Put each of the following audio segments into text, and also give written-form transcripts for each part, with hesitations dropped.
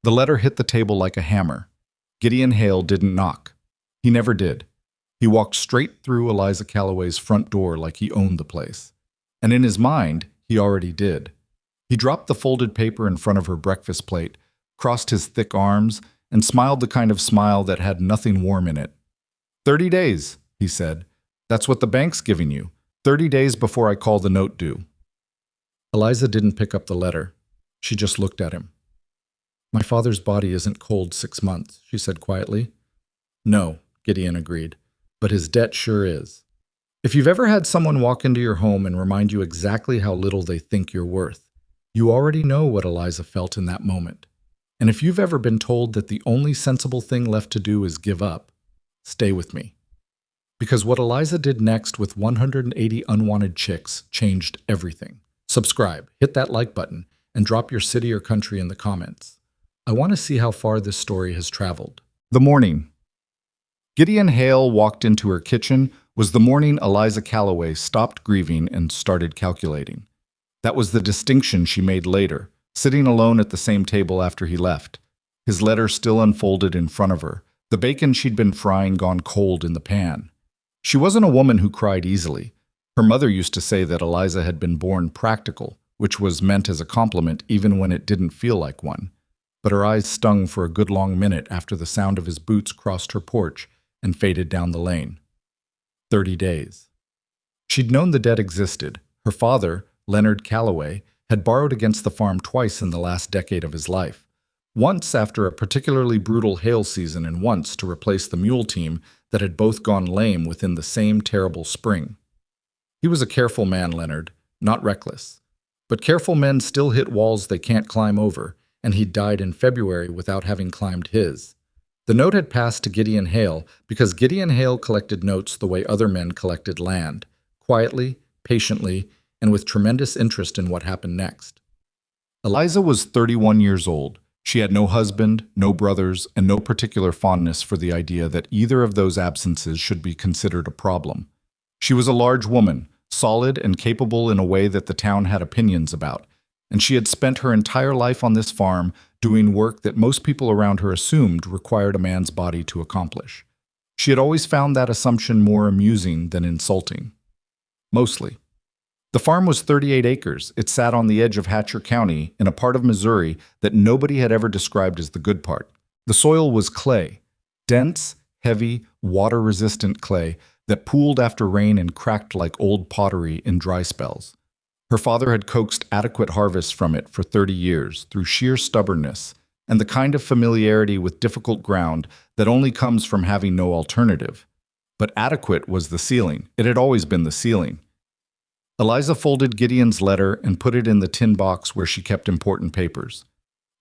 The letter hit the table like a hammer. Gideon Hale didn't knock. He never did. He walked straight through Eliza Calloway's front door like he owned the place. And in his mind, he already did. He dropped the folded paper in front of her breakfast plate, crossed his thick arms, and smiled the kind of smile that had nothing warm in it. 30 days, he said. That's what the bank's giving you. 30 days before I call the note due. Eliza didn't pick up the letter. She just looked at him. My father's body isn't cold 6 months, she said quietly. No, Gideon agreed, but his debt sure is. If you've ever had someone walk into your home and remind you exactly how little they think you're worth, you already know what Eliza felt in that moment. And if you've ever been told that the only sensible thing left to do is give up, stay with me. Because what Eliza did next with 180 unwanted chicks changed everything. Subscribe, hit that like button, and drop your city or country in the comments. I want to see how far this story has traveled. The morning. Gideon Hale walked into her kitchen was the morning Eliza Calloway stopped grieving and started calculating. That was the distinction she made later, sitting alone at the same table after he left, his letter still unfolded in front of her, the bacon she'd been frying gone cold in the pan. She wasn't a woman who cried easily. Her mother used to say that Eliza had been born practical, which was meant as a compliment even when it didn't feel like one. But her eyes stung for a good long minute after the sound of his boots crossed her porch and faded down the lane. 30 days. She'd known the debt existed. Her father, Leonard Calloway, had borrowed against the farm twice in the last decade of his life. Once after a particularly brutal hail season and once to replace the mule team that had both gone lame within the same terrible spring. He was a careful man, Leonard, not reckless. But careful men still hit walls they can't climb over, and he died in February without having climbed his. The note had passed to Gideon Hale because Gideon Hale collected notes the way other men collected land, quietly, patiently, and with tremendous interest in what happened next. Eliza was 31 years old. She had no husband, no brothers, and no particular fondness for the idea that either of those absences should be considered a problem. She was a large woman, solid and capable in a way that the town had opinions about, and she had spent her entire life on this farm doing work that most people around her assumed required a man's body to accomplish. She had always found that assumption more amusing than insulting. Mostly. The farm was 38 acres. It sat on the edge of Hatcher County in a part of Missouri that nobody had ever described as the good part. The soil was clay, dense, heavy, water-resistant clay that pooled after rain and cracked like old pottery in dry spells. Her father had coaxed adequate harvests from it for 30 years through sheer stubbornness and the kind of familiarity with difficult ground that only comes from having no alternative. But adequate was the ceiling. It had always been the ceiling. Eliza folded Gideon's letter and put it in the tin box where she kept important papers.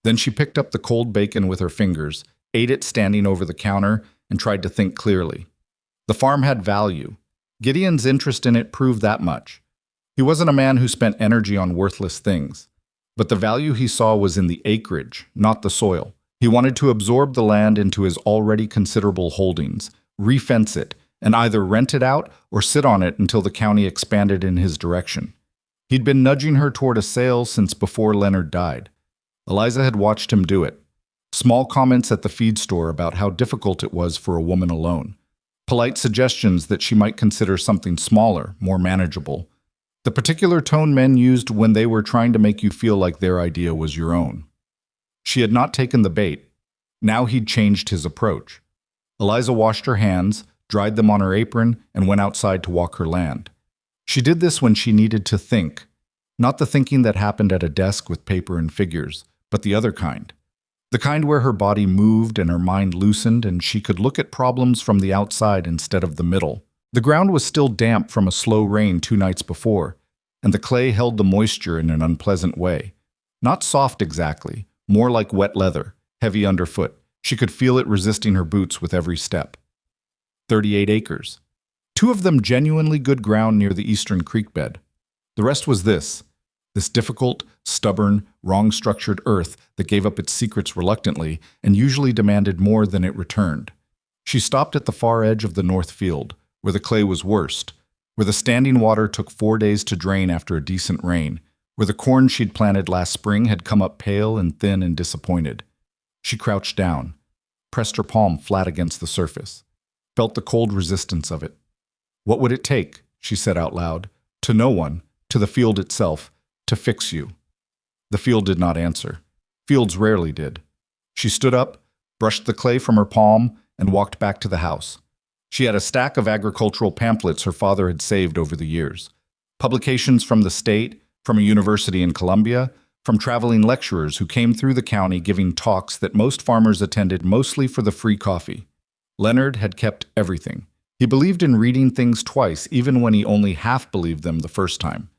Then she picked up the cold bacon with her fingers, ate it standing over the counter, and tried to think clearly. The farm had value. Gideon's interest in it proved that much. He wasn't a man who spent energy on worthless things. But the value he saw was in the acreage, not the soil. He wanted to absorb the land into his already considerable holdings, refence it, and either rent it out or sit on it until the county expanded in his direction. He'd been nudging her toward a sale since before Leonard died. Eliza had watched him do it. Small comments at the feed store about how difficult it was for a woman alone. Polite suggestions that she might consider something smaller, more manageable. The particular tone men used when they were trying to make you feel like their idea was your own. She had not taken the bait. Now he'd changed his approach. Eliza washed her hands, dried them on her apron, and went outside to walk her land. She did this when she needed to think, not the thinking that happened at a desk with paper and figures, but the other kind. The kind where her body moved and her mind loosened and she could look at problems from the outside instead of the middle. The ground was still damp from a slow rain 2 nights before, and the clay held the moisture in an unpleasant way. Not soft exactly, more like wet leather, heavy underfoot. She could feel it resisting her boots with every step. 38 acres. 2 of them genuinely good ground near the eastern creek bed. The rest was this difficult, stubborn, wrong-structured earth that gave up its secrets reluctantly and usually demanded more than it returned. She stopped at the far edge of the north field, where the clay was worst, where the standing water took 4 days to drain after a decent rain, where the corn she'd planted last spring had come up pale and thin and disappointed. She crouched down, pressed her palm flat against the surface, felt the cold resistance of it. What would it take, she said out loud, to no one, to the field itself, to fix you? The field did not answer. Fields rarely did. She stood up, brushed the clay from her palm, and walked back to the house. She had a stack of agricultural pamphlets her father had saved over the years. Publications from the state, from a university in Columbia, from traveling lecturers who came through the county giving talks that most farmers attended mostly for the free coffee. Leonard had kept everything. He believed in reading things twice, even when he only half believed them the first time.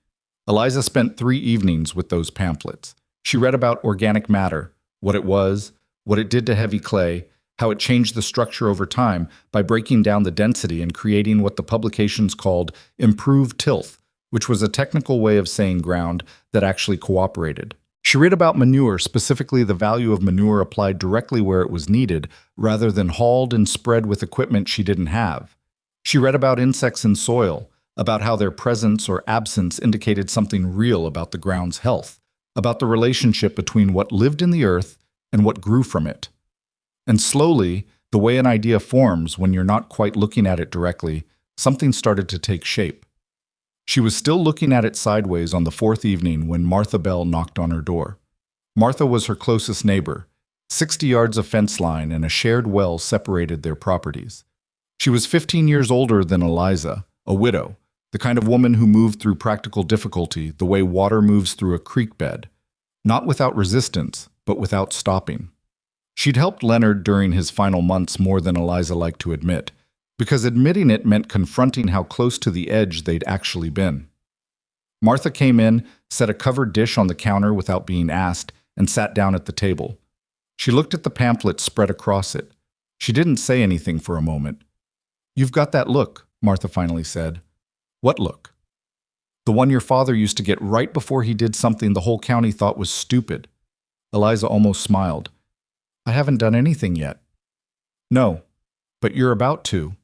Eliza spent 3 evenings with those pamphlets. She read about organic matter, what it was, what it did to heavy clay, how it changed the structure over time by breaking down the density and creating what the publications called improved tilth, which was a technical way of saying ground that actually cooperated. She read about manure, specifically the value of manure applied directly where it was needed, rather than hauled and spread with equipment she didn't have. She read about insects in soil, about how their presence or absence indicated something real about the ground's health, about the relationship between what lived in the earth and what grew from it. And slowly, the way an idea forms when you're not quite looking at it directly, something started to take shape. She was still looking at it sideways on the 4th evening when Martha Bell knocked on her door. Martha was her closest neighbor. 60 yards of fence line and a shared well separated their properties. She was 15 years older than Eliza, a widow, the kind of woman who moved through practical difficulty the way water moves through a creek bed, not without resistance, but without stopping. She'd helped Leonard during his final months more than Eliza liked to admit, because admitting it meant confronting how close to the edge they'd actually been. Martha came in, set a covered dish on the counter without being asked, and sat down at the table. She looked at the pamphlet spread across it. She didn't say anything for a moment. "You've got that look," Martha finally said. "What look?" "The one your father used to get right before he did something the whole county thought was stupid." Eliza almost smiled. "I haven't done anything yet." "No, but you're about to."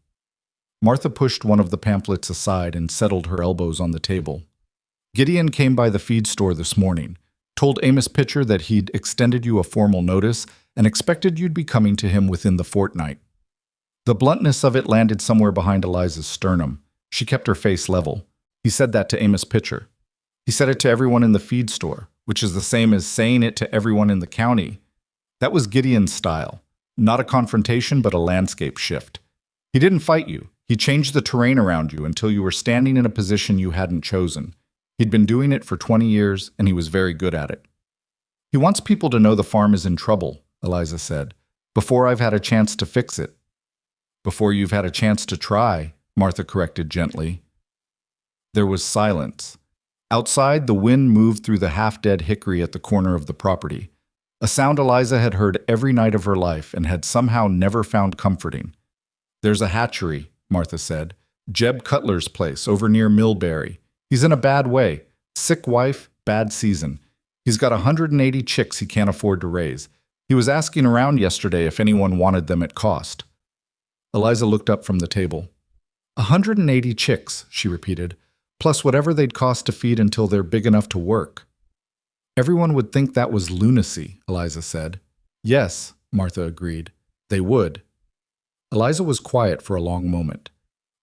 Martha pushed one of the pamphlets aside and settled her elbows on the table. "Gideon came by the feed store this morning, told Amos Pitcher that he'd extended you a formal notice and expected you'd be coming to him within the fortnight." The bluntness of it landed somewhere behind Eliza's sternum. She kept her face level. "He said that to Amos Pitcher. He said it to everyone in the feed store, which is the same as saying it to everyone in the county. That was Gideon's style. Not a confrontation, but a landscape shift. He didn't fight you. He changed the terrain around you until you were standing in a position you hadn't chosen. He'd been doing it for 20 years, and he was very good at it." "He wants people to know the farm is in trouble," Eliza said, "before I've had a chance to fix it." "Before you've had a chance to try," Martha corrected gently. There was silence. Outside, the wind moved through the half-dead hickory at the corner of the property, a sound Eliza had heard every night of her life and had somehow never found comforting. "There's a hatchery," Martha said. "Jeb Cutler's place, over near Millbury. He's in a bad way. Sick wife, bad season. He's got 180 chicks he can't afford to raise. He was asking around yesterday if anyone wanted them at cost." Eliza looked up from the table. 180 chicks, she repeated, plus whatever they'd cost to feed until they're big enough to work. "Everyone would think that was lunacy," Eliza said. "Yes," Martha agreed. "They would." Eliza was quiet for a long moment.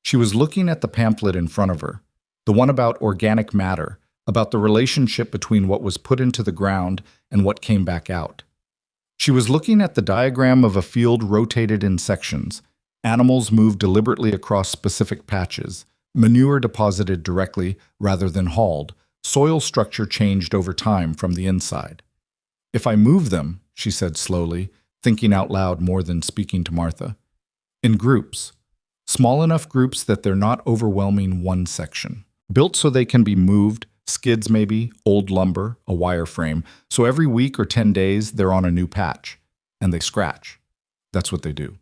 She was looking at the pamphlet in front of her, the one about organic matter, about the relationship between what was put into the ground and what came back out. She was looking at the diagram of a field rotated in sections. Animals moved deliberately across specific patches, manure deposited directly rather than hauled, soil structure changed over time from the inside. "If I move them," she said slowly, thinking out loud more than speaking to Martha, "in groups, small enough groups that they're not overwhelming one section, built so they can be moved, skids maybe, old lumber, a wireframe, so every week or 10 days they're on a new patch, and they scratch. That's what they do.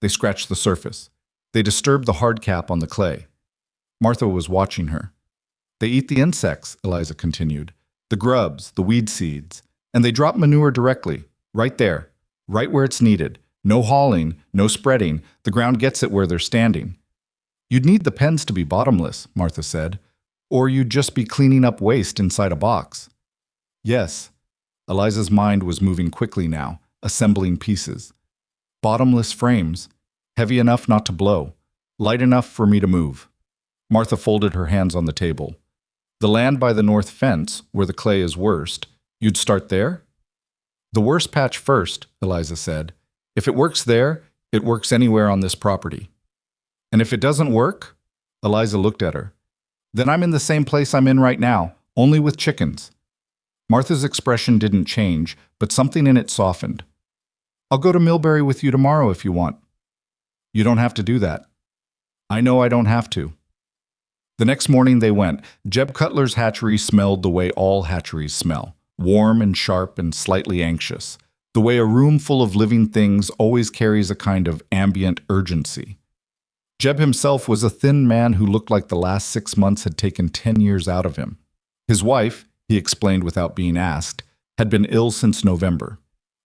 They scratch the surface. They disturb the hard cap on the clay." Martha was watching her. "They eat the insects," Eliza continued, "the grubs, the weed seeds, and they drop manure directly, right there, right where it's needed. No hauling, no spreading. The ground gets it where they're standing." "You'd need the pens to be bottomless," Martha said, "or you'd just be cleaning up waste inside a box." "Yes." Eliza's mind was moving quickly now, assembling pieces. Bottomless frames, heavy enough not to blow, light enough for me to move. Martha folded her hands on the table. The land by the north fence, where the clay is worst, you'd start there? The worst patch first, Eliza said. If it works there, it works anywhere on this property. And if it doesn't work? Eliza looked at her. Then I'm in the same place I'm in right now, only with chickens. Martha's expression didn't change, but something in it softened. I'll go to Millbury with you tomorrow if you want. You don't have to do that. I know I don't have to. The next morning they went. Jeb Cutler's hatchery smelled the way all hatcheries smell, warm and sharp and slightly anxious, the way a room full of living things always carries a kind of ambient urgency. Jeb himself was a thin man who looked like the last 6 months had taken 10 years out of him. His wife, he explained without being asked, had been ill since November.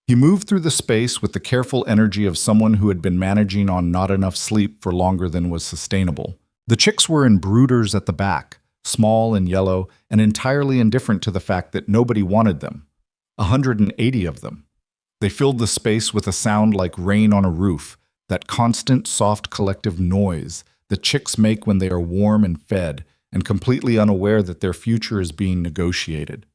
He moved through the space with the careful energy of someone who had been managing on not enough sleep for longer than was sustainable. The chicks were in brooders at the back, small and yellow, and entirely indifferent to the fact that nobody wanted them. 180 of them. They filled the space with a sound like rain on a roof, that constant, soft collective noise the chicks make when they are warm and fed, and completely unaware that their future is being negotiated.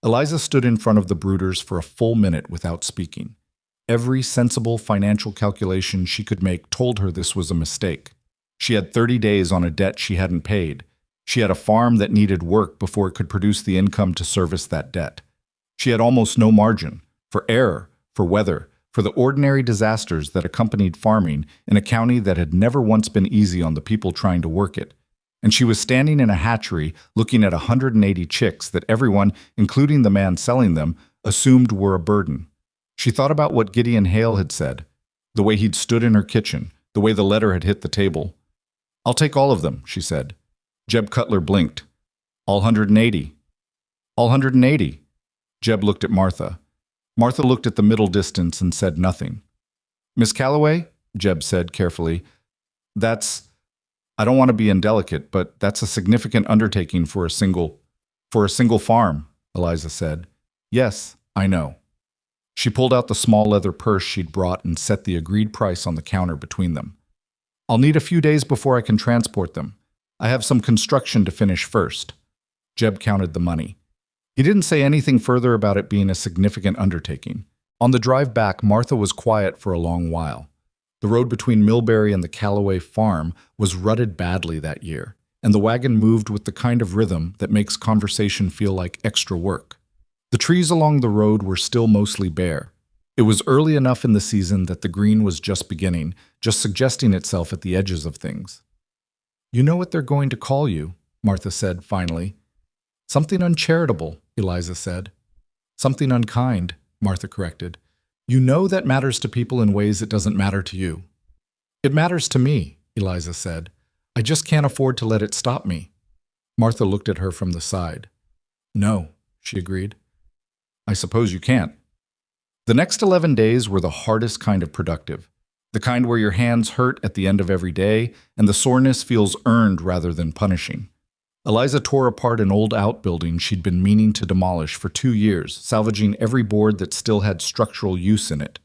Eliza stood in front of the brooders for a full minute without speaking. Every sensible financial calculation she could make told her this was a mistake. She had 30 days on a debt she hadn't paid. She had a farm that needed work before it could produce the income to service that debt. She had almost no margin for error, for weather, for the ordinary disasters that accompanied farming in a county that had never once been easy on the people trying to work it. And she was standing in a hatchery looking at 180 chicks that everyone, including the man selling them, assumed were a burden. She thought about what Gideon Hale had said, the way he'd stood in her kitchen, the way the letter had hit the table. I'll take all of them, she said. Jeb Cutler blinked. All 180. All 180. Jeb looked at Martha. Martha looked at the middle distance and said nothing. Miss Calloway, Jeb said carefully, I don't want to be indelicate, but that's a significant undertaking for a single farm, Eliza said. Yes, I know. She pulled out the small leather purse she'd brought and set the agreed price on the counter between them. I'll need a few days before I can transport them. I have some construction to finish first. Jeb counted the money. He didn't say anything further about it being a significant undertaking. On the drive back, Martha was quiet for a long while. The road between Millbury and the Calloway farm was rutted badly that year, and the wagon moved with the kind of rhythm that makes conversation feel like extra work. The trees along the road were still mostly bare. It was early enough in the season that the green was just beginning, just suggesting itself at the edges of things. You know what they're going to call you, Martha said finally. Something uncharitable, Eliza said. Something unkind, Martha corrected. You know that matters to people in ways it doesn't matter to you. It matters to me, Eliza said. I just can't afford to let it stop me. Martha looked at her from the side. No, she agreed. I suppose you can't. The next 11 days were the hardest kind of productive, the kind where your hands hurt at the end of every day and the soreness feels earned rather than punishing. Eliza tore apart an old outbuilding she'd been meaning to demolish for 2 years, salvaging every board that still had structural use in it.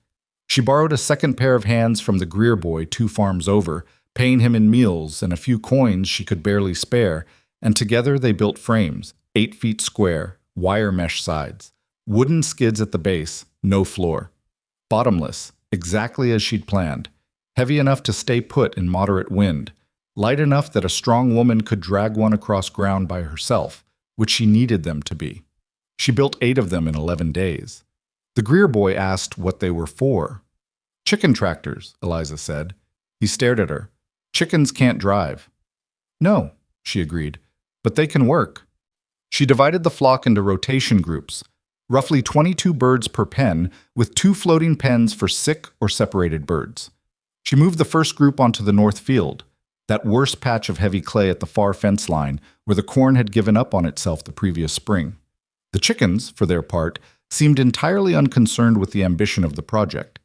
She borrowed a second pair of hands from the Greer boy 2 farms over, paying him in meals and a few coins she could barely spare, and together they built frames, 8 feet square, wire mesh sides, wooden skids at the base, no floor. Bottomless, exactly as she'd planned, heavy enough to stay put in moderate wind, light enough that a strong woman could drag one across ground by herself, which she needed them to be. She built 8 of them in 11 days. The Greer boy asked what they were for. Chicken tractors, Eliza said. He stared at her. Chickens can't drive. No, she agreed, but they can work. She divided the flock into rotation groups, roughly 22 birds per pen, with 2 floating pens for sick or separated birds. She moved the first group onto the north field, that worst patch of heavy clay at the far fence line where the corn had given up on itself the previous spring. The chickens, for their part, seemed entirely unconcerned with the ambition of the project.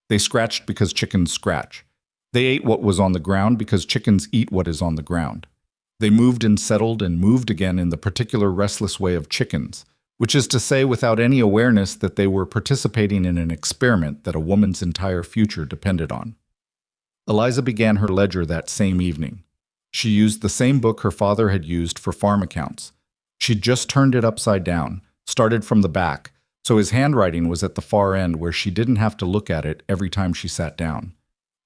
They scratched because chickens scratch. They ate what was on the ground because chickens eat what is on the ground. They moved and settled and moved again in the particular restless way of chickens, which is to say without any awareness that they were participating in an experiment that a woman's entire future depended on. Eliza began her ledger that same evening. She used the same book her father had used for farm accounts. She'd just turned it upside down, started from the back, so his handwriting was at the far end where she didn't have to look at it every time she sat down.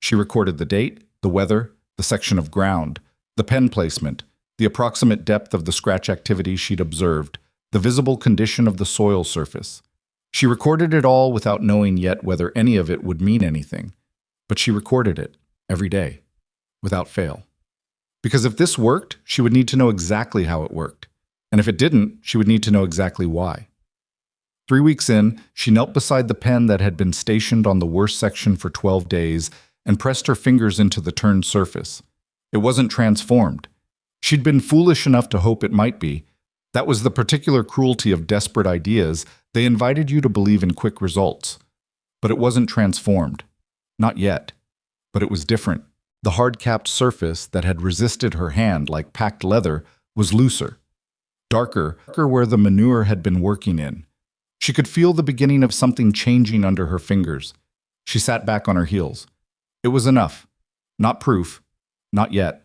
She recorded the date, the weather, the section of ground, the pen placement, the approximate depth of the scratch activity she'd observed, the visible condition of the soil surface. She recorded it all without knowing yet whether any of it would mean anything. But she recorded it, every day, without fail. Because if this worked, she would need to know exactly how it worked. And if it didn't, she would need to know exactly why. 3 weeks in, she knelt beside the pen that had been stationed on the worst section for 12 days and pressed her fingers into the turned surface. It wasn't transformed. She'd been foolish enough to hope it might be. That was the particular cruelty of desperate ideas. They invited you to believe in quick results. But it wasn't transformed. Not yet. But it was different. The hard-capped surface that had resisted her hand like packed leather was looser, darker where the manure had been working in. She could feel the beginning of something changing under her fingers. She sat back on her heels. It was enough. Not proof. Not yet.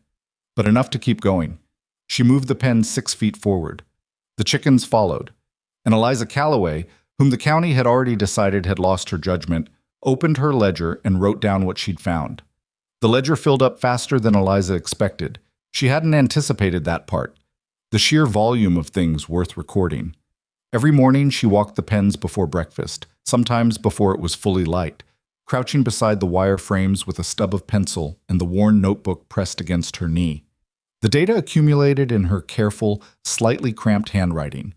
But enough to keep going. She moved the pen 6 feet forward. The chickens followed. And Eliza Calloway, whom the county had already decided had lost her judgment, opened her ledger and wrote down what she'd found. The ledger filled up faster than Eliza expected. She hadn't anticipated that part. The sheer volume of things worth recording. Every morning she walked the pens before breakfast, sometimes before it was fully light, crouching beside the wire frames with a stub of pencil and the worn notebook pressed against her knee. The data accumulated in her careful, slightly cramped handwriting.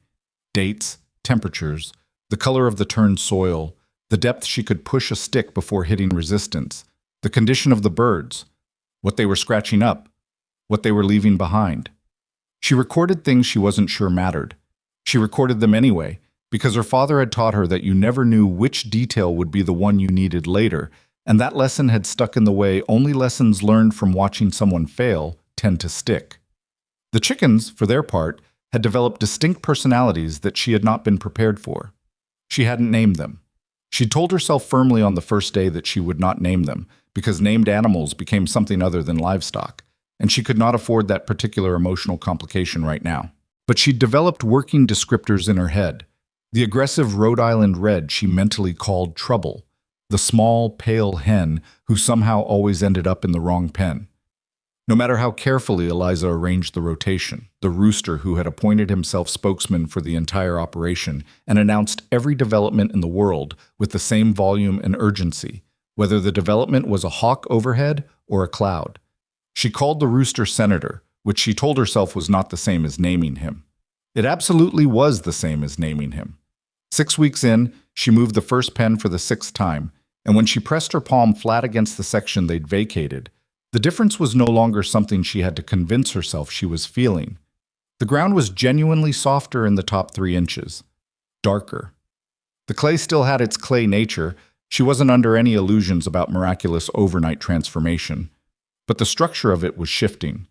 Dates, temperatures, the color of the turned soil, the depth she could push a stick before hitting resistance, the condition of the birds, what they were scratching up, what they were leaving behind. She recorded things she wasn't sure mattered. She recorded them anyway, because her father had taught her that you never knew which detail would be the one you needed later, and that lesson had stuck in the way only lessons learned from watching someone fail tend to stick. The chickens, for their part, had developed distinct personalities that she had not been prepared for. She hadn't named them. She'd told herself firmly on the first day that she would not name them, because named animals became something other than livestock, and she could not afford that particular emotional complication right now. But she'd developed working descriptors in her head. The aggressive Rhode Island red she mentally called Trouble, the small, pale hen who somehow always ended up in the wrong pen. No matter how carefully Eliza arranged the rotation, the rooster who had appointed himself spokesman for the entire operation and announced every development in the world with the same volume and urgency, whether the development was a hawk overhead or a cloud. She called the rooster Senator, which she told herself was not the same as naming him. It absolutely was the same as naming him. 6 weeks in, she moved the first pen for the 6th time, and when she pressed her palm flat against the section they'd vacated, the difference was no longer something she had to convince herself she was feeling. The ground was genuinely softer in the top 3 inches, darker. The clay still had its clay nature. She wasn't under any illusions about miraculous overnight transformation. But the structure of it was shifting.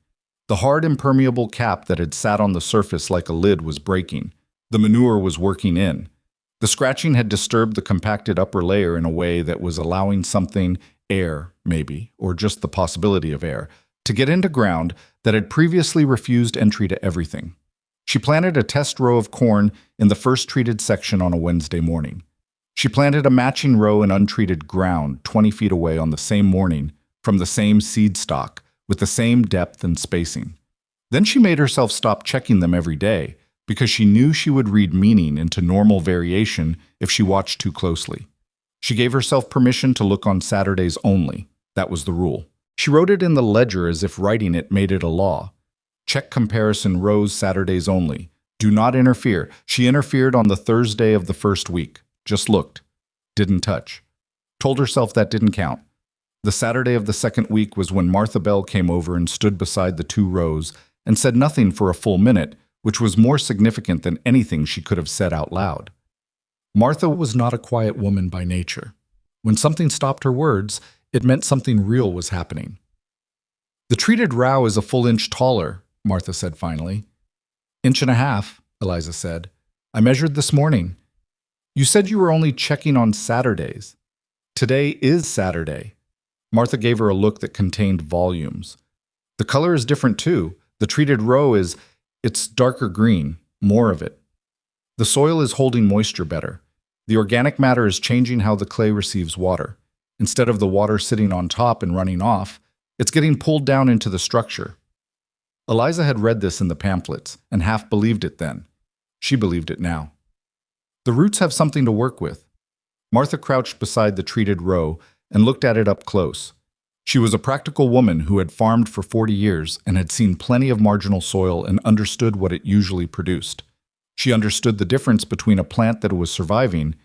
The hard, impermeable cap that had sat on the surface like a lid was breaking. The manure was working in. The scratching had disturbed the compacted upper layer in a way that was allowing something, air maybe, or just the possibility of air, to get into ground that had previously refused entry to everything. She planted a test row of corn in the first treated section on a Wednesday morning. She planted a matching row in untreated ground 20 feet away on the same morning from the same seed stock, with the same depth and spacing. Then she made herself stop checking them every day, because she knew she would read meaning into normal variation if she watched too closely. She gave herself permission to look on Saturdays only. That was the rule. She wrote it in the ledger as if writing it made it a law. Check comparison rows Saturdays only. Do not interfere. She interfered on the Thursday of the first week. Just looked. Didn't touch. Told herself that didn't count. The Saturday of the second week was when Martha Bell came over and stood beside the 2 rows and said nothing for a full minute, which was more significant than anything she could have said out loud. Martha was not a quiet woman by nature. When something stopped her words, it meant something real was happening. The treated row is a full inch taller, Martha said finally. 1.5 inches, Eliza said. I measured this morning. You said you were only checking on Saturdays. Today is Saturday. Martha gave her a look that contained volumes. The color is different too. The treated row it's darker green, more of it. The soil is holding moisture better. The organic matter is changing how the clay receives water. Instead of the water sitting on top and running off, it's getting pulled down into the structure. Eliza had read this in the pamphlets and half believed it then. She believed it now. The roots have something to work with. Martha crouched beside the treated row and looked at it up close. She was a practical woman who had farmed for 40 years and had seen plenty of marginal soil and understood what it usually produced. She understood the difference between a plant that was surviving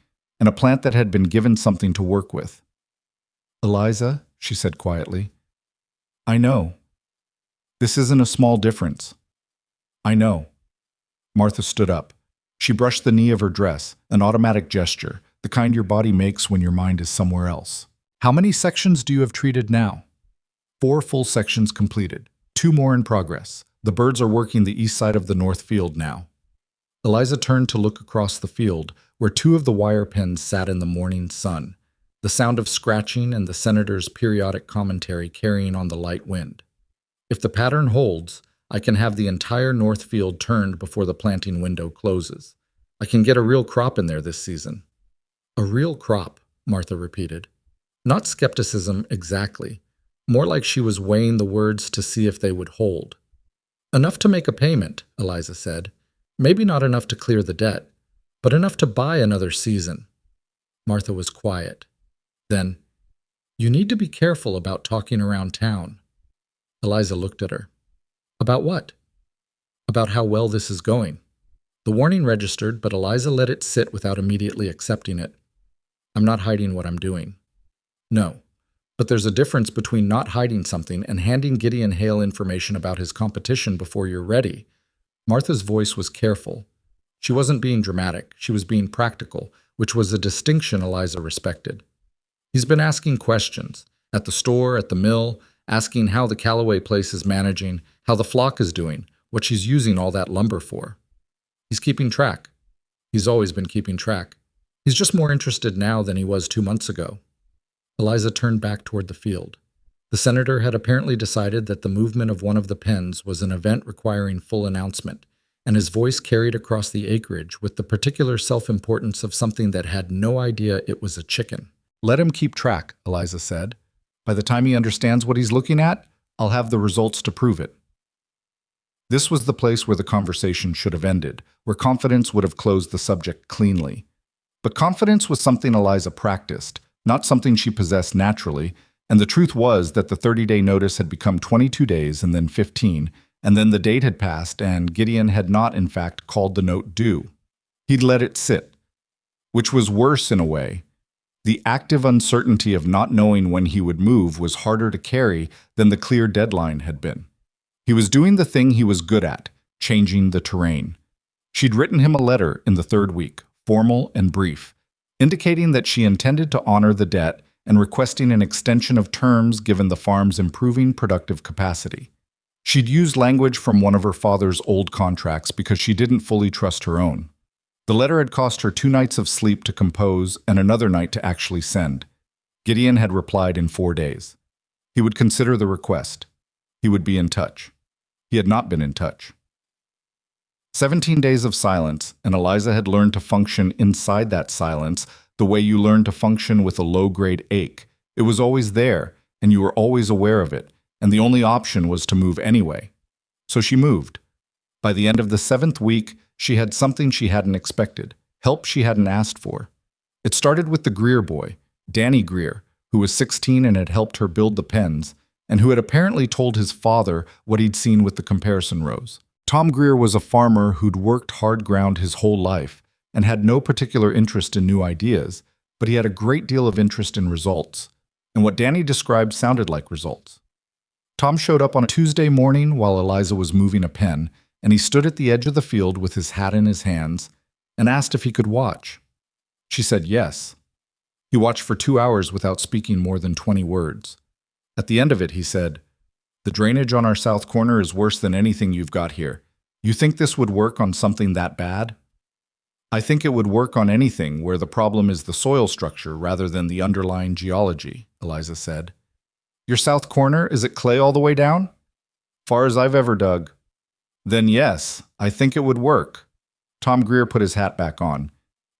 and a plant that had been given something to work with. Eliza, she said quietly, I know. This isn't a small difference. I know. Martha stood up. She brushed the knee of her dress, an automatic gesture, the kind your body makes when your mind is somewhere else. How many sections do you have treated now? 4 full sections completed. 2 more in progress. The birds are working the east side of the north field now. Eliza turned to look across the field, where 2 of the wire pens sat in the morning sun, the sound of scratching and the senator's periodic commentary carrying on the light wind. If the pattern holds, I can have the entire north field turned before the planting window closes. I can get a real crop in there this season. A real crop, Martha repeated. Not skepticism exactly, more like she was weighing the words to see if they would hold. Enough to make a payment, Eliza said. Maybe not enough to clear the debt, but enough to buy another season. Martha was quiet. Then, you need to be careful about talking around town. Eliza looked at her. About what? About how well this is going. The warning registered, but Eliza let it sit without immediately accepting it. I'm not hiding what I'm doing. No, but there's a difference between not hiding something and handing Gideon Hale information about his competition before you're ready. Martha's voice was careful. She wasn't being dramatic, she was being practical, which was a distinction Eliza respected. He's been asking questions, at the store, at the mill, asking how the Calloway place is managing, how the flock is doing, what she's using all that lumber for. He's keeping track. He's always been keeping track. He's just more interested now than he was 2 months ago. Eliza turned back toward the field. The senator had apparently decided that the movement of one of the pens was an event requiring full announcement, and his voice carried across the acreage with the particular self-importance of something that had no idea it was a chicken. Let him keep track, Eliza said. By the time he understands what he's looking at, I'll have the results to prove it. This was the place where the conversation should have ended, where confidence would have closed the subject cleanly. But confidence was something Eliza practiced, not something she possessed naturally, and the truth was that the 30-day notice had become 22 days and then 15, and then the date had passed and Gideon had not, in fact, called the note due. He'd let it sit, which was worse in a way. The active uncertainty of not knowing when he would move was harder to carry than the clear deadline had been. He was doing the thing he was good at, changing the terrain. She'd written him a letter in the 3rd week, formal and brief, indicating that she intended to honor the debt and requesting an extension of terms given the farm's improving productive capacity. She'd used language from one of her father's old contracts because she didn't fully trust her own. The letter had cost her 2 nights of sleep to compose and another night to actually send. Gideon had replied in 4 days. He would consider the request. He would be in touch. He had not been in touch. 17 days of silence, and Eliza had learned to function inside that silence the way you learn to function with a low-grade ache. It was always there, and you were always aware of it, and the only option was to move anyway. So she moved. By the end of the 7th week, she had something she hadn't expected, help she hadn't asked for. It started with the Greer boy, Danny Greer, who was 16 and had helped her build the pens, and who had apparently told his father what he'd seen with the comparison rows. Tom Greer was a farmer who'd worked hard ground his whole life and had no particular interest in new ideas, but he had a great deal of interest in results, and what Danny described sounded like results. Tom showed up on a Tuesday morning while Eliza was moving a pen, and he stood at the edge of the field with his hat in his hands and asked if he could watch. She said yes. He watched for 2 hours without speaking more than 20 words. At the end of it, he said, "The drainage on our south corner is worse than anything you've got here. You think this would work on something that bad?" I think it would work on anything where the problem is the soil structure rather than the underlying geology, Eliza said. Your south corner, is it clay all the way down? Far as I've ever dug. Then yes, I think it would work. Tom Greer put his hat back on.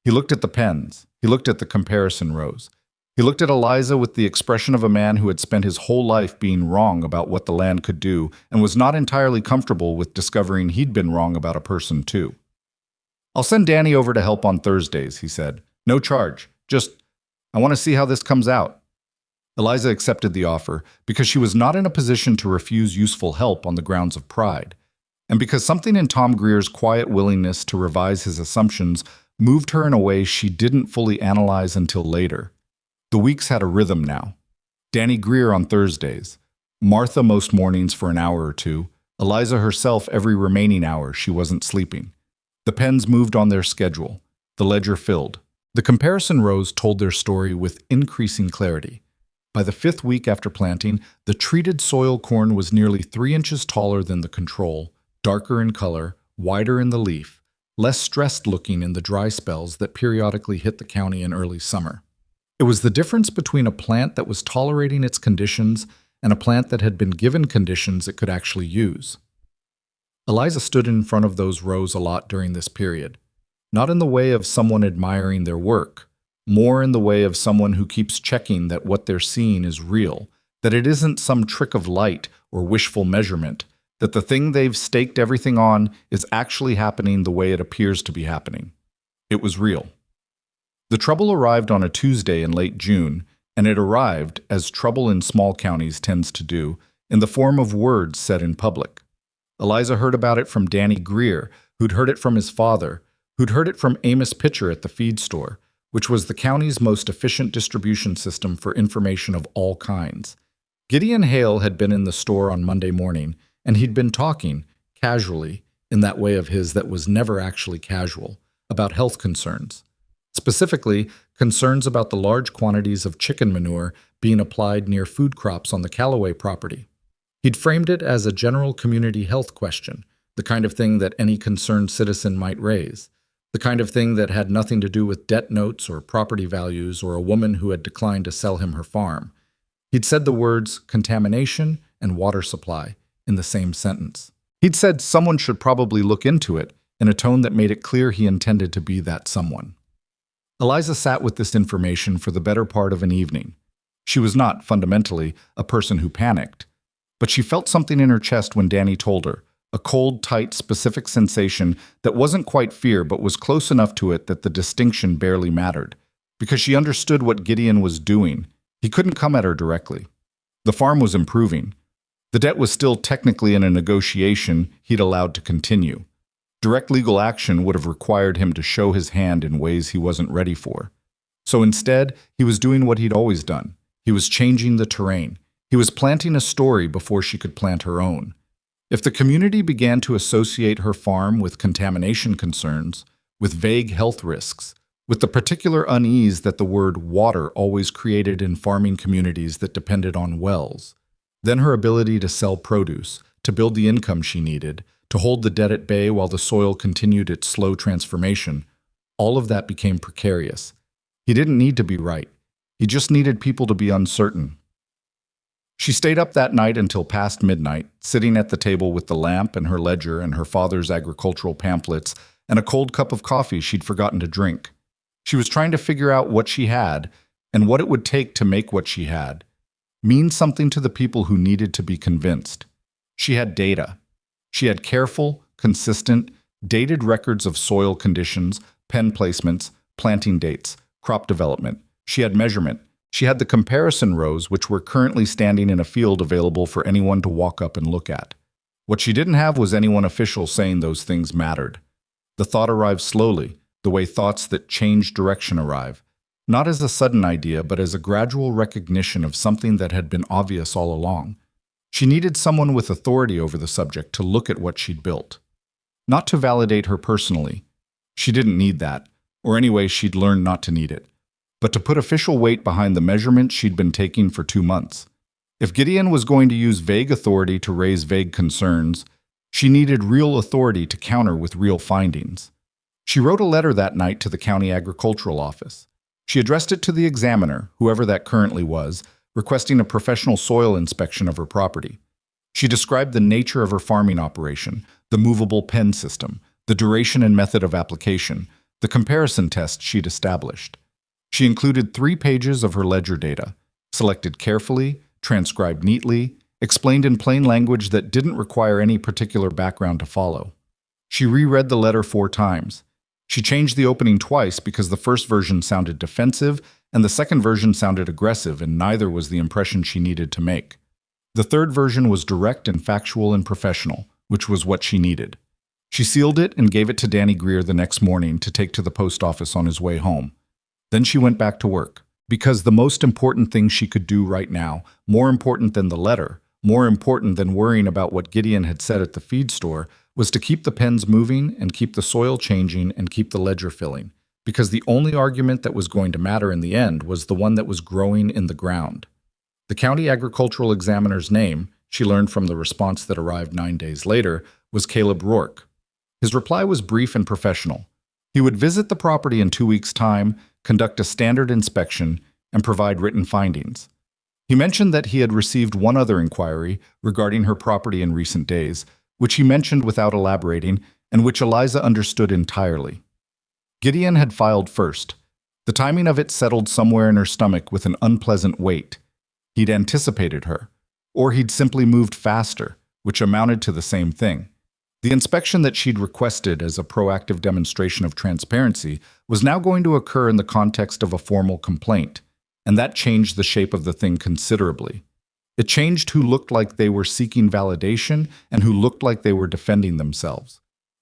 He looked at the pens. He looked at the comparison rows. He looked at Eliza with the expression of a man who had spent his whole life being wrong about what the land could do and was not entirely comfortable with discovering he'd been wrong about a person too. I'll send Danny over to help on Thursdays, he said. No charge. I want to see how this comes out. Eliza accepted the offer because she was not in a position to refuse useful help on the grounds of pride, and because something in Tom Greer's quiet willingness to revise his assumptions moved her in a way she didn't fully analyze until later. The weeks had a rhythm now. Danny Greer on Thursdays, Martha most mornings for an hour or two, Eliza herself every remaining hour she wasn't sleeping. The pens moved on their schedule. The ledger filled. The comparison rows told their story with increasing clarity. By the 5th week after planting, the treated soil corn was nearly 3 inches taller than the control, darker in color, wider in the leaf, less stressed looking in the dry spells that periodically hit the county in early summer. It was the difference between a plant that was tolerating its conditions and a plant that had been given conditions it could actually use. Eliza stood in front of those rows a lot during this period, not in the way of someone admiring their work, more in the way of someone who keeps checking that what they're seeing is real, that it isn't some trick of light or wishful measurement, that the thing they've staked everything on is actually happening the way it appears to be happening. It was real. The trouble arrived on a Tuesday in late June, and it arrived, as trouble in small counties tends to do, in the form of words said in public. Eliza heard about it from Danny Greer, who'd heard it from his father, who'd heard it from Amos Pitcher at the feed store, which was the county's most efficient distribution system for information of all kinds. Gideon Hale had been in the store on Monday morning, and he'd been talking, casually, in that way of his that was never actually casual, about health concerns. Specifically, concerns about the large quantities of chicken manure being applied near food crops on the Calloway property. He'd framed it as a general community health question, the kind of thing that any concerned citizen might raise, the kind of thing that had nothing to do with debt notes or property values or a woman who had declined to sell him her farm. He'd said the words contamination and water supply in the same sentence. He'd said someone should probably look into it in a tone that made it clear he intended to be that someone. Eliza sat with this information for the better part of an evening. She was not, fundamentally, a person who panicked, but she felt something in her chest when Danny told her, a cold, tight, specific sensation that wasn't quite fear but was close enough to it that the distinction barely mattered, because she understood what Gideon was doing. He couldn't come at her directly. The farm was improving. The debt was still technically in a negotiation he'd allowed to continue. Direct legal action would have required him to show his hand in ways he wasn't ready for. So instead, he was doing what he'd always done. He was changing the terrain. He was planting a story before she could plant her own. If the community began to associate her farm with contamination concerns, with vague health risks, with the particular unease that the word water always created in farming communities that depended on wells, then her ability to sell produce, to build the income she needed, to hold the debt at bay while the soil continued its slow transformation, all of that became precarious. He didn't need to be right. He just needed people to be uncertain. She stayed up that night until past midnight, sitting at the table with the lamp and her ledger and her father's agricultural pamphlets and a cold cup of coffee she'd forgotten to drink. She was trying to figure out what she had and what it would take to make what she had mean something to the people who needed to be convinced. She had data. She had careful, consistent, dated records of soil conditions, pen placements, planting dates, crop development. She had measurement. She had the comparison rows, which were currently standing in a field available for anyone to walk up and look at. What she didn't have was anyone official saying those things mattered. The thought arrived slowly, the way thoughts that change direction arrive, not as a sudden idea, but as a gradual recognition of something that had been obvious all along. She needed someone with authority over the subject to look at what she'd built. Not to validate her personally. She didn't need that, or anyway she'd learned not to need it, but to put official weight behind the measurements she'd been taking for 2 months. If Gideon was going to use vague authority to raise vague concerns, she needed real authority to counter with real findings. She wrote a letter that night to the county agricultural office. She addressed it to the examiner, whoever that currently was, requesting a professional soil inspection of her property. She described the nature of her farming operation, the movable pen system, the duration and method of application, the comparison test she'd established. She included 3 pages of her ledger data, selected carefully, transcribed neatly, explained in plain language that didn't require any particular background to follow. She reread the letter 4 times. She changed the opening twice because the first version sounded defensive and the second version sounded aggressive, and neither was the impression she needed to make. The third version was direct and factual and professional, which was what she needed. She sealed it and gave it to Danny Greer the next morning to take to the post office on his way home. Then she went back to work, because the most important thing she could do right now, more important than the letter, more important than worrying about what Gideon had said at the feed store, was to keep the pens moving and keep the soil changing and keep the ledger filling, because the only argument that was going to matter in the end was the one that was growing in the ground. The county agricultural examiner's name, she learned from the response that arrived 9 days later, was Caleb Rourke. His reply was brief and professional. He would visit the property in 2 weeks' time, conduct a standard inspection, and provide written findings. He mentioned that he had received one other inquiry regarding her property in recent days, which he mentioned without elaborating, and which Eliza understood entirely. Gideon had filed first. The timing of it settled somewhere in her stomach with an unpleasant weight. He'd anticipated her, or he'd simply moved faster, which amounted to the same thing. The inspection that she'd requested as a proactive demonstration of transparency was now going to occur in the context of a formal complaint, and that changed the shape of the thing considerably. It changed who looked like they were seeking validation and who looked like they were defending themselves.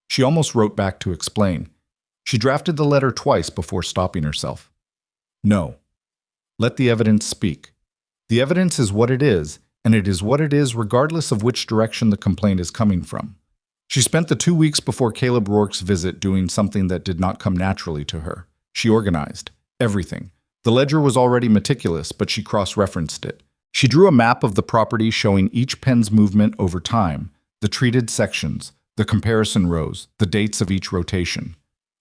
She almost wrote back to explain. She drafted the letter twice before stopping herself. No. Let the evidence speak. The evidence is what it is, and it is what it is regardless of which direction the complaint is coming from. She spent the 2 weeks before Caleb Rourke's visit doing something that did not come naturally to her. She organized everything. The ledger was already meticulous, but she cross-referenced it. She drew a map of the property showing each pen's movement over time, the treated sections, the comparison rows, the dates of each rotation.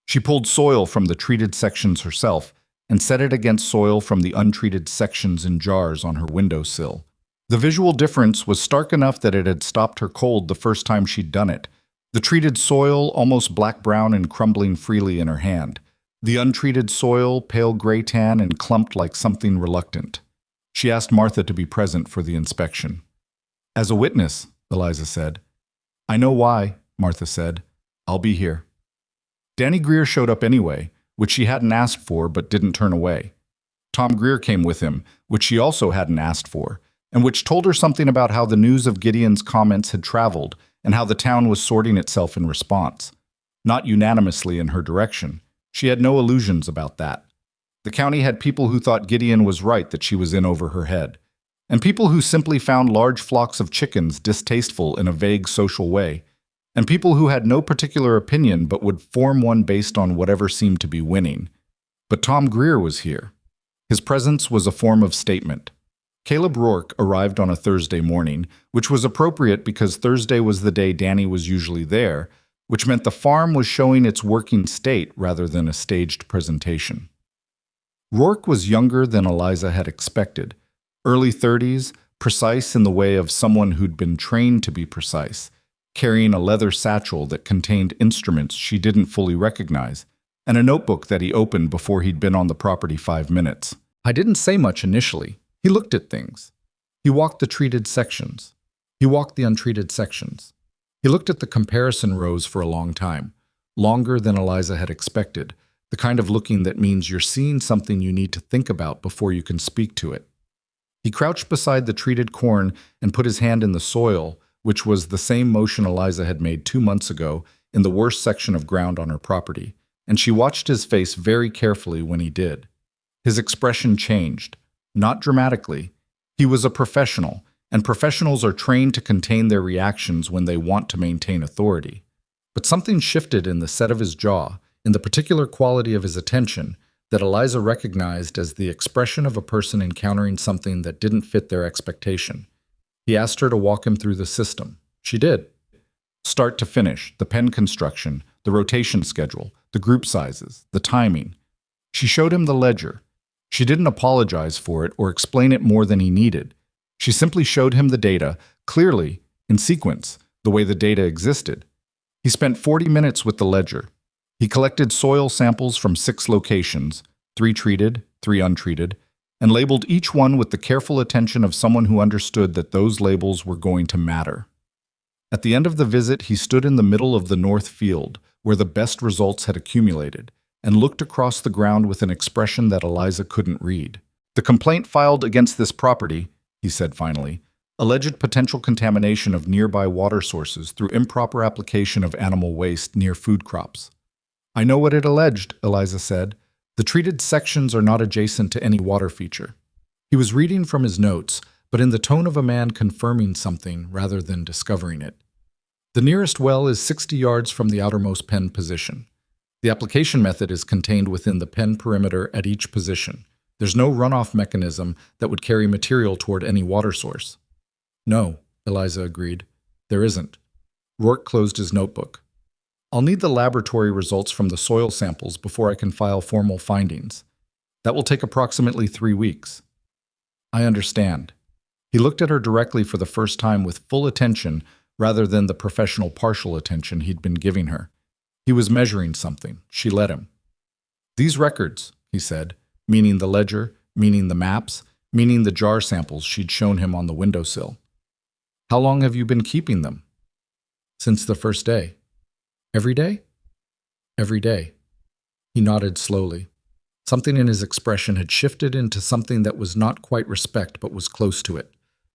She pulled soil from the treated sections herself and set it against soil from the untreated sections in jars on her windowsill. The visual difference was stark enough that it had stopped her cold the first time she'd done it. The treated soil, almost black-brown and crumbling freely in her hand. The untreated soil, pale gray tan and clumped like something reluctant. She asked Martha to be present for the inspection. As a witness, Eliza said. I know why, Martha said. I'll be here. Danny Greer showed up anyway, which she hadn't asked for but didn't turn away. Tom Greer came with him, which she also hadn't asked for, and which told her something about how the news of Gideon's comments had traveled and how the town was sorting itself in response. Not unanimously in her direction. She had no illusions about that. The county had people who thought Gideon was right that she was in over her head, and people who simply found large flocks of chickens distasteful in a vague social way, and people who had no particular opinion but would form one based on whatever seemed to be winning. But Tom Greer was here. His presence was a form of statement. Caleb Rourke arrived on a Thursday morning, which was appropriate because Thursday was the day Danny was usually there, which meant the farm was showing its working state rather than a staged presentation. Rourke was younger than Eliza had expected, early 30s, precise in the way of someone who'd been trained to be precise, carrying a leather satchel that contained instruments she didn't fully recognize, and a notebook that he opened before he'd been on the property 5 minutes. I didn't say much initially. He looked at things. He walked the treated sections. He walked the untreated sections. He looked at the comparison rows for a long time, longer than Eliza had expected, the kind of looking that means you're seeing something you need to think about before you can speak to it. He crouched beside the treated corn and put his hand in the soil, which was the same motion Eliza had made 2 months ago in the worst section of ground on her property, and she watched his face very carefully when he did. His expression changed, not dramatically. He was a professional, and professionals are trained to contain their reactions when they want to maintain authority. But something shifted in the set of his jaw, in the particular quality of his attention, that Eliza recognized as the expression of a person encountering something that didn't fit their expectation. He asked her to walk him through the system. She did. Start to finish, the pen construction, the rotation schedule, the group sizes, the timing. She showed him the ledger. She didn't apologize for it or explain it more than he needed. She simply showed him the data, clearly, in sequence, the way the data existed. He spent 40 minutes with the ledger. He collected soil samples from 6 locations, 3 treated, 3 untreated, and labeled each one with the careful attention of someone who understood that those labels were going to matter. At the end of the visit, he stood in the middle of the north field, where the best results had accumulated, and looked across the ground with an expression that Eliza couldn't read. "The complaint filed against this property," he said finally, "alleged potential contamination of nearby water sources through improper application of animal waste near food crops." "I know what it alleged," Eliza said. "The treated sections are not adjacent to any water feature." He was reading from his notes, but in the tone of a man confirming something rather than discovering it. "The nearest well is 60 yards from the outermost pen position. The application method is contained within the pen perimeter at each position. There's no runoff mechanism that would carry material toward any water source." "No," Eliza agreed. "There isn't." Rourke closed his notebook. "I'll need the laboratory results from the soil samples before I can file formal findings. That will take approximately 3 weeks." "I understand." He looked at her directly for the first time with full attention rather than the professional partial attention he'd been giving her. He was measuring something. She let him. "These records," he said, meaning the ledger, meaning the maps, meaning the jar samples she'd shown him on the windowsill. "How long have you been keeping them?" "Since the first day." "Every day?" "Every day." He nodded slowly. Something in his expression had shifted into something that was not quite respect but was close to it.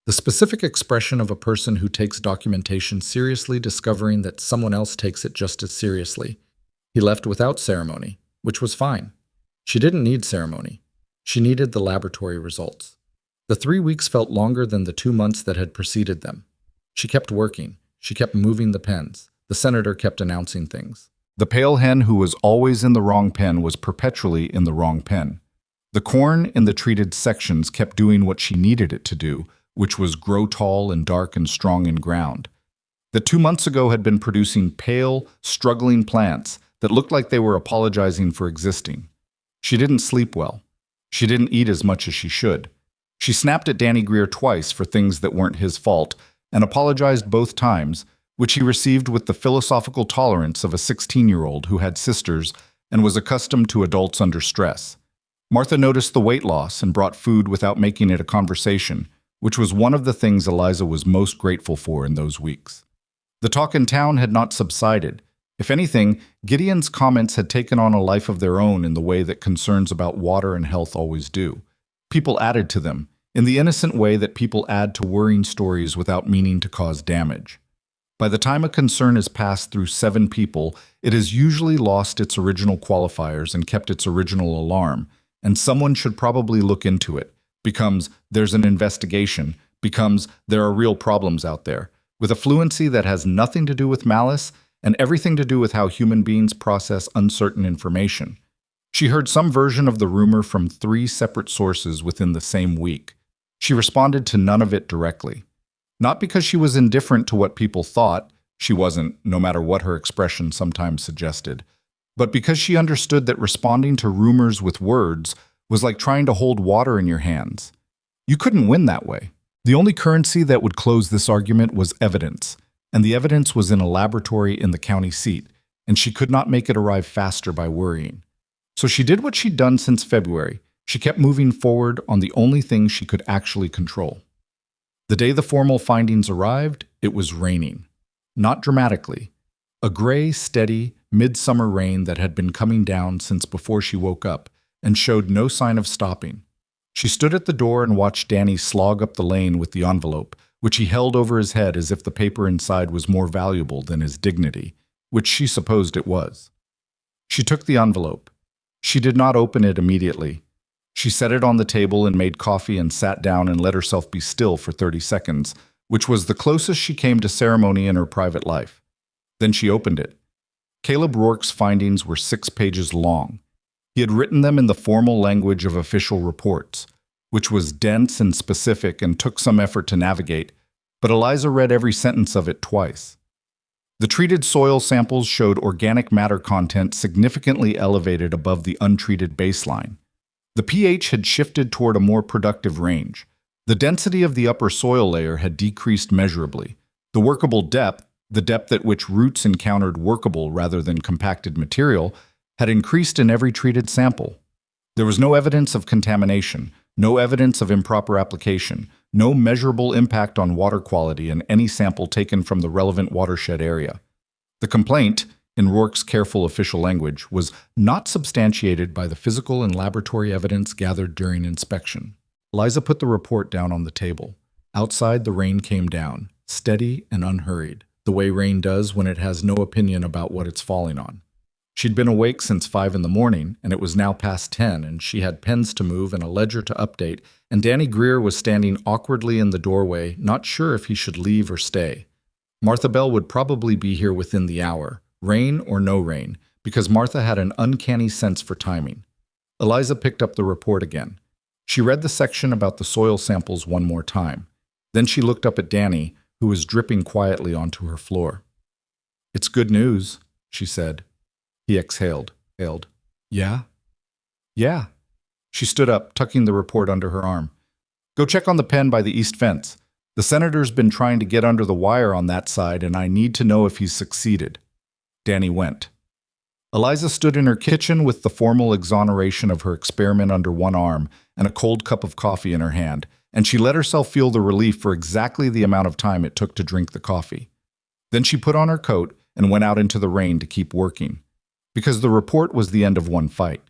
The specific expression of a person who takes documentation seriously, discovering that someone else takes it just as seriously. He left without ceremony, which was fine. She didn't need ceremony. She needed the laboratory results. The 3 weeks felt longer than the 2 months that had preceded them. She kept working. She kept moving the pens. The senator kept announcing things. The pale hen who was always in the wrong pen was perpetually in the wrong pen. The corn in the treated sections kept doing what she needed it to do, which was grow tall and dark and strong in ground. That 2 months ago had been producing pale, struggling plants that looked like they were apologizing for existing. She didn't sleep well. She didn't eat as much as she should. She snapped at Danny Greer twice for things that weren't his fault, and apologized both times, which he received with the philosophical tolerance of a 16-year-old who had sisters and was accustomed to adults under stress. Martha noticed the weight loss and brought food without making it a conversation, which was one of the things Eliza was most grateful for in those weeks. The talk in town had not subsided. If anything, Gideon's comments had taken on a life of their own in the way that concerns about water and health always do. People added to them, in the innocent way that people add to worrying stories without meaning to cause damage. By the time a concern is passed through 7 people, it has usually lost its original qualifiers and kept its original alarm, and someone should probably look into it. Becomes, there's an investigation, becomes, there are real problems out there, with a fluency that has nothing to do with malice and everything to do with how human beings process uncertain information. She heard some version of the rumor from 3 separate sources within the same week. She responded to none of it directly. Not because she was indifferent to what people thought, she wasn't, no matter what her expression sometimes suggested, but because she understood that responding to rumors with words was like trying to hold water in your hands. You couldn't win that way. The only currency that would close this argument was evidence, and the evidence was in a laboratory in the county seat, and she could not make it arrive faster by worrying. So she did what she'd done since February. She kept moving forward on the only thing she could actually control. The day the formal findings arrived, it was raining. Not dramatically. A gray, steady, midsummer rain that had been coming down since before she woke up, and showed no sign of stopping. She stood at the door and watched Danny slog up the lane with the envelope, which he held over his head as if the paper inside was more valuable than his dignity, which she supposed it was. She took the envelope. She did not open it immediately. She set it on the table and made coffee and sat down and let herself be still for 30 seconds, which was the closest she came to ceremony in her private life. Then she opened it. Caleb Rourke's findings were 6 pages long. He had written them in the formal language of official reports, which was dense and specific and took some effort to navigate, but Eliza read every sentence of it twice. The treated soil samples showed organic matter content significantly elevated above the untreated baseline. The pH had shifted toward a more productive range. The density of the upper soil layer had decreased measurably. The workable depth, the depth at which roots encountered workable rather than compacted material, had increased in every treated sample. There was no evidence of contamination, no evidence of improper application, no measurable impact on water quality in any sample taken from the relevant watershed area. The complaint, in Rourke's careful official language, was not substantiated by the physical and laboratory evidence gathered during inspection. Eliza put the report down on the table. Outside, the rain came down, steady and unhurried, the way rain does when it has no opinion about what it's falling on. She'd been awake since 5 in the morning, and it was now past 10, and she had pens to move and a ledger to update, and Danny Greer was standing awkwardly in the doorway, not sure if he should leave or stay. Martha Bell would probably be here within the hour, rain or no rain, because Martha had an uncanny sense for timing. Eliza picked up the report again. She read the section about the soil samples one more time. Then she looked up at Danny, who was dripping quietly onto her floor. "It's good news," she said. He exhaled. "Yeah?" "Yeah." She stood up, tucking the report under her arm. "Go check on the pen by the east fence. The senator's been trying to get under the wire on that side, and I need to know if he's succeeded." Danny went. Eliza stood in her kitchen with the formal exoneration of her experiment under one arm and a cold cup of coffee in her hand, and she let herself feel the relief for exactly the amount of time it took to drink the coffee. Then she put on her coat and went out into the rain to keep working. Because the report was the end of one fight.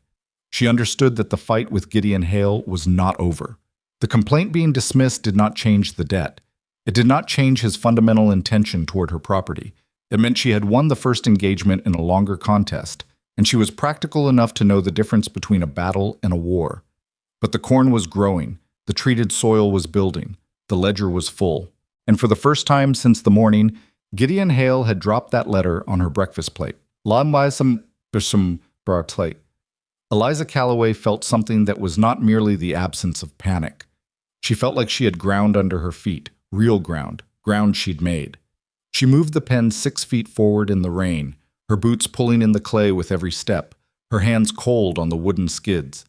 She understood that the fight with Gideon Hale was not over. The complaint being dismissed did not change the debt. It did not change his fundamental intention toward her property. It meant she had won the first engagement in a longer contest, and she was practical enough to know the difference between a battle and a war. But the corn was growing, the treated soil was building, the ledger was full, and for the first time since the morning, Gideon Hale had dropped that letter on her breakfast plate. Eliza Calloway felt something that was not merely the absence of panic. She felt like she had ground under her feet, real ground, ground she'd made. She moved the pen 6 feet forward in the rain, her boots pulling in the clay with every step, her hands cold on the wooden skids.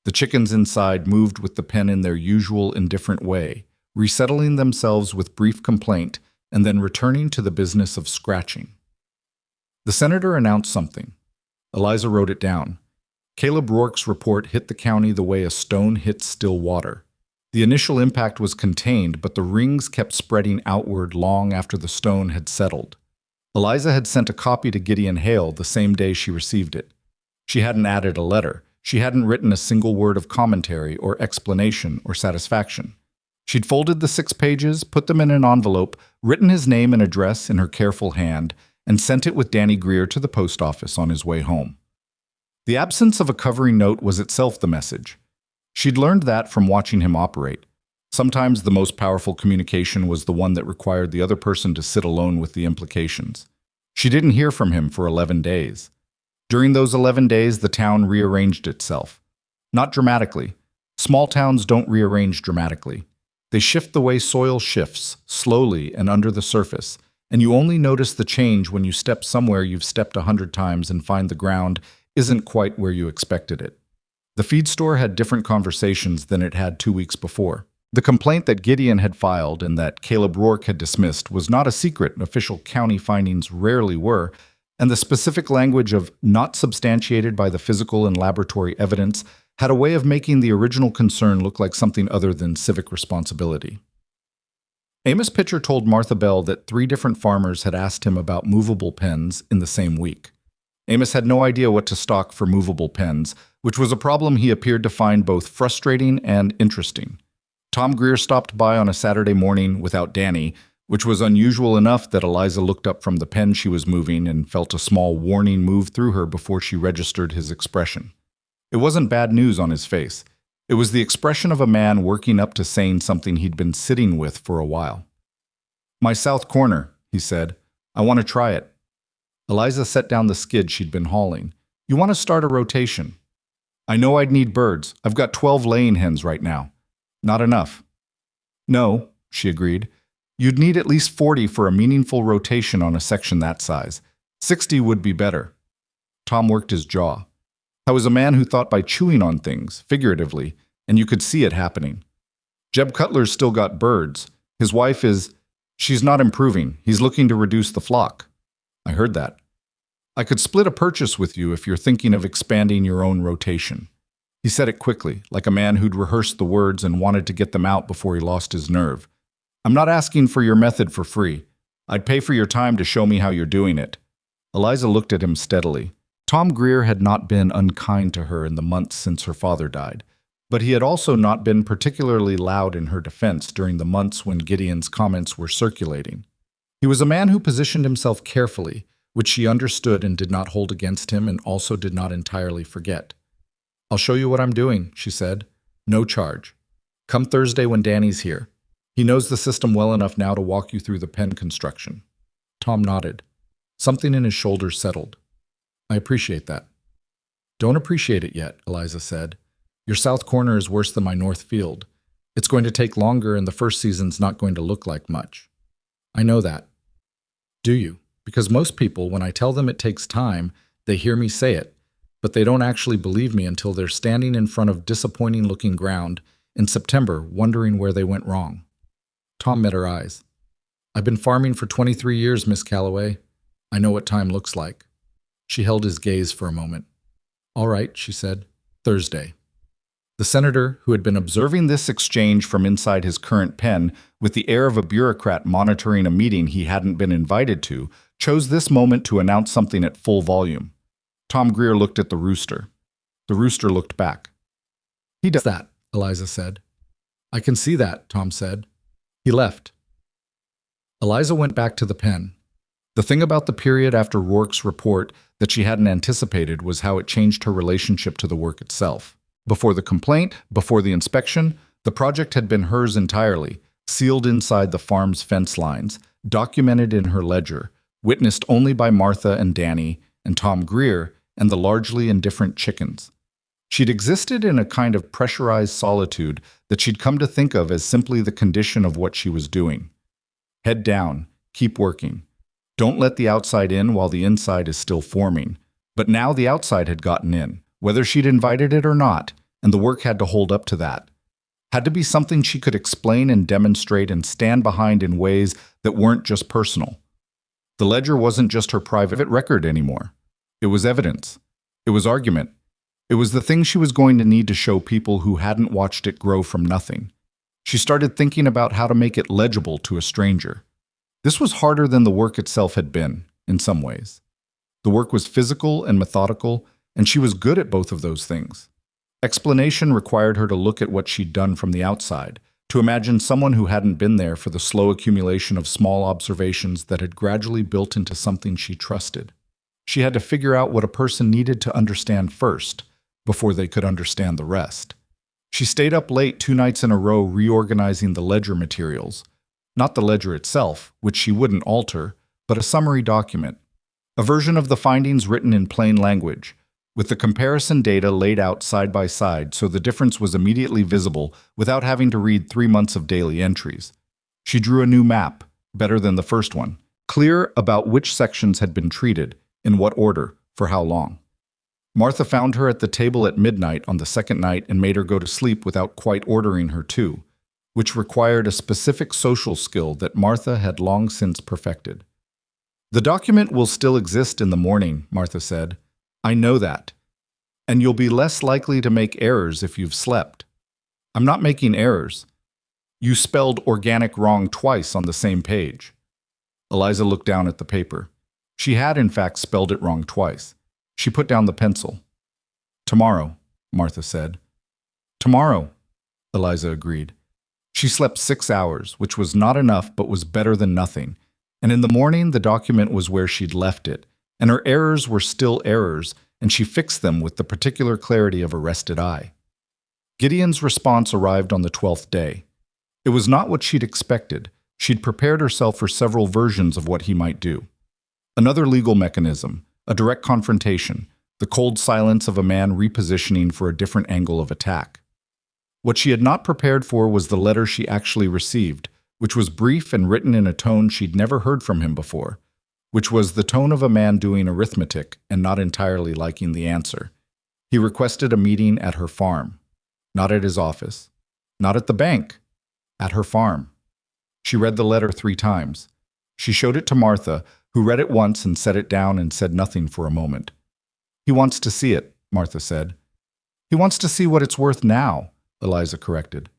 The chickens inside moved with the pen in their usual indifferent way, resettling themselves with brief complaint and then returning to the business of scratching. The senator announced something. Eliza wrote it down. Caleb Rourke's report hit the county the way a stone hits still water. The initial impact was contained, but the rings kept spreading outward long after the stone had settled. Eliza had sent a copy to Gideon Hale the same day she received it. She hadn't added a letter. She hadn't written a single word of commentary or explanation or satisfaction. She'd folded the 6 pages, put them in an envelope, written his name and address in her careful hand, and sent it with Danny Greer to the post office on his way home. The absence of a covering note was itself the message. She'd learned that from watching him operate. Sometimes the most powerful communication was the one that required the other person to sit alone with the implications. She didn't hear from him for 11 days. During those 11 days, the town rearranged itself. Not dramatically. Small towns don't rearrange dramatically. They shift the way soil shifts, slowly and under the surface, and you only notice the change when you step somewhere you've stepped 100 times and find the ground isn't quite where you expected it. The feed store had different conversations than it had 2 weeks before. The complaint that Gideon had filed and that Caleb Rourke had dismissed was not a secret. Official county findings rarely were, and the specific language of not substantiated by the physical and laboratory evidence had a way of making the original concern look like something other than civic responsibility. Amos Pitcher told Martha Bell that 3 different farmers had asked him about movable pens in the same week. Amos had no idea what to stock for movable pens, which was a problem he appeared to find both frustrating and interesting. Tom Greer stopped by on a Saturday morning without Danny, which was unusual enough that Eliza looked up from the pen she was moving and felt a small warning move through her before she registered his expression. It wasn't bad news on his face. It was the expression of a man working up to saying something he'd been sitting with for a while. "My south corner," he said. "I want to try it." Eliza set down the skid she'd been hauling. "You want to start a rotation?" "I know I'd need birds. I've got 12 laying hens right now." "Not enough." "No," she agreed. You'd need at least 40 for a meaningful rotation on a section that size. 60 would be better. Tom worked his jaw. I was a man who thought by chewing on things, figuratively, and you could see it happening. Jeb Cutler's still got birds. His wife she's not improving. He's looking to reduce the flock. I heard that. I could split a purchase with you if you're thinking of expanding your own rotation. He said it quickly, like a man who'd rehearsed the words and wanted to get them out before he lost his nerve. I'm not asking for your method for free. I'd pay for your time to show me how you're doing it. Eliza looked at him steadily. Tom Greer had not been unkind to her in the months since her father died, but he had also not been particularly loud in her defense during the months when Gideon's comments were circulating. He was a man who positioned himself carefully, which she understood and did not hold against him and also did not entirely forget. I'll show you what I'm doing, she said. No charge. Come Thursday when Danny's here. He knows the system well enough now to walk you through the pen construction. Tom nodded. Something in his shoulders settled. I appreciate that. Don't appreciate it yet, Eliza said. Your south corner is worse than my north field. It's going to take longer and the first season's not going to look like much. I know that. Do you? Because most people, when I tell them it takes time, they hear me say it, but they don't actually believe me until they're standing in front of disappointing-looking ground in September, wondering where they went wrong. Tom met her eyes. I've been farming for 23 years, Miss Calloway. I know what time looks like. She held his gaze for a moment. All right, she said. Thursday. The senator, who had been observing this exchange from inside his current pen with the air of a bureaucrat monitoring a meeting he hadn't been invited to, chose this moment to announce something at full volume. Tom Greer looked at the rooster. The rooster looked back. He does that, Eliza said. I can see that, Tom said. He left. Eliza went back to the pen. The thing about the period after Rourke's report that she hadn't anticipated was how it changed her relationship to the work itself. Before the complaint, before the inspection, the project had been hers entirely, sealed inside the farm's fence lines, documented in her ledger, witnessed only by Martha and Danny and Tom Greer and the largely indifferent chickens. She'd existed in a kind of pressurized solitude that she'd come to think of as simply the condition of what she was doing. Head down, keep working. Don't let the outside in while the inside is still forming. But now the outside had gotten in, whether she'd invited it or not, and the work had to hold up to that. Had to be something she could explain and demonstrate and stand behind in ways that weren't just personal. The ledger wasn't just her private record anymore. It was evidence. It was argument. It was the thing she was going to need to show people who hadn't watched it grow from nothing. She started thinking about how to make it legible to a stranger. This was harder than the work itself had been, in some ways. The work was physical and methodical, and she was good at both of those things. Explanation required her to look at what she'd done from the outside, to imagine someone who hadn't been there for the slow accumulation of small observations that had gradually built into something she trusted. She had to figure out what a person needed to understand first, before they could understand the rest. She stayed up late 2 nights in a row reorganizing the ledger materials. Not the ledger itself, which she wouldn't alter, but a summary document. A version of the findings written in plain language, with the comparison data laid out side by side so the difference was immediately visible without having to read 3 months of daily entries. She drew a new map, better than the first one, clear about which sections had been treated, in what order, for how long. Martha found her at the table at midnight on the second night and made her go to sleep without quite ordering her to, which required a specific social skill that Martha had long since perfected. The document will still exist in the morning, Martha said. I know that. And you'll be less likely to make errors if you've slept. I'm not making errors. You spelled organic wrong twice on the same page. Eliza looked down at the paper. She had, in fact, spelled it wrong twice. She put down the pencil. Tomorrow, Martha said. Tomorrow, Eliza agreed. She slept 6 hours, which was not enough but was better than nothing, and in the morning the document was where she'd left it, and her errors were still errors, and she fixed them with the particular clarity of a rested eye. Gideon's response arrived on the 12th day. It was not what she'd expected. She'd prepared herself for several versions of what he might do. Another legal mechanism, a direct confrontation, the cold silence of a man repositioning for a different angle of attack. What she had not prepared for was the letter she actually received, which was brief and written in a tone she'd never heard from him before, which was the tone of a man doing arithmetic and not entirely liking the answer. He requested a meeting at her farm, not at his office, not at the bank, at her farm. She read the letter 3 times. She showed it to Martha, who read it once and set it down and said nothing for a moment. "He wants to see it," Martha said. "He wants to see what it's worth now," Eliza corrected.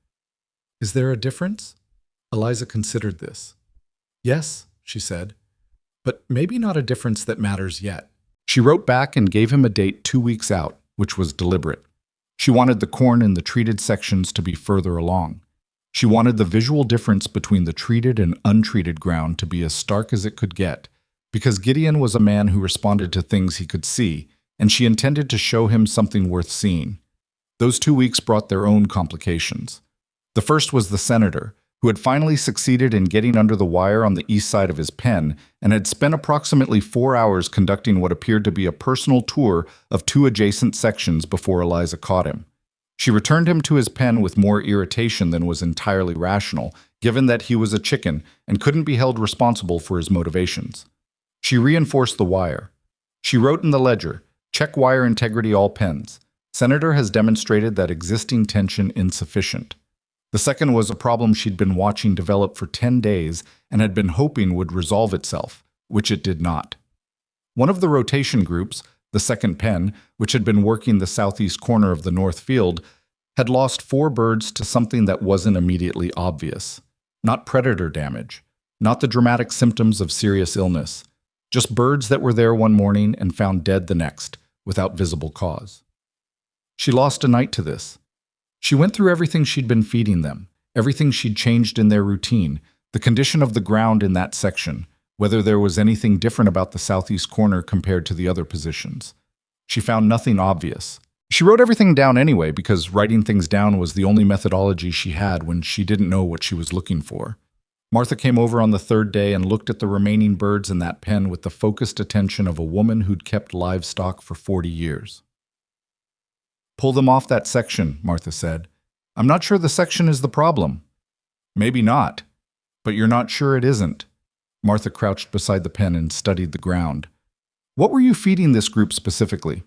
"Is there a difference?" Eliza considered this. "Yes," she said, "but maybe not a difference that matters yet." She wrote back and gave him a date 2 weeks out, which was deliberate. She wanted the corn in the treated sections to be further along. She wanted the visual difference between the treated and untreated ground to be as stark as it could get, because Gideon was a man who responded to things he could see, and she intended to show him something worth seeing. Those 2 weeks brought their own complications. The first was the senator, who had finally succeeded in getting under the wire on the east side of his pen and had spent approximately 4 hours conducting what appeared to be a personal tour of 2 adjacent sections before Eliza caught him. She returned him to his pen with more irritation than was entirely rational, given that he was a chicken and couldn't be held responsible for his motivations. She reinforced the wire. She wrote in the ledger, "Check wire integrity all pens. Senator has demonstrated that existing tension insufficient." The second was a problem she'd been watching develop for 10 days and had been hoping would resolve itself, which it did not. One of the rotation groups, the second pen, which had been working the southeast corner of the north field, had lost 4 birds to something that wasn't immediately obvious. Not predator damage, not the dramatic symptoms of serious illness, just birds that were there one morning and found dead the next, without visible cause. She lost a night to this. She went through everything she'd been feeding them, everything she'd changed in their routine, the condition of the ground in that section, whether there was anything different about the southeast corner compared to the other positions. She found nothing obvious. She wrote everything down anyway because writing things down was the only methodology she had when she didn't know what she was looking for. Martha came over on the 3rd day and looked at the remaining birds in that pen with the focused attention of a woman who'd kept livestock for 40 years. "Pull them off that section," Martha said. "I'm not sure the section is the problem." "Maybe not, but you're not sure it isn't." Martha crouched beside the pen and studied the ground. "What were you feeding this group specifically?"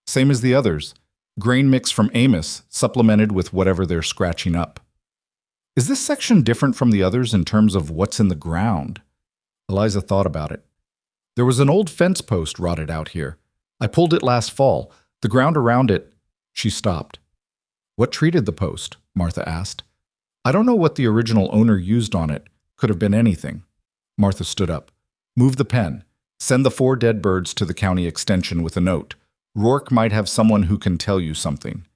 "Same as the others. Grain mix from Amos, supplemented with whatever they're scratching up." "Is this section different from the others in terms of what's in the ground?" Eliza thought about it. "There was an old fence post rotted out here. I pulled it last fall. The ground around it—" She stopped. "What treated the post?" Martha asked. "I don't know what the original owner used on it. Could have been anything." Martha stood up. "Move the pen. Send the 4 dead birds to the county extension with a note. Rourke might have someone who can tell you something."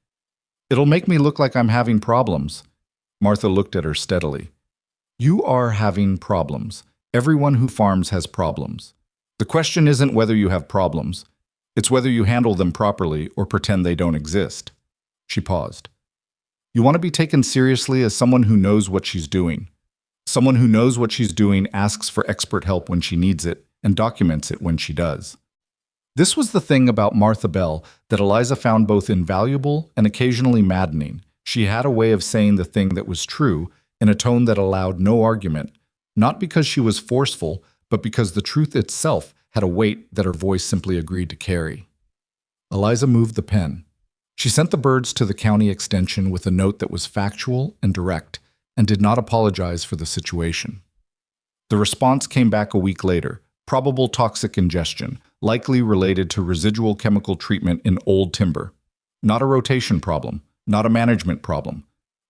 "It'll make me look like I'm having problems." Martha looked at her steadily. "You are having problems. Everyone who farms has problems. The question isn't whether you have problems. It's whether you handle them properly or pretend they don't exist." She paused. "You want to be taken seriously as someone who knows what she's doing. Someone who knows what she's doing asks for expert help when she needs it and documents it when she does." This was the thing about Martha Bell that Eliza found both invaluable and occasionally maddening. She had a way of saying the thing that was true in a tone that allowed no argument, not because she was forceful, but because the truth itself had a weight that her voice simply agreed to carry. Eliza moved the pen. She sent the birds to the county extension with a note that was factual and direct and did not apologize for the situation. The response came back a week later, probable toxic ingestion, likely related to residual chemical treatment in old timber. Not a rotation problem, not a management problem.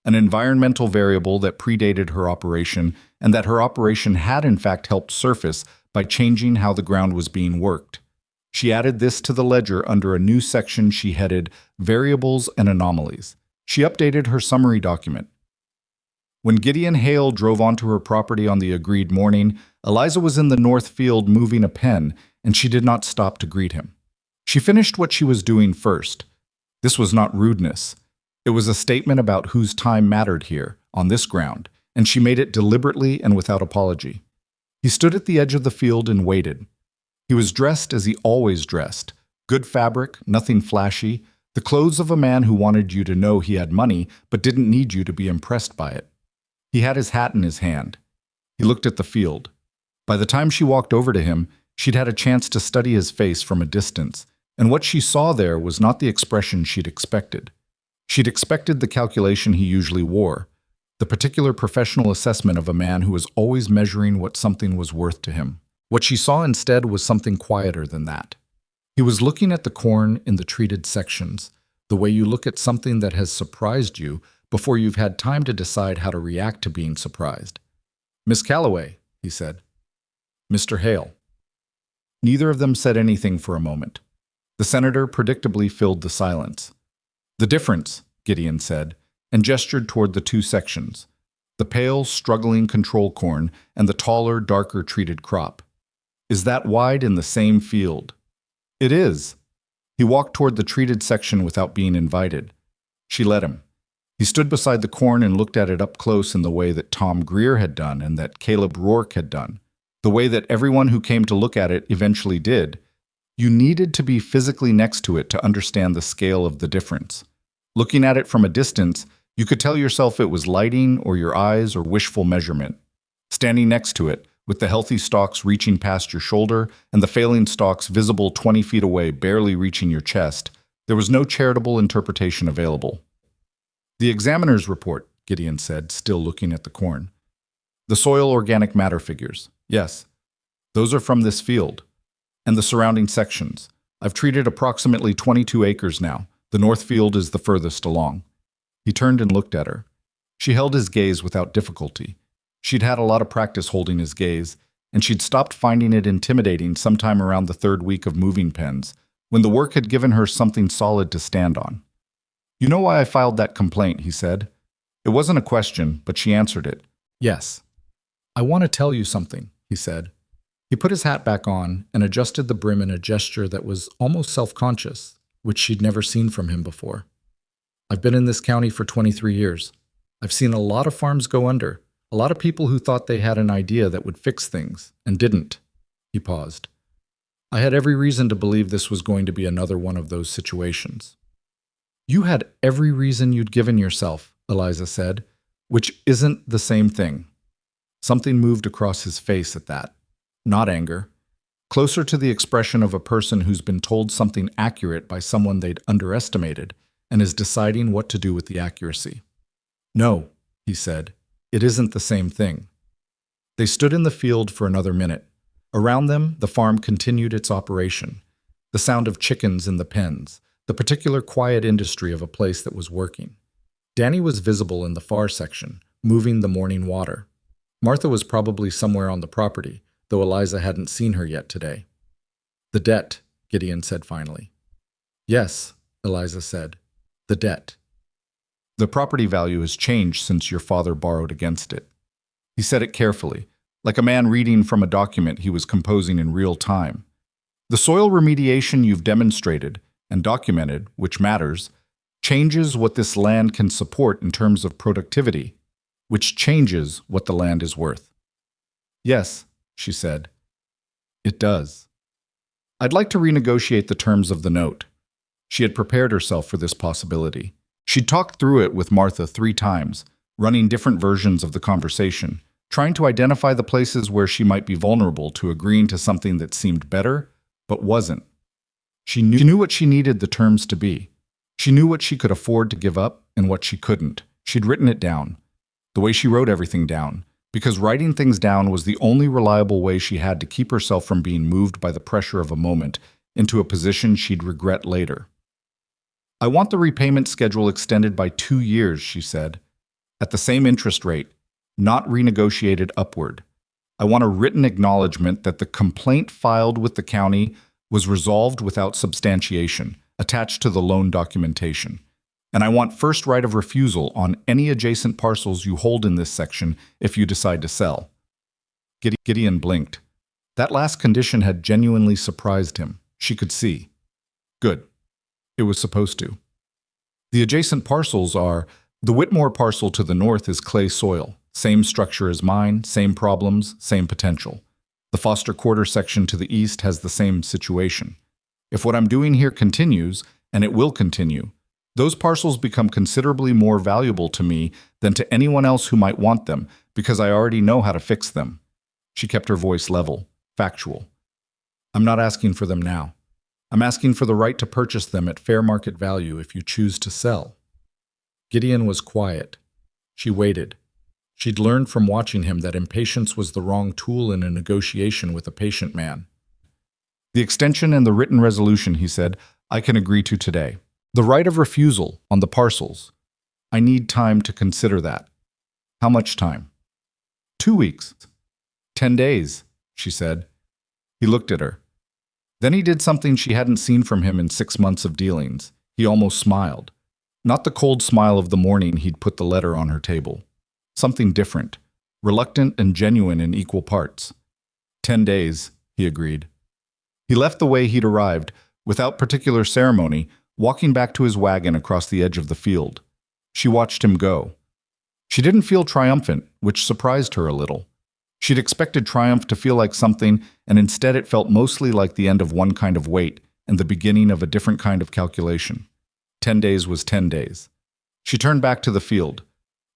An environmental variable that predated her operation and that her operation had in fact helped surface by changing how the ground was being worked. She added this to the ledger under a new section she headed Variables and Anomalies. She updated her summary document. When Gideon Hale drove onto her property on the agreed morning, Eliza was in the north field moving a pen, and she did not stop to greet him. She finished what she was doing first. This was not rudeness. It was a statement about whose time mattered here, on this ground, and she made it deliberately and without apology. He stood at the edge of the field and waited. He was dressed as he always dressed. Good fabric, nothing flashy, the clothes of a man who wanted you to know he had money but didn't need you to be impressed by it. He had his hat in his hand. He looked at the field. By the time she walked over to him, she'd had a chance to study his face from a distance, and what she saw there was not the expression she'd expected. She'd expected the calculation he usually wore, the particular professional assessment of a man who was always measuring what something was worth to him. What she saw instead was something quieter than that. He was looking at the corn in the treated sections, the way you look at something that has surprised you before you've had time to decide how to react to being surprised. "Miss Calloway," he said. "Mr. Hale." Neither of them said anything for a moment. The senator predictably filled the silence. "The difference," Gideon said, and gestured toward the two sections, the pale, struggling control corn and the taller, darker treated crop. "Is that wide in the same field?" "It is." He walked toward the treated section without being invited. She let him. He stood beside the corn and looked at it up close in the way that Tom Greer had done and that Caleb Rourke had done, the way that everyone who came to look at it eventually did. You needed to be physically next to it to understand the scale of the difference. Looking at it from a distance, you could tell yourself it was lighting or your eyes or wishful measurement. Standing next to it, with the healthy stalks reaching past your shoulder and the failing stalks visible 20 feet away barely reaching your chest, there was no charitable interpretation available. "The examiner's report," Gideon said, still looking at the corn. "The soil organic matter figures. Yes. Those are from this field. And the surrounding sections. I've treated approximately 22 acres now. The north field is the furthest along." He turned and looked at her. She held his gaze without difficulty. She'd had a lot of practice holding his gaze, and she'd stopped finding it intimidating sometime around the third week of moving pens, when the work had given her something solid to stand on. "You know why I filed that complaint," he said. It wasn't a question, but she answered it. "Yes." "I want to tell you something," he said. He put his hat back on and adjusted the brim in a gesture that was almost self-conscious, which she'd never seen from him before. "I've been in this county for 23 years. I've seen a lot of farms go under, a lot of people who thought they had an idea that would fix things, and didn't." He paused. "I had every reason to believe this was going to be another one of those situations." "You had every reason you'd given yourself," Eliza said, "which isn't the same thing." Something moved across his face at that. Not anger. Closer to the expression of a person who's been told something accurate by someone they'd underestimated and is deciding what to do with the accuracy. "No," he said, "it isn't the same thing." They stood in the field for another minute. Around them, the farm continued its operation. The sound of chickens in the pens, the particular quiet industry of a place that was working. Danny was visible in the far section, moving the morning water. Martha was probably somewhere on the property, though Eliza hadn't seen her yet today. "The debt," Gideon said finally. "Yes," Eliza said, "the debt. The property value has changed since your father borrowed against it." He said it carefully, like a man reading from a document he was composing in real time. "The soil remediation you've demonstrated and documented, which matters, changes what this land can support in terms of productivity, which changes what the land is worth." "Yes," she said, "it does." "I'd like to renegotiate the terms of the note." She had prepared herself for this possibility. She'd talked through it with Martha 3 times, running different versions of the conversation, trying to identify the places where she might be vulnerable to agreeing to something that seemed better, but wasn't. She knew what she needed the terms to be. She knew what she could afford to give up and what she couldn't. She'd written it down, the way she wrote everything down, because writing things down was the only reliable way she had to keep herself from being moved by the pressure of a moment into a position she'd regret later. "I want the repayment schedule extended by 2 years," she said, "at the same interest rate, not renegotiated upward. I want a written acknowledgement that the complaint filed with the county was resolved without substantiation, attached to the loan documentation. And I want first right of refusal on any adjacent parcels you hold in this section if you decide to sell." Gideon blinked. That last condition had genuinely surprised him. She could see. Good. It was supposed to. "The adjacent parcels are, the Whitmore parcel to the north is clay soil, same structure as mine, same problems, same potential. The Foster Quarter section to the east has the same situation. If what I'm doing here continues, and it will continue, Those parcels become considerably more valuable to me than to anyone else who might want them, because I already know how to fix them." She kept her voice level, factual. "I'm not asking for them now. I'm asking for the right to purchase them at fair market value if you choose to sell." Gideon was quiet. She waited. She'd learned from watching him that impatience was the wrong tool in a negotiation with a patient man. "The extension and the written resolution," he said, "I can agree to today. The right of refusal on the parcels. I need time to consider that." "How much time?" 2 weeks. 10 days, she said. He looked at her. Then he did something she hadn't seen from him in 6 months of dealings. He almost smiled. Not the cold smile of the morning he'd put the letter on her table. Something different, reluctant and genuine in equal parts. 10 days, he agreed. He left the way he'd arrived, without particular ceremony, walking back to his wagon across the edge of the field. She watched him go. She didn't feel triumphant, which surprised her a little. She'd expected triumph to feel like something, and instead it felt mostly like the end of one kind of wait and the beginning of a different kind of calculation. 10 days was 10 days. She turned back to the field.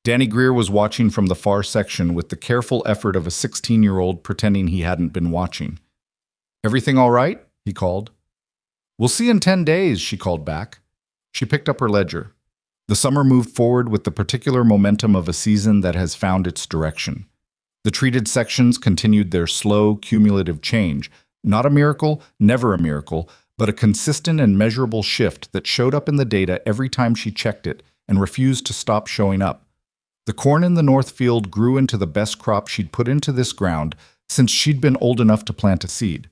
Danny Greer was watching from the far section with the careful effort of a 16-year-old pretending he hadn't been watching. "Everything all right?" he called. "We'll see in 10 days, she called back. She picked up her ledger. The summer moved forward with the particular momentum of a season that has found its direction. The treated sections continued their slow, cumulative change, not a miracle, never a miracle, but a consistent and measurable shift that showed up in the data every time she checked it and refused to stop showing up. The corn in the north field grew into the best crop she'd put into this ground since she'd been old enough to plant a seed.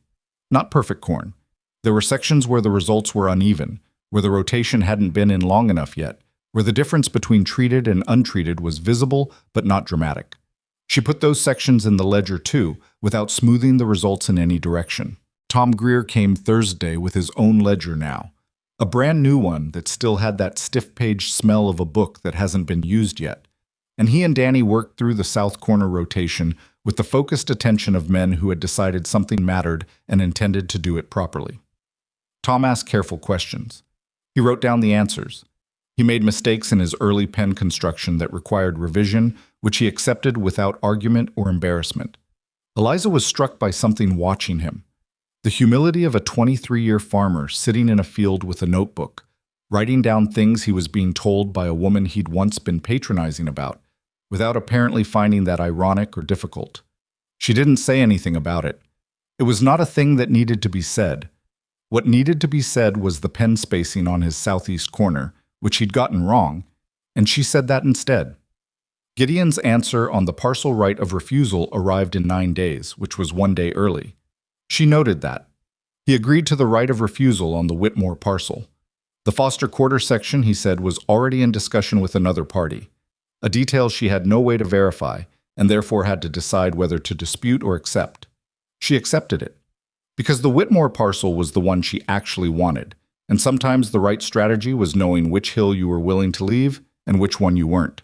Not perfect corn. There were sections where the results were uneven, where the rotation hadn't been in long enough yet, where the difference between treated and untreated was visible but not dramatic. She put those sections in the ledger too, without smoothing the results in any direction. Tom Greer came Thursday with his own ledger now, a brand new one that still had that stiff-page smell of a book that hasn't been used yet. And he and Danny worked through the south corner rotation with the focused attention of men who had decided something mattered and intended to do it properly. Tom asked careful questions. He wrote down the answers. He made mistakes in his early pen construction that required revision, which he accepted without argument or embarrassment. Eliza was struck by something watching him. The humility of a 23-year farmer sitting in a field with a notebook, writing down things he was being told by a woman he'd once been patronizing about, without apparently finding that ironic or difficult. She didn't say anything about it. It was not a thing that needed to be said. What needed to be said was the pen spacing on his southeast corner, which he'd gotten wrong, and she said that instead. Gideon's answer on the parcel right of refusal arrived in 9 days, which was 1 day early. She noted that. He agreed to the right of refusal on the Whitmore parcel. The Foster Quarter section, he said, was already in discussion with another party, a detail she had no way to verify, and therefore had to decide whether to dispute or accept. She accepted it, because the Whitmore parcel was the one she actually wanted, and sometimes the right strategy was knowing which hill you were willing to leave and which one you weren't.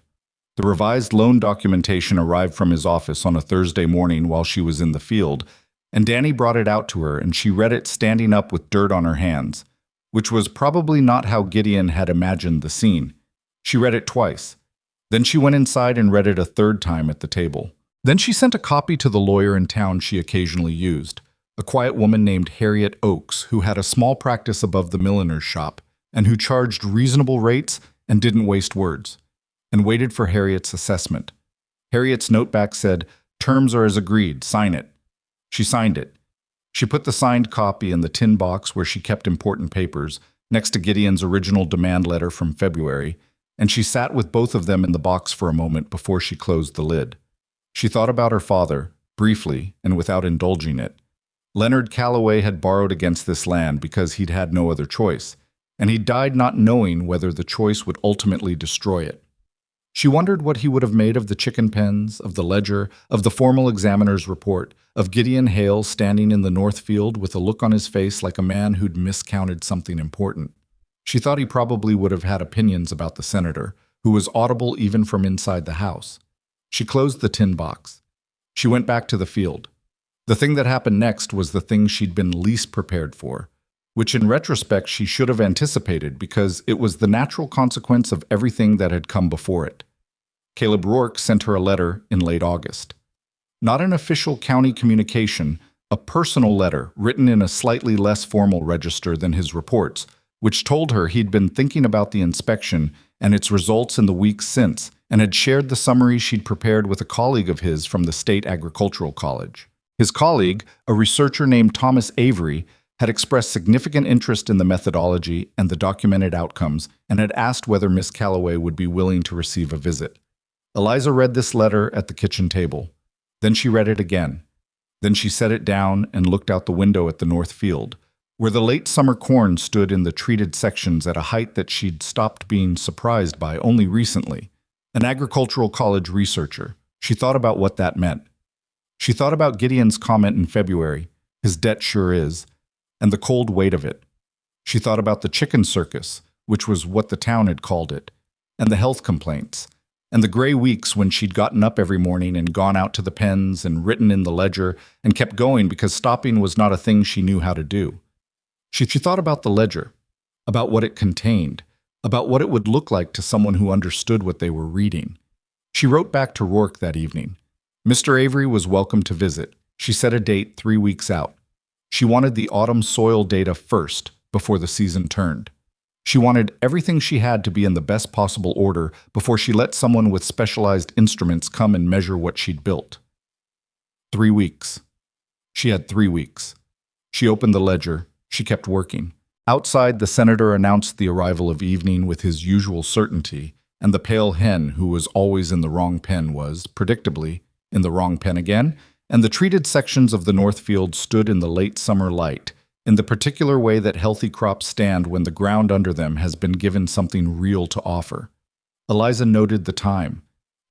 The revised loan documentation arrived from his office on a Thursday morning while she was in the field, and Danny brought it out to her, and she read it standing up with dirt on her hands, which was probably not how Gideon had imagined the scene. She read it twice. Then she went inside and read it a third time at the table. Then she sent a copy to the lawyer in town she occasionally used, a quiet woman named Harriet Oakes, who had a small practice above the milliner's shop, and who charged reasonable rates and didn't waste words, and waited for Harriet's assessment. Harriet's note back said, "Terms are as agreed, sign it." She signed it. She put the signed copy in the tin box where she kept important papers, next to Gideon's original demand letter from February, and she sat with both of them in the box for a moment before she closed the lid. She thought about her father, briefly and without indulging it. Leonard Calloway had borrowed against this land because he'd had no other choice, and he died not knowing whether the choice would ultimately destroy it. She wondered what he would have made of the chicken pens, of the ledger, of the formal examiner's report, of Gideon Hale standing in the north field with a look on his face like a man who'd miscounted something important. She thought he probably would have had opinions about the senator, who was audible even from inside the house. She closed the tin box. She went back to the field. The thing that happened next was the thing she'd been least prepared for. which in retrospect she should have anticipated because it was the natural consequence of everything that had come before it. Caleb Rourke sent her a letter in late August. Not an official county communication, a personal letter written in a slightly less formal register than his reports, which told her he'd been thinking about the inspection and its results in the weeks since, and had shared the summary she'd prepared with a colleague of his from the State Agricultural College. His colleague, a researcher named Thomas Avery, had expressed significant interest in the methodology and the documented outcomes and had asked whether Miss Calloway would be willing to receive a visit. Eliza read this letter at the kitchen table. Then she read it again. Then she set it down and looked out the window at the north field, where the late summer corn stood in the treated sections at a height that she'd stopped being surprised by only recently. An agricultural college researcher, she thought about what that meant. She thought about Gideon's comment in February, "His debt sure is," and the cold weight of it. She thought about the chicken circus, which was what the town had called it, and the health complaints, and the gray weeks when she'd gotten up every morning and gone out to the pens and written in the ledger and kept going because stopping was not a thing she knew how to do. She thought about the ledger, about what it contained, about what it would look like to someone who understood what they were reading. She wrote back to Rourke that evening. Mr. Avery was welcome to visit. She set a date 3 weeks out. She wanted the autumn soil data first, before the season turned. She wanted everything she had to be in the best possible order before she let someone with specialized instruments come and measure what she'd built. 3 weeks. She had 3 weeks. She opened the ledger. She kept working. Outside, the senator announced the arrival of evening with his usual certainty, and the pale hen, who was always in the wrong pen, was, predictably, in the wrong pen again, and the treated sections of the north field stood in the late summer light, in the particular way that healthy crops stand when the ground under them has been given something real to offer. Eliza noted the time,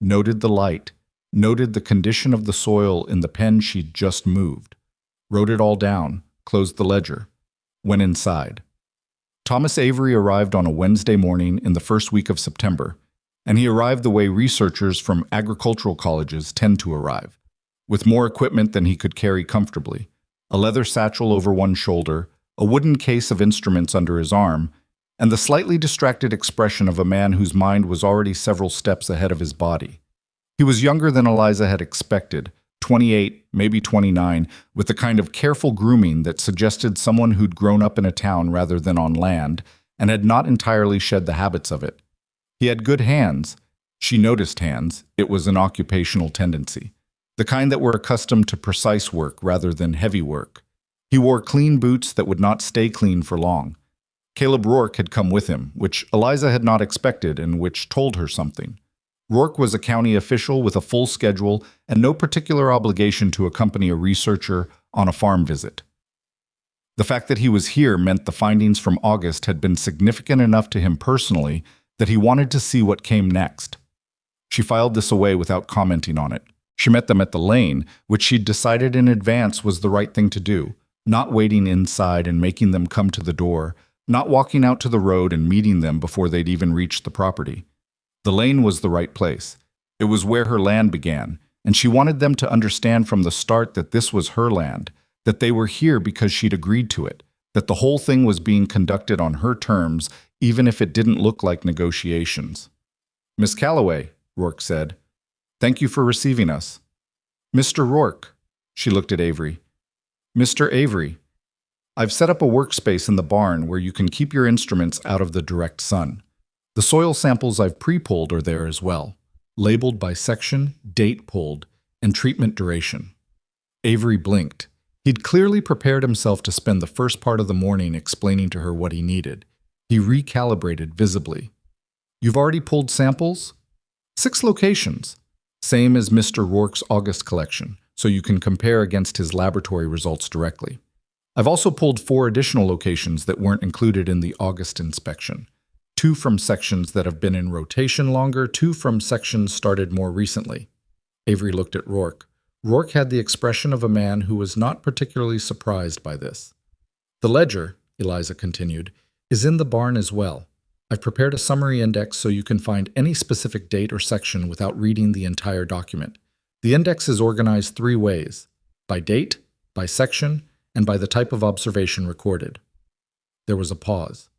noted the light, noted the condition of the soil in the pen she'd just moved, wrote it all down, closed the ledger, went inside. Thomas Avery arrived on a Wednesday morning in the first week of September, and he arrived the way researchers from agricultural colleges tend to arrive, with more equipment than he could carry comfortably, a leather satchel over one shoulder, a wooden case of instruments under his arm, and the slightly distracted expression of a man whose mind was already several steps ahead of his body. He was younger than Eliza had expected, 28, maybe 29, with the kind of careful grooming that suggested someone who'd grown up in a town rather than on land, and had not entirely shed the habits of it. He had good hands. She noticed hands. It was an occupational tendency, the kind that were accustomed to precise work rather than heavy work. He wore clean boots that would not stay clean for long. Caleb Rourke had come with him, which Eliza had not expected and which told her something. Rourke was a county official with a full schedule and no particular obligation to accompany a researcher on a farm visit. The fact that he was here meant the findings from August had been significant enough to him personally that he wanted to see what came next. She filed this away without commenting on it. She met them at the lane, which she'd decided in advance was the right thing to do, not waiting inside and making them come to the door, not walking out to the road and meeting them before they'd even reached the property. The lane was the right place. It was where her land began, and she wanted them to understand from the start that this was her land, that they were here because she'd agreed to it, that the whole thing was being conducted on her terms, even if it didn't look like negotiations. "Miss Calloway," Rourke said, "thank you for receiving us." "Mr. Rourke," she looked at Avery. "Mr. Avery, I've set up a workspace in the barn where you can keep your instruments out of the direct sun. The soil samples I've pre-pulled are there as well, labeled by section, date pulled, and treatment duration." Avery blinked. He'd clearly prepared himself to spend the first part of the morning explaining to her what he needed. He recalibrated visibly. "You've already pulled samples?" 6 locations, same as Mr. Rourke's August collection, so you can compare against his laboratory results directly. I've also pulled 4 additional locations that weren't included in the August inspection. 2 from sections that have been in rotation longer, 2 from sections started more recently. Avery looked at Rourke. Rourke had the expression of a man who was not particularly surprised by this. "The ledger," Eliza continued, "is in the barn as well. I've prepared a summary index so you can find any specific date or section without reading the entire document. The index is organized 3 ways: by date, by section, and by the type of observation recorded." There was a pause.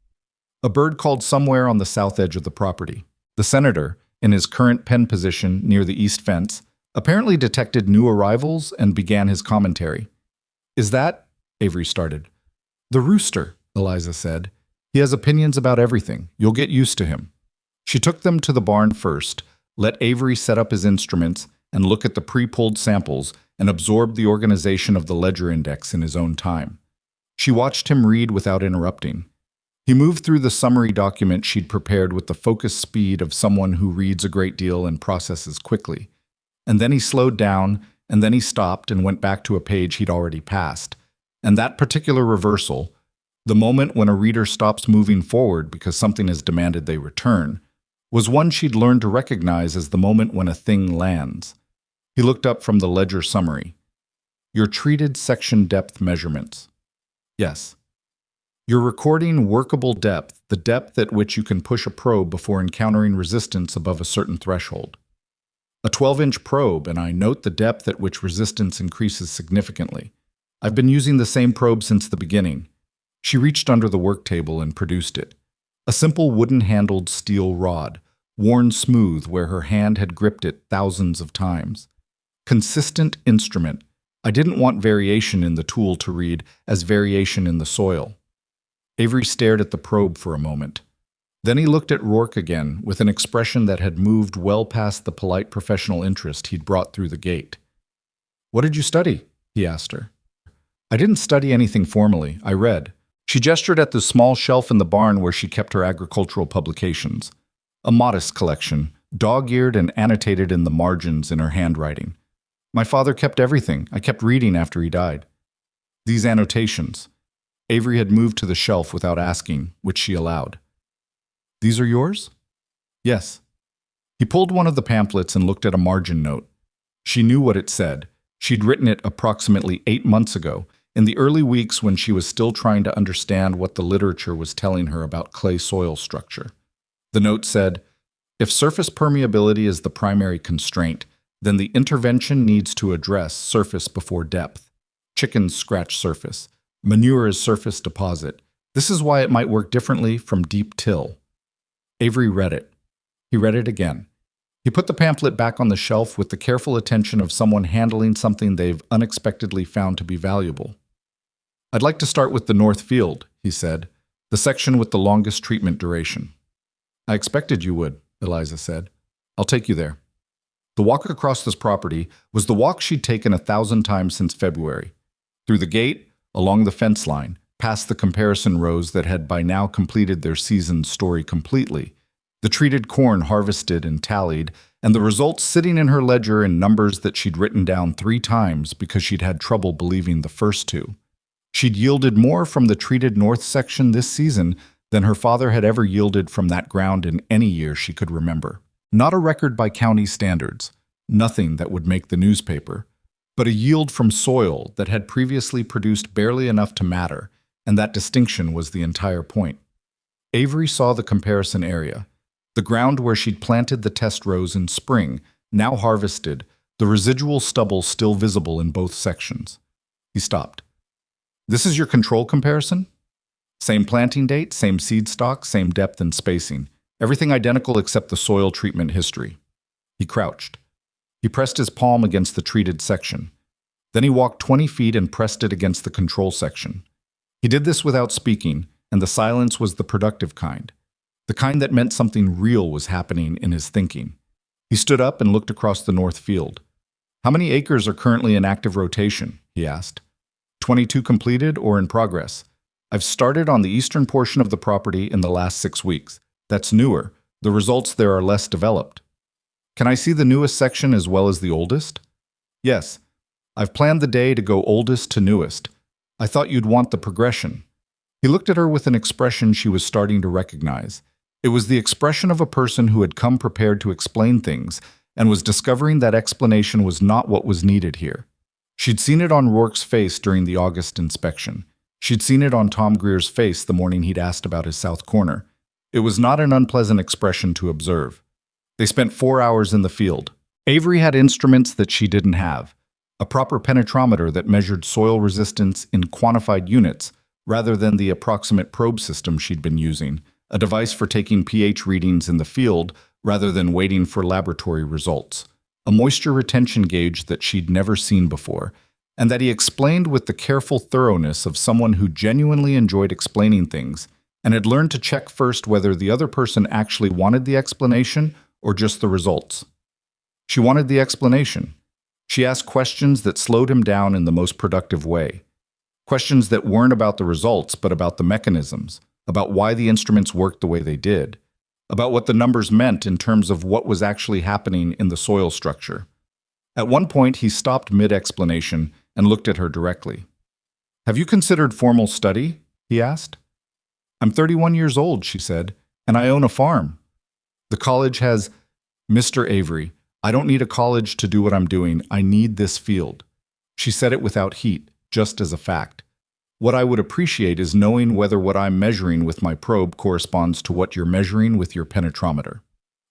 A bird called somewhere on the south edge of the property. The senator, in his current pen position near the east fence, apparently detected new arrivals and began his commentary. "Is that—" Avery started. "The rooster," Eliza said. "He has opinions about everything. You'll get used to him." She took them to the barn first, let Avery set up his instruments and look at the pre-pulled samples and absorb the organization of the ledger index in his own time. She watched him read without interrupting. He moved through the summary document she'd prepared with the focused speed of someone who reads a great deal and processes quickly. And then he slowed down, and then he stopped and went back to a page he'd already passed. And that particular reversal, the moment when a reader stops moving forward because something has demanded they return, was one she'd learned to recognize as the moment when a thing lands. He looked up from the ledger summary. "Your treated section depth measurements." "Yes." "You're recording workable depth, the depth at which you can push a probe before encountering resistance above a certain threshold." "A 12-inch probe, and I note the depth at which resistance increases significantly. I've been using the same probe since the beginning." She reached under the work table and produced it. A simple wooden-handled steel rod, worn smooth where her hand had gripped it thousands of times. Consistent instrument. I didn't want variation in the tool to read as variation in the soil. Avery stared at the probe for a moment. Then he looked at Rourke again with an expression that had moved well past the polite professional interest he'd brought through the gate. "What did you study?" he asked her. "I didn't study anything formally. I read." She gestured at the small shelf in the barn where she kept her agricultural publications. A modest collection, dog-eared and annotated in the margins in her handwriting. "My father kept everything. I kept reading after he died." "These annotations." Avery had moved to the shelf without asking, which she allowed. "These are yours?" "Yes." He pulled one of the pamphlets and looked at a margin note. She knew what it said. She'd written it approximately 8 months ago, in the early weeks when she was still trying to understand what the literature was telling her about clay soil structure. The note said, "If surface permeability is the primary constraint, then the intervention needs to address surface before depth. Chickens scratch surface. Manure is surface deposit. This is why it might work differently from deep till." Avery read it. He read it again. He put the pamphlet back on the shelf with the careful attention of someone handling something they've unexpectedly found to be valuable. "I'd like to start with the North Field," he said, "the section with the longest treatment duration." "I expected you would," Eliza said. "I'll take you there." The walk across this property was the walk she'd taken 1,000 times since February. Through the gate, along the fence line, past the comparison rows that had by now completed their season's story completely, the treated corn harvested and tallied, and the results sitting in her ledger in numbers that she'd written down 3 times because she'd had trouble believing the first 2. She'd yielded more from the treated north section this season than her father had ever yielded from that ground in any year she could remember. Not a record by county standards, nothing that would make the newspaper, but a yield from soil that had previously produced barely enough to matter, and that distinction was the entire point. Avery saw the comparison area, the ground where she'd planted the test rows in spring, now harvested, the residual stubble still visible in both sections. He stopped. "This is your control comparison?" "Same planting date, same seed stock, same depth and spacing. Everything identical except the soil treatment history." He crouched. He pressed his palm against the treated section. Then he walked 20 feet and pressed it against the control section. He did this without speaking, and the silence was the productive kind, the kind that meant something real was happening in his thinking. He stood up and looked across the north field. "How many acres are currently in active rotation?" he asked. 22 completed or in progress. I've started on the eastern portion of the property in the last 6 weeks. That's newer. The results there are less developed." "Can I see the newest section as well as the oldest?" "Yes. I've planned the day to go oldest to newest. I thought you'd want the progression." He looked at her with an expression she was starting to recognize. It was the expression of a person who had come prepared to explain things and was discovering that explanation was not what was needed here. She'd seen it on Rourke's face during the August inspection. She'd seen it on Tom Greer's face the morning he'd asked about his south corner. It was not an unpleasant expression to observe. They spent 4 hours in the field. Avery had instruments that she didn't have. A proper penetrometer that measured soil resistance in quantified units, rather than the approximate probe system she'd been using, a device for taking pH readings in the field rather than waiting for laboratory results, a moisture retention gauge that she'd never seen before, and that he explained with the careful thoroughness of someone who genuinely enjoyed explaining things and had learned to check first whether the other person actually wanted the explanation or just the results. She wanted the explanation. She asked questions that slowed him down in the most productive way. Questions that weren't about the results, but about the mechanisms, about why the instruments worked the way they did, about what the numbers meant in terms of what was actually happening in the soil structure. At one point, he stopped mid-explanation and looked at her directly. "Have you considered formal study?" he asked. "I'm 31 years old," she said, "and I own a farm." "The college has—" "Mr. Avery, I don't need a college to do what I'm doing. I need this field." She said it without heat, just as a fact. "What I would appreciate is knowing whether what I'm measuring with my probe corresponds to what you're measuring with your penetrometer."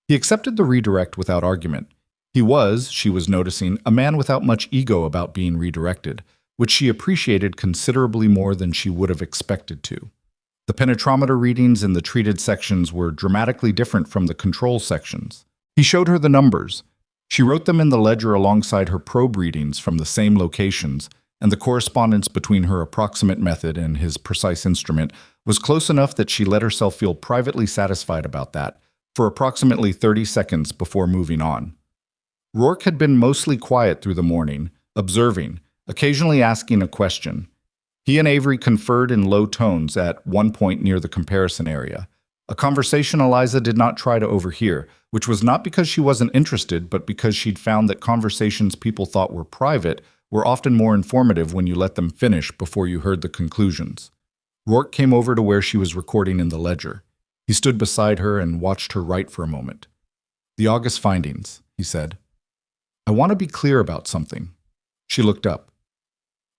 He accepted the redirect without argument. He was, she was noticing, a man without much ego about being redirected, which she appreciated considerably more than she would have expected to. The penetrometer readings in the treated sections were dramatically different from the control sections. He showed her the numbers. She wrote them in the ledger alongside her probe readings from the same locations, and the correspondence between her approximate method and his precise instrument was close enough that she let herself feel privately satisfied about that for approximately 30 seconds before moving on. Rourke had been mostly quiet through the morning, observing, occasionally asking a question. He and Avery conferred in low tones at one point near the comparison area, a conversation Eliza did not try to overhear, which was not because she wasn't interested, but because she'd found that conversations people thought were private were often more informative when you let them finish before you heard the conclusions. Rourke came over to where she was recording in the ledger. He stood beside her and watched her write for a moment. "The August findings," he said. "I want to be clear about something." She looked up.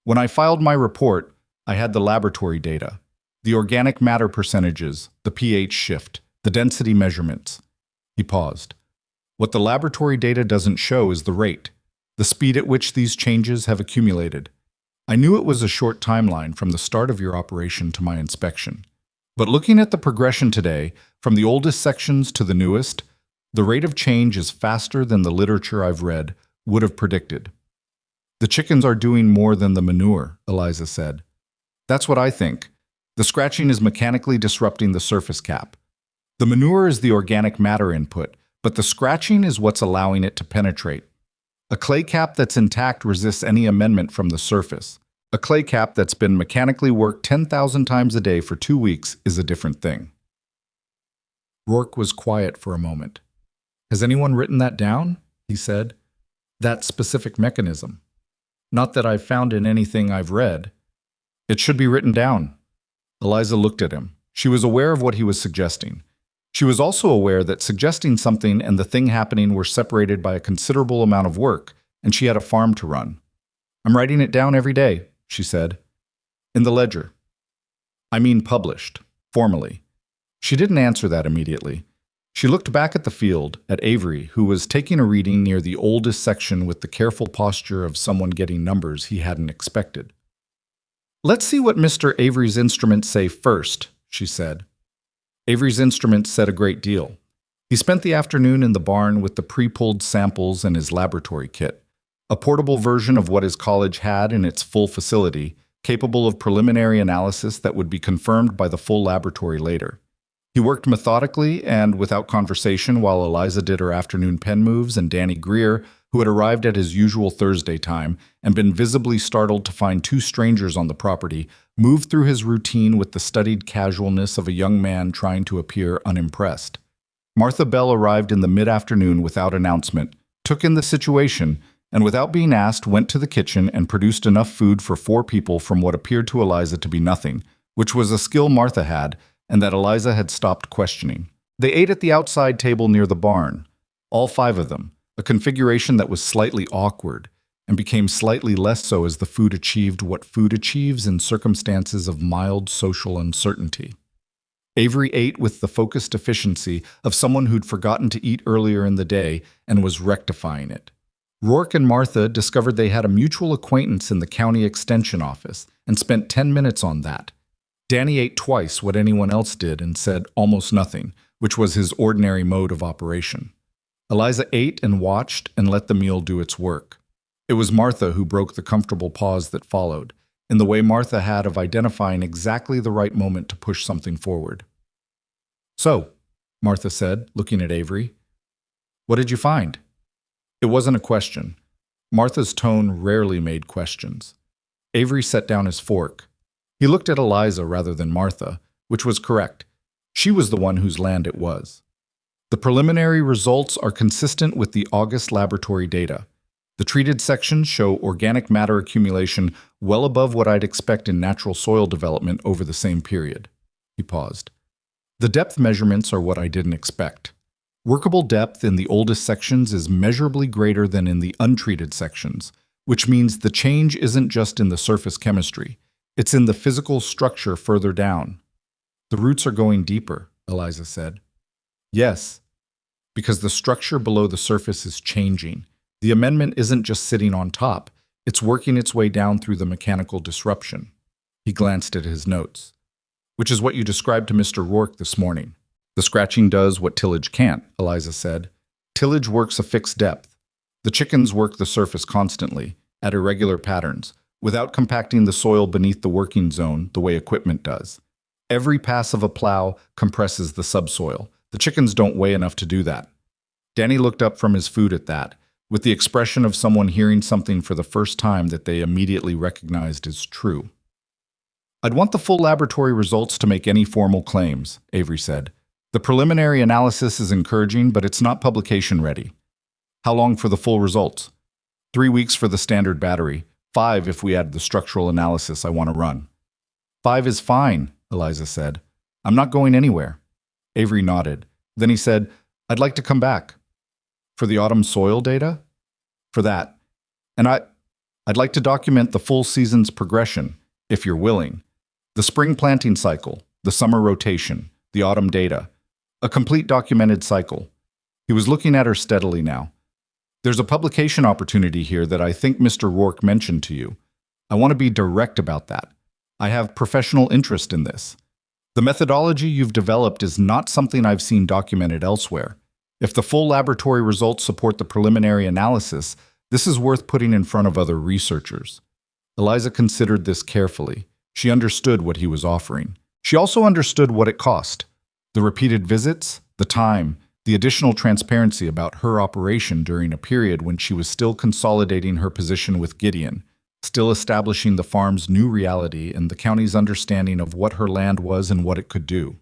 "When I filed my report, I had the laboratory data, the organic matter percentages, the pH shift, the density measurements." He paused. "What the laboratory data doesn't show is the rate, the speed at which these changes have accumulated. I knew it was a short timeline from the start of your operation to my inspection. But looking at the progression today, from the oldest sections to the newest, the rate of change is faster than the literature I've read would have predicted." "The chickens are doing more than the manure," Eliza said. "That's what I think. The scratching is mechanically disrupting the surface cap. The manure is the organic matter input, but the scratching is what's allowing it to penetrate. A clay cap that's intact resists any amendment from the surface. A clay cap that's been mechanically worked 10,000 times a day for 2 weeks is a different thing." Rourke was quiet for a moment. "Has anyone written that down?" he said. "That specific mechanism. Not that I've found in anything I've read." "It should be written down." Eliza looked at him. She was aware of what he was suggesting. She was also aware that suggesting something and the thing happening were separated by a considerable amount of work, and she had a farm to run. "I'm writing it down every day," she said. "In the ledger." "I mean published, formally." She didn't answer that immediately. She looked back at the field, at Avery, who was taking a reading near the oldest section with the careful posture of someone getting numbers he hadn't expected. "Let's see what Mr. Avery's instruments say first," she said. Avery's instruments said a great deal. He spent the afternoon in the barn with the pre-pulled samples and his laboratory kit, a portable version of what his college had in its full facility, capable of preliminary analysis that would be confirmed by the full laboratory later. He worked methodically and without conversation while Eliza did her afternoon pen moves, and Danny Greer, who had arrived at his usual Thursday time and been visibly startled to find 2 strangers on the property, moved through his routine with the studied casualness of a young man trying to appear unimpressed. Martha Bell arrived in the mid-afternoon without announcement, took in the situation, and without being asked went to the kitchen and produced enough food for 4 people from what appeared to Eliza to be nothing, which was a skill Martha had, and that Eliza had stopped questioning. They ate at the outside table near the barn, all 5 of them, a configuration that was slightly awkward, and became slightly less so as the food achieved what food achieves in circumstances of mild social uncertainty. Avery ate with the focused efficiency of someone who'd forgotten to eat earlier in the day and was rectifying it. Rourke and Martha discovered they had a mutual acquaintance in the county extension office and spent 10 minutes on that. Danny ate twice what anyone else did and said almost nothing, which was his ordinary mode of operation. Eliza ate and watched and let the meal do its work. It was Martha who broke the comfortable pause that followed, in the way Martha had of identifying exactly the right moment to push something forward. "So," Martha said, looking at Avery, "what did you find?" It wasn't a question. Martha's tone rarely made questions. Avery set down his fork. He looked at Eliza rather than Martha, which was correct. She was the one whose land it was. "The preliminary results are consistent with the August laboratory data. The treated sections show organic matter accumulation well above what I'd expect in natural soil development over the same period." He paused. "The depth measurements are what I didn't expect. Workable depth in the oldest sections is measurably greater than in the untreated sections, which means the change isn't just in the surface chemistry. It's in the physical structure further down." "The roots are going deeper," Eliza said. "Yes, because the structure below the surface is changing. The amendment isn't just sitting on top, it's working its way down through the mechanical disruption." He glanced at his notes. "Which is what you described to Mr. Rourke this morning." "The scratching does what tillage can't," Eliza said. "Tillage works a fixed depth. The chickens work the surface constantly, at irregular patterns, without compacting the soil beneath the working zone the way equipment does. Every pass of a plow compresses the subsoil. The chickens don't weigh enough to do that." Danny looked up from his food at that, with the expression of someone hearing something for the first time that they immediately recognized as true. "I'd want the full laboratory results to make any formal claims," Avery said. "The preliminary analysis is encouraging, but it's not publication ready." "How long for the full results?" 3 weeks for the standard battery, 5 if we add the structural analysis I want to run." "5 is fine," Eliza said. "I'm not going anywhere." Avery nodded. Then he said, "I'd like to come back." "For the autumn soil data?" "For that. And I'd like to document the full season's progression, if you're willing. The spring planting cycle, the summer rotation, the autumn data. A complete documented cycle." He was looking at her steadily now. "There's a publication opportunity here that I think Mr. Rourke mentioned to you. I want to be direct about that. I have professional interest in this. The methodology you've developed is not something I've seen documented elsewhere. If the full laboratory results support the preliminary analysis, this is worth putting in front of other researchers." Eliza considered this carefully. She understood what he was offering. She also understood what it cost. The repeated visits, the time, the additional transparency about her operation during a period when she was still consolidating her position with Gideon, still establishing the farm's new reality and the county's understanding of what her land was and what it could do.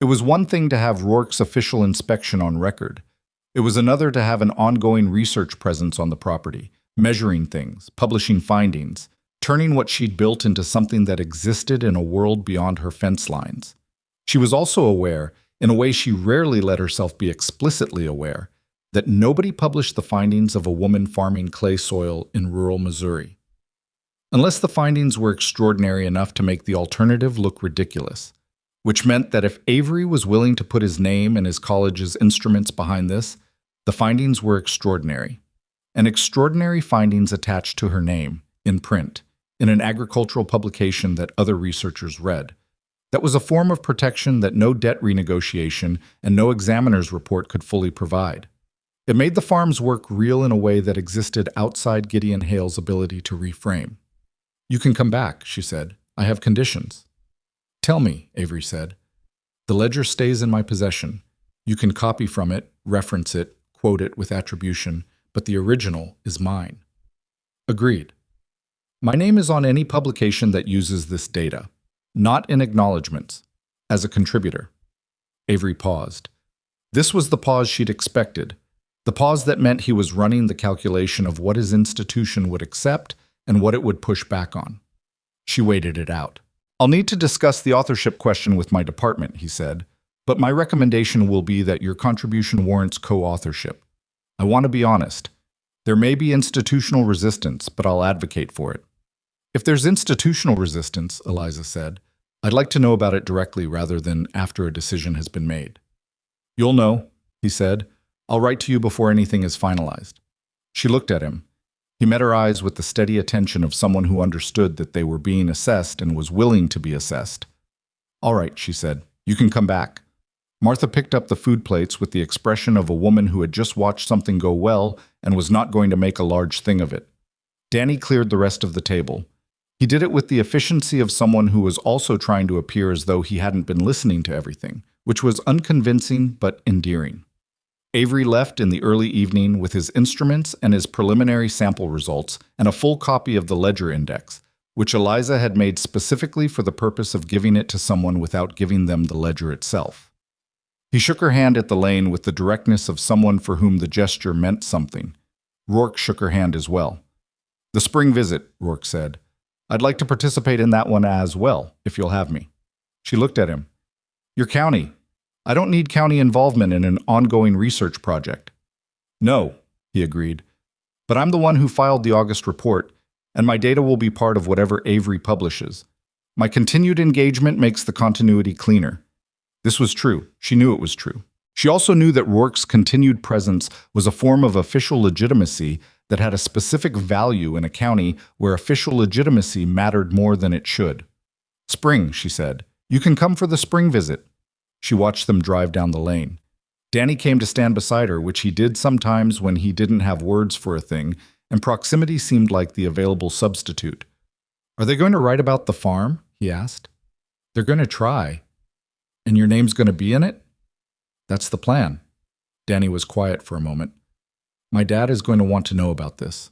It was one thing to have Rourke's official inspection on record. It was another to have an ongoing research presence on the property, measuring things, publishing findings, turning what she'd built into something that existed in a world beyond her fence lines. She was also aware, in a way she rarely let herself be explicitly aware, that nobody published the findings of a woman farming clay soil in rural Missouri. Unless the findings were extraordinary enough to make the alternative look ridiculous, which meant that if Avery was willing to put his name and his college's instruments behind this, the findings were extraordinary. And extraordinary findings attached to her name, in print, in an agricultural publication that other researchers read. That was a form of protection that no debt renegotiation and no examiner's report could fully provide. It made the farm's work real in a way that existed outside Gideon Hale's ability to reframe. "You can come back," she said. "I have conditions." "Tell me," Avery said. "The ledger stays in my possession. You can copy from it, reference it, quote it with attribution, but the original is mine." "Agreed. My name is on any publication that uses this data, not in acknowledgments, as a contributor." Avery paused. This was the pause she'd expected, the pause that meant he was running the calculation of what his institution would accept and what it would push back on. She waited it out. "I'll need to discuss the authorship question with my department," he said, "but my recommendation will be that your contribution warrants co-authorship. I want to be honest. There may be institutional resistance, but I'll advocate for it." "If there's institutional resistance," Eliza said, "I'd like to know about it directly rather than after a decision has been made." "You'll know," he said. "I'll write to you before anything is finalized." She looked at him. He met her eyes with the steady attention of someone who understood that they were being assessed and was willing to be assessed. All right, she said. You can come back. Martha picked up the food plates with the expression of a woman who had just watched something go well and was not going to make a large thing of it. Danny cleared the rest of the table. He did it with the efficiency of someone who was also trying to appear as though he hadn't been listening to everything, which was unconvincing but endearing. Avery left in the early evening with his instruments and his preliminary sample results and a full copy of the ledger index, which Eliza had made specifically for the purpose of giving it to someone without giving them the ledger itself. He shook her hand at the lane with the directness of someone for whom the gesture meant something. Rourke shook her hand as well. "The spring visit," Rourke said. "I'd like to participate in that one as well, if you'll have me." She looked at him. "Your county. I don't need county involvement in an ongoing research project." "No," he agreed. "But I'm the one who filed the August report, and my data will be part of whatever Avery publishes. My continued engagement makes the continuity cleaner." This was true. She knew it was true. She also knew that Rourke's continued presence was a form of official legitimacy that had a specific value in a county where official legitimacy mattered more than it should. "Spring," she said. "You can come for the spring visit." She watched them drive down the lane. Danny came to stand beside her, which he did sometimes when he didn't have words for a thing, and proximity seemed like the available substitute. "Are they going to write about the farm?" he asked. "They're going to try. And your name's going to be in it?" "That's the plan." Danny was quiet for a moment. "My dad is going to want to know about this."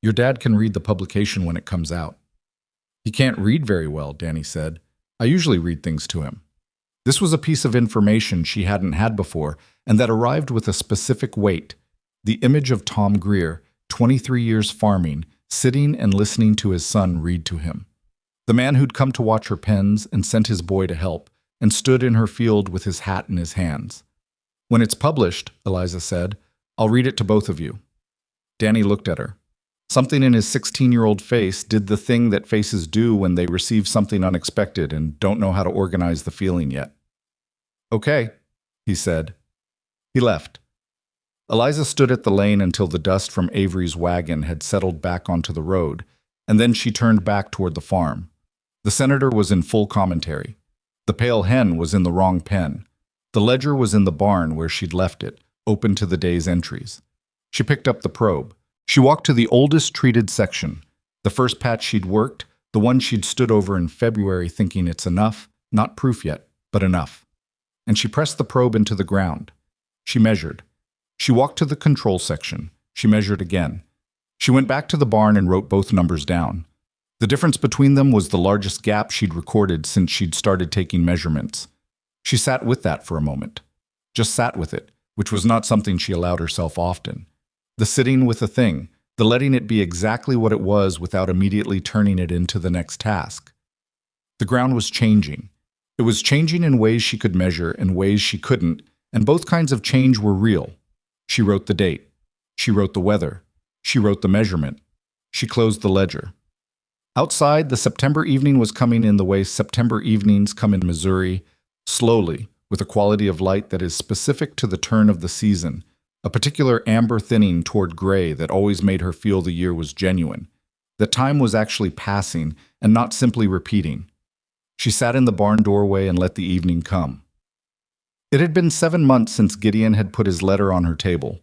"Your dad can read the publication when it comes out." "He can't read very well," Danny said. "I usually read things to him." This was a piece of information she hadn't had before, and that arrived with a specific weight. The image of Tom Greer, 23 years farming, sitting and listening to his son read to him. The man who'd come to watch her pens and sent his boy to help, and stood in her field with his hat in his hands. "When it's published," Eliza said, "I'll read it to both of you." Danny looked at her. Something in his 16-year-old face did the thing that faces do when they receive something unexpected and don't know how to organize the feeling yet. "Okay," he said. He left. Eliza stood at the lane until the dust from Avery's wagon had settled back onto the road, and then she turned back toward the farm. The senator was in full commentary. The pale hen was in the wrong pen. The ledger was in the barn where she'd left it, open to the day's entries. She picked up the probe. She walked to the oldest treated section, the first patch she'd worked, the one she'd stood over in February thinking it's enough, not proof yet, but enough. And she pressed the probe into the ground. She measured. She walked to the control section. She measured again. She went back to the barn and wrote both numbers down. The difference between them was the largest gap she'd recorded since she'd started taking measurements. She sat with that for a moment. Just sat with it, which was not something she allowed herself often. The sitting with a thing, the letting it be exactly what it was without immediately turning it into the next task. The ground was changing. It was changing in ways she could measure and ways she couldn't, and both kinds of change were real. She wrote the date. She wrote the weather. She wrote the measurement. She closed the ledger. Outside, the September evening was coming in the way September evenings come in Missouri, slowly, with a quality of light that is specific to the turn of the season, a particular amber thinning toward gray that always made her feel the year was genuine, that time was actually passing and not simply repeating. She sat in the barn doorway and let the evening come. It had been 7 months since Gideon had put his letter on her table.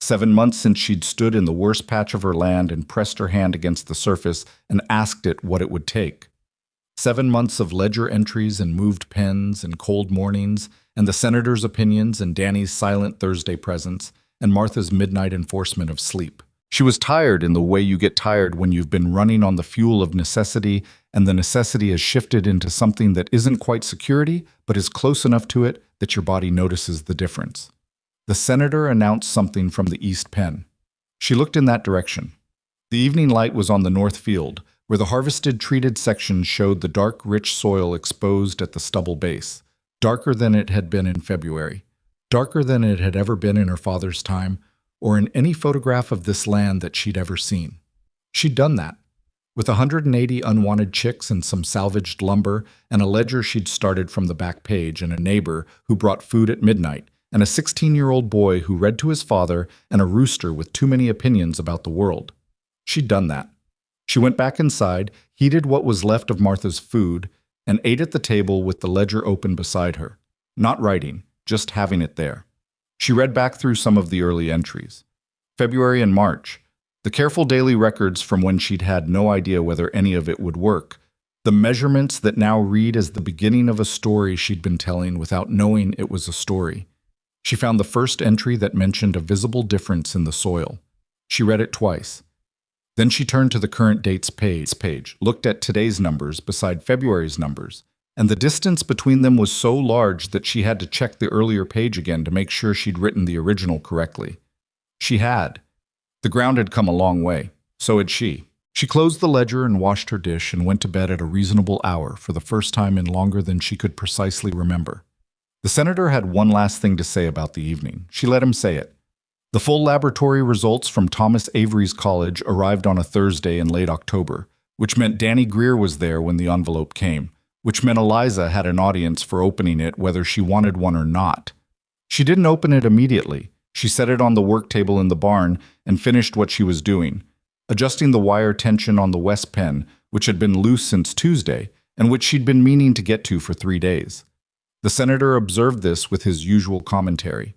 7 months since she'd stood in the worst patch of her land and pressed her hand against the surface and asked it what it would take. 7 months of ledger entries and moved pens and cold mornings, and the senator's opinions and Danny's silent Thursday presence, and Martha's midnight enforcement of sleep. She was tired in the way you get tired when you've been running on the fuel of necessity, and the necessity has shifted into something that isn't quite security, but is close enough to it that your body notices the difference. The senator announced something from the east pen. She looked in that direction. The evening light was on the north field, where the harvested treated section showed the dark, rich soil exposed at the stubble base, darker than it had been in February, darker than it had ever been in her father's time, or in any photograph of this land that she'd ever seen. She'd done that. With 180 unwanted chicks and some salvaged lumber, and a ledger she'd started from the back page, and a neighbor who brought food at midnight, and a 16-year-old boy who read to his father, and a rooster with too many opinions about the world. She'd done that. She went back inside, heated what was left of Martha's food, and ate at the table with the ledger open beside her. Not writing, just having it there. She read back through some of the early entries. February and March, the careful daily records from when she'd had no idea whether any of it would work, the measurements that now read as the beginning of a story she'd been telling without knowing it was a story. She found the first entry that mentioned a visible difference in the soil. She read it twice. Then she turned to the current dates page, looked at today's numbers beside February's numbers, and the distance between them was so large that she had to check the earlier page again to make sure she'd written the original correctly. She had. The ground had come a long way. So had she. She closed the ledger and washed her dish and went to bed at a reasonable hour for the first time in longer than she could precisely remember. The senator had one last thing to say about the evening. She let him say it. The full laboratory results from Thomas Avery's college arrived on a Thursday in late October, which meant Danny Greer was there when the envelope came, which meant Eliza had an audience for opening it whether she wanted one or not. She didn't open it immediately. She set it on the work table in the barn and finished what she was doing, adjusting the wire tension on the West pen, which had been loose since Tuesday and which she'd been meaning to get to for 3 days. The senator observed this with his usual commentary.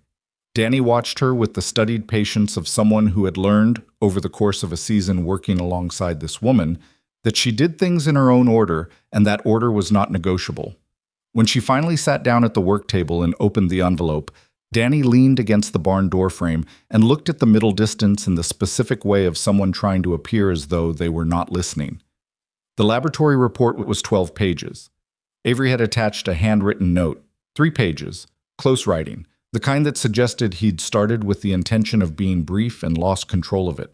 Danny watched her with the studied patience of someone who had learned, over the course of a season working alongside this woman, that she did things in her own order and that order was not negotiable. When she finally sat down at the work table and opened the envelope, Danny leaned against the barn doorframe and looked at the middle distance in the specific way of someone trying to appear as though they were not listening. The laboratory report was 12 pages. Avery had attached a handwritten note, 3 pages, close writing, the kind that suggested he'd started with the intention of being brief and lost control of it.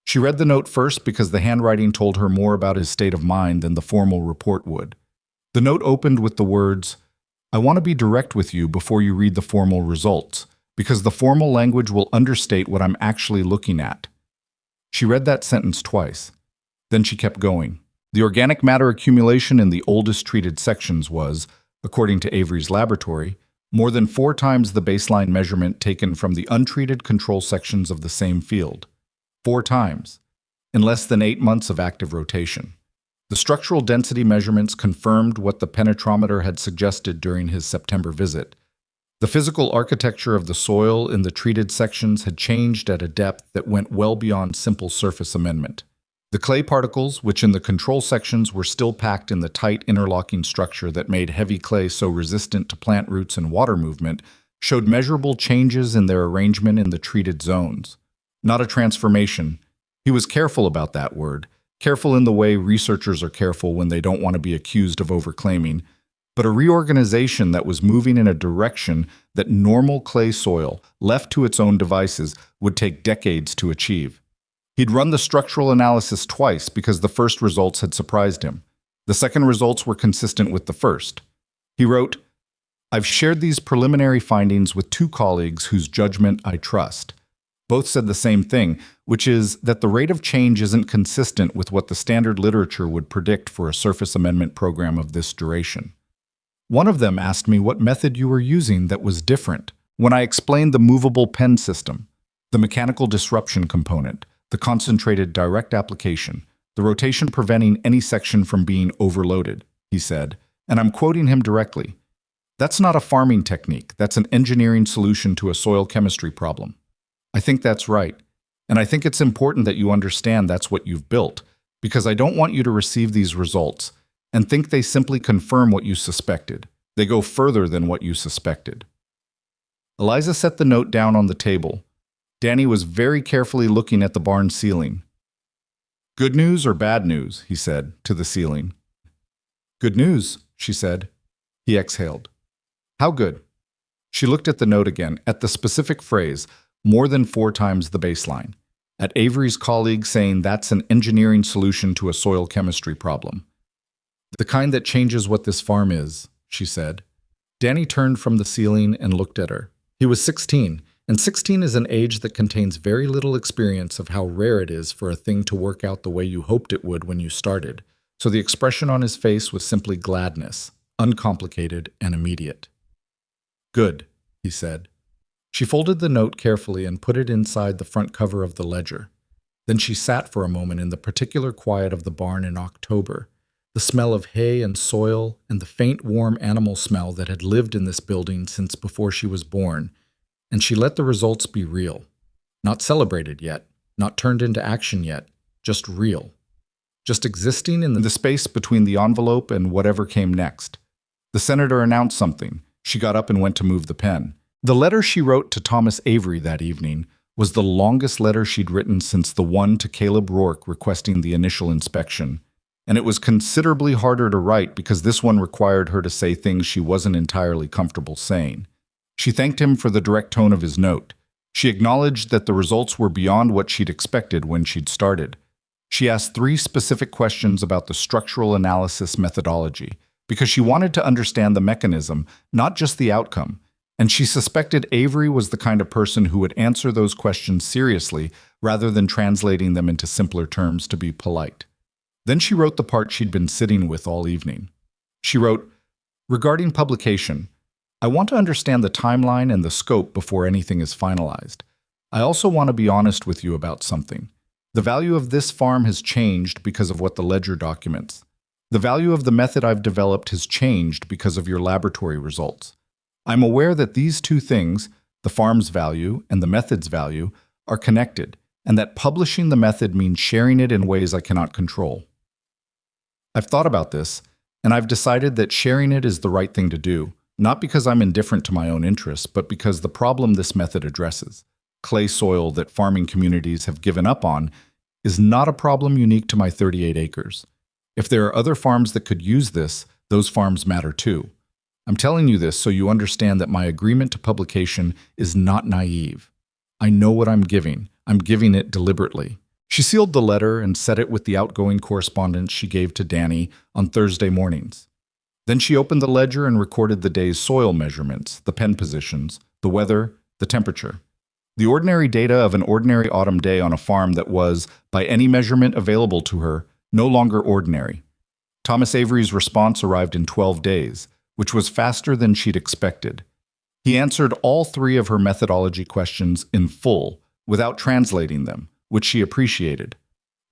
She read the note first because the handwriting told her more about his state of mind than the formal report would. The note opened with the words, "I want to be direct with you before you read the formal results, because the formal language will understate what I'm actually looking at." She read that sentence twice. Then she kept going. The organic matter accumulation in the oldest treated sections was, according to Avery's laboratory, more than 4 times the baseline measurement taken from the untreated control sections of the same field. 4 times, in less than 8 months of active rotation. The structural density measurements confirmed what the penetrometer had suggested during his September visit. The physical architecture of the soil in the treated sections had changed at a depth that went well beyond simple surface amendment. The clay particles, which in the control sections were still packed in the tight interlocking structure that made heavy clay so resistant to plant roots and water movement, showed measurable changes in their arrangement in the treated zones. Not a transformation. He was careful about that word, careful in the way researchers are careful when they don't want to be accused of overclaiming, but a reorganization that was moving in a direction that normal clay soil, left to its own devices, would take decades to achieve. He'd run the structural analysis twice because the first results had surprised him. The second results were consistent with the first. He wrote, "I've shared these preliminary findings with 2 colleagues whose judgment I trust. Both said the same thing, which is that the rate of change isn't consistent with what the standard literature would predict for a surface amendment program of this duration. One of them asked me what method you were using that was different when I explained the movable pen system, the mechanical disruption component, the concentrated direct application, the rotation preventing any section from being overloaded," he said, and I'm quoting him directly. "That's not a farming technique, that's an engineering solution to a soil chemistry problem. I think that's right, and I think it's important that you understand that's what you've built, because I don't want you to receive these results and think they simply confirm what you suspected. They go further than what you suspected." Eliza set the note down on the table. Danny was very carefully looking at the barn ceiling. "Good news or bad news?" he said, to the ceiling. "Good news," she said. He exhaled. "How good?" She looked at the note again, at the specific phrase, more than 4 times the baseline, at Avery's colleague saying that's an engineering solution to a soil chemistry problem. "The kind that changes what this farm is," she said. Danny turned from the ceiling and looked at her. He was 16, and 16 is an age that contains very little experience of how rare it is for a thing to work out the way you hoped it would when you started, so the expression on his face was simply gladness, uncomplicated and immediate. "Good," he said. She folded the note carefully and put it inside the front cover of the ledger. Then she sat for a moment in the particular quiet of the barn in October, the smell of hay and soil, and the faint, warm animal smell that had lived in this building since before she was born, and she let the results be real. Not celebrated yet, not turned into action yet, just real. Just existing in the space between the envelope and whatever came next. The senator announced something. She got up and went to move the pen. The letter she wrote to Thomas Avery that evening was the longest letter she'd written since the one to Caleb Rourke requesting the initial inspection. And it was considerably harder to write because this one required her to say things she wasn't entirely comfortable saying. She thanked him for the direct tone of his note. She acknowledged that the results were beyond what she'd expected when she'd started. She asked 3 specific questions about the structural analysis methodology, because she wanted to understand the mechanism, not just the outcome, and she suspected Avery was the kind of person who would answer those questions seriously rather than translating them into simpler terms to be polite. Then she wrote the part she'd been sitting with all evening. She wrote, "Regarding publication, I want to understand the timeline and the scope before anything is finalized. I also want to be honest with you about something. The value of this farm has changed because of what the ledger documents. The value of the method I've developed has changed because of your laboratory results. I'm aware that these 2 things, the farm's value and the method's value, are connected, and that publishing the method means sharing it in ways I cannot control. I've thought about this, and I've decided that sharing it is the right thing to do, not because I'm indifferent to my own interests, but because the problem this method addresses, clay soil that farming communities have given up on, is not a problem unique to my 38 acres. If there are other farms that could use this, those farms matter too. I'm telling you this so you understand that my agreement to publication is not naive. I know what I'm giving. I'm giving it deliberately." She sealed the letter and set it with the outgoing correspondence she gave to Danny on Thursday mornings. Then she opened the ledger and recorded the day's soil measurements, the pen positions, the weather, the temperature. The ordinary data of an ordinary autumn day on a farm that was, by any measurement available to her, no longer ordinary. Thomas Avery's response arrived in 12 days, which was faster than she'd expected. He answered all 3 of her methodology questions in full, without translating them, which she appreciated.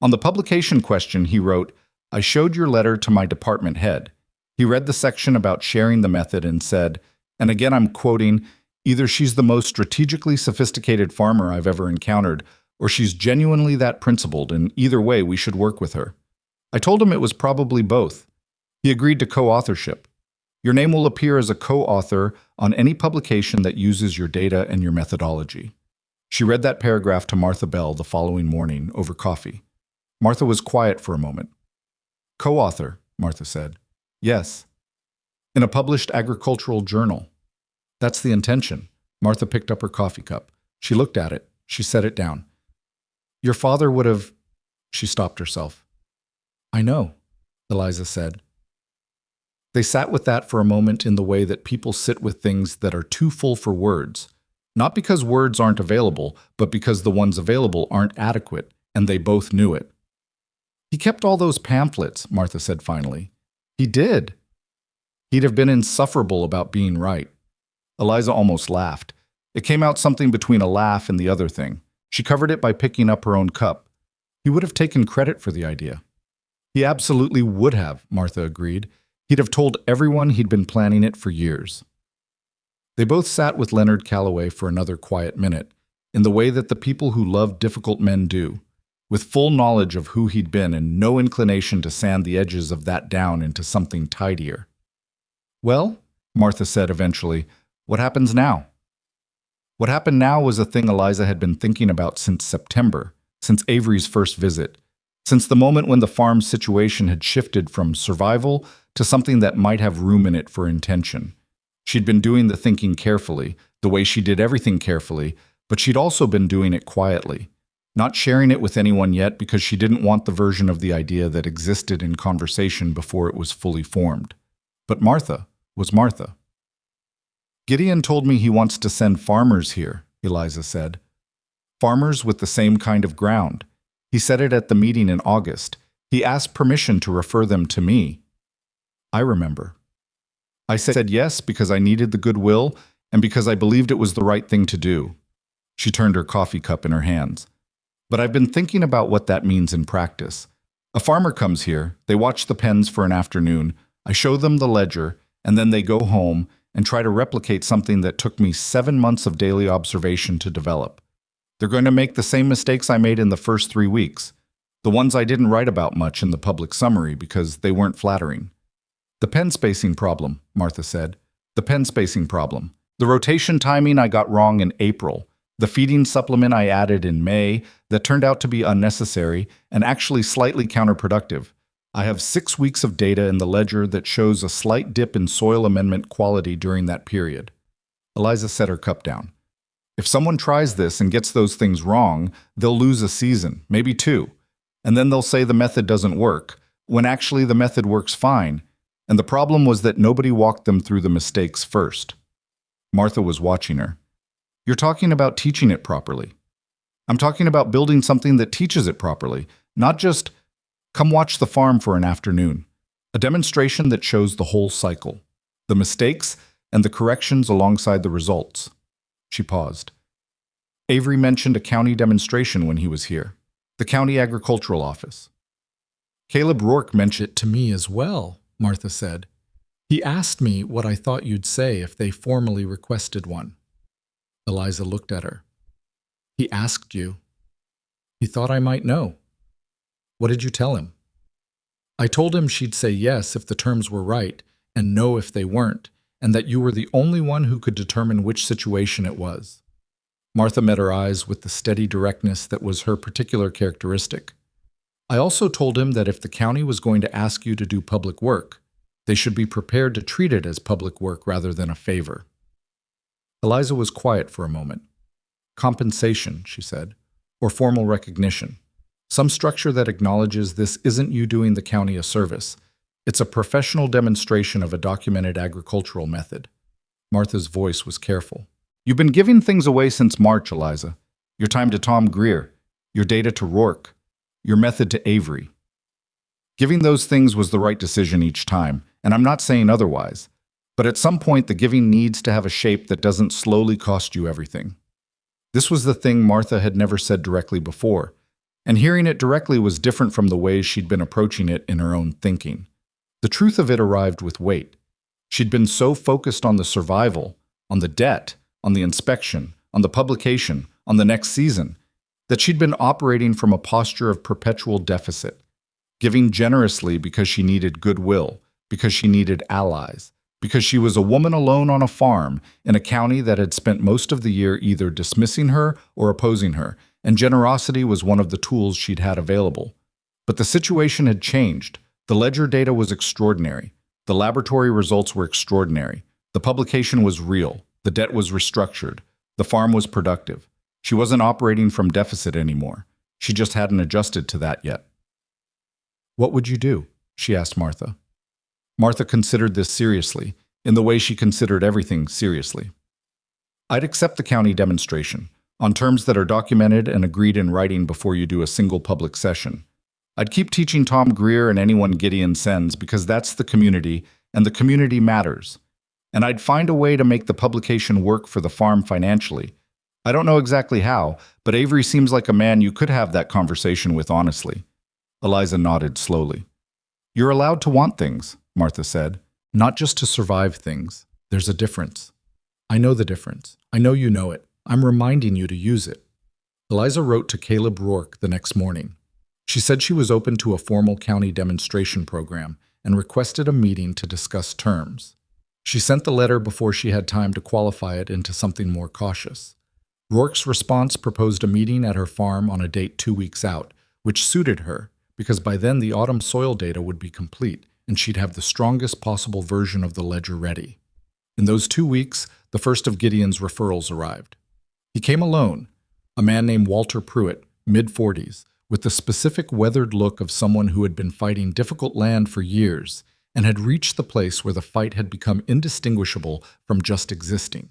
On the publication question, he wrote, "I showed your letter to my department head. He read the section about sharing the method and said," and again I'm quoting, "either she's the most strategically sophisticated farmer I've ever encountered, or she's genuinely that principled, and either way we should work with her." I told him it was probably both. He agreed to co-authorship. "Your name will appear as a co-author on any publication that uses your data and your methodology." She read that paragraph to Martha Bell the following morning over coffee. Martha was quiet for a moment. "Co-author," Martha said. "Yes. In a published agricultural journal." "That's the intention." Martha picked up her coffee cup. She looked at it. She set it down. "Your father would have—" She stopped herself. "I know," Eliza said. They sat with that for a moment in the way that people sit with things that are too full for words. Not because words aren't available, but because the ones available aren't adequate, and they both knew it. "He kept all those pamphlets," Martha said finally. "He did. He'd have been insufferable about being right." Eliza almost laughed. It came out something between a laugh and the other thing. She covered it by picking up her own cup. "He would have taken credit for the idea." "He absolutely would have," Martha agreed. "He'd have told everyone he'd been planning it for years." They both sat with Leonard Calloway for another quiet minute, in the way that the people who love difficult men do, with full knowledge of who he'd been and no inclination to sand the edges of that down into something tidier. "Well," Martha said eventually, "what happens now?" What happened now was a thing Eliza had been thinking about since September, since Avery's first visit, since the moment when the farm's situation had shifted from survival to something that might have room in it for intention. She'd been doing the thinking carefully, the way she did everything carefully, but she'd also been doing it quietly, not sharing it with anyone yet because she didn't want the version of the idea that existed in conversation before it was fully formed. But Martha was Martha. "Gideon told me he wants to send farmers here," Eliza said. "Farmers with the same kind of ground. He said it at the meeting in August. He asked permission to refer them to me." I remember. I said yes because I needed the goodwill and because I believed it was the right thing to do. She turned her coffee cup in her hands. "But I've been thinking about what that means in practice. A farmer comes here, they watch the pens for an afternoon, I show them the ledger, and then they go home and try to replicate something that took me 7 months of daily observation to develop. They're going to make the same mistakes I made in the first 3 weeks, the ones I didn't write about much in the public summary because they weren't flattering. The pen spacing problem, Martha said. The pen spacing problem. The rotation timing I got wrong in April. The feeding supplement I added in May that turned out to be unnecessary and actually slightly counterproductive. I have 6 weeks of data in the ledger that shows a slight dip in soil amendment quality during that period. Eliza set her cup down. If someone tries this and gets those things wrong, they'll lose a season, maybe 2. And then they'll say the method doesn't work, when actually the method works fine. And the problem was that nobody walked them through the mistakes first. Martha was watching her. You're talking about teaching it properly. I'm talking about building something that teaches it properly, not just, come watch the farm for an afternoon. A demonstration that shows the whole cycle, the mistakes and the corrections alongside the results. She paused. Avery mentioned a county demonstration when he was here, the county agricultural office. Caleb Rourke mentioned it to me as well, Martha said. He asked me what I thought you'd say if they formally requested one. Eliza looked at her. He asked you. He thought I might know. What did you tell him? I told him she'd say yes if the terms were right, and no if they weren't, and that you were the only one who could determine which situation it was. Martha met her eyes with the steady directness that was her particular characteristic. I also told him that if the county was going to ask you to do public work, they should be prepared to treat it as public work rather than a favor. Eliza was quiet for a moment. Compensation, she said, or formal recognition. Some structure that acknowledges this isn't you doing the county a service. It's a professional demonstration of a documented agricultural method. Martha's voice was careful. You've been giving things away since March, Eliza. Your time to Tom Greer, your data to Rourke, your method to Avery. Giving those things was the right decision each time, and I'm not saying otherwise. But at some point, the giving needs to have a shape that doesn't slowly cost you everything. This was the thing Martha had never said directly before, and hearing it directly was different from the ways she'd been approaching it in her own thinking. The truth of it arrived with weight. She'd been so focused on the survival, on the debt, on the inspection, on the publication, on the next season, that she'd been operating from a posture of perpetual deficit, giving generously because she needed goodwill, because she needed allies, because she was a woman alone on a farm in a county that had spent most of the year either dismissing her or opposing her, and generosity was one of the tools she'd had available. But the situation had changed. The ledger data was extraordinary. The laboratory results were extraordinary. The publication was real. The debt was restructured. The farm was productive. She wasn't operating from deficit anymore. She just hadn't adjusted to that yet. What would you do? She asked Martha. Martha considered this seriously, in the way she considered everything seriously. I'd accept the county demonstration, on terms that are documented and agreed in writing before you do a single public session. I'd keep teaching Tom Greer and anyone Gideon sends because that's the community, and the community matters. And I'd find a way to make the publication work for the farm financially. I don't know exactly how, but Avery seems like a man you could have that conversation with honestly. Eliza nodded slowly. You're allowed to want things, Martha said, not just to survive things. There's a difference. I know the difference. I know you know it. I'm reminding you to use it. Eliza wrote to Caleb Rourke the next morning. She said she was open to a formal county demonstration program and requested a meeting to discuss terms. She sent the letter before she had time to qualify it into something more cautious. Rourke's response proposed a meeting at her farm on a date 2 weeks out, which suited her because by then the autumn soil data would be complete and she'd have the strongest possible version of the ledger ready. In those 2 weeks, the first of Gideon's referrals arrived. He came alone, a man named Walter Pruitt, mid-40s, with the specific weathered look of someone who had been fighting difficult land for years and had reached the place where the fight had become indistinguishable from just existing.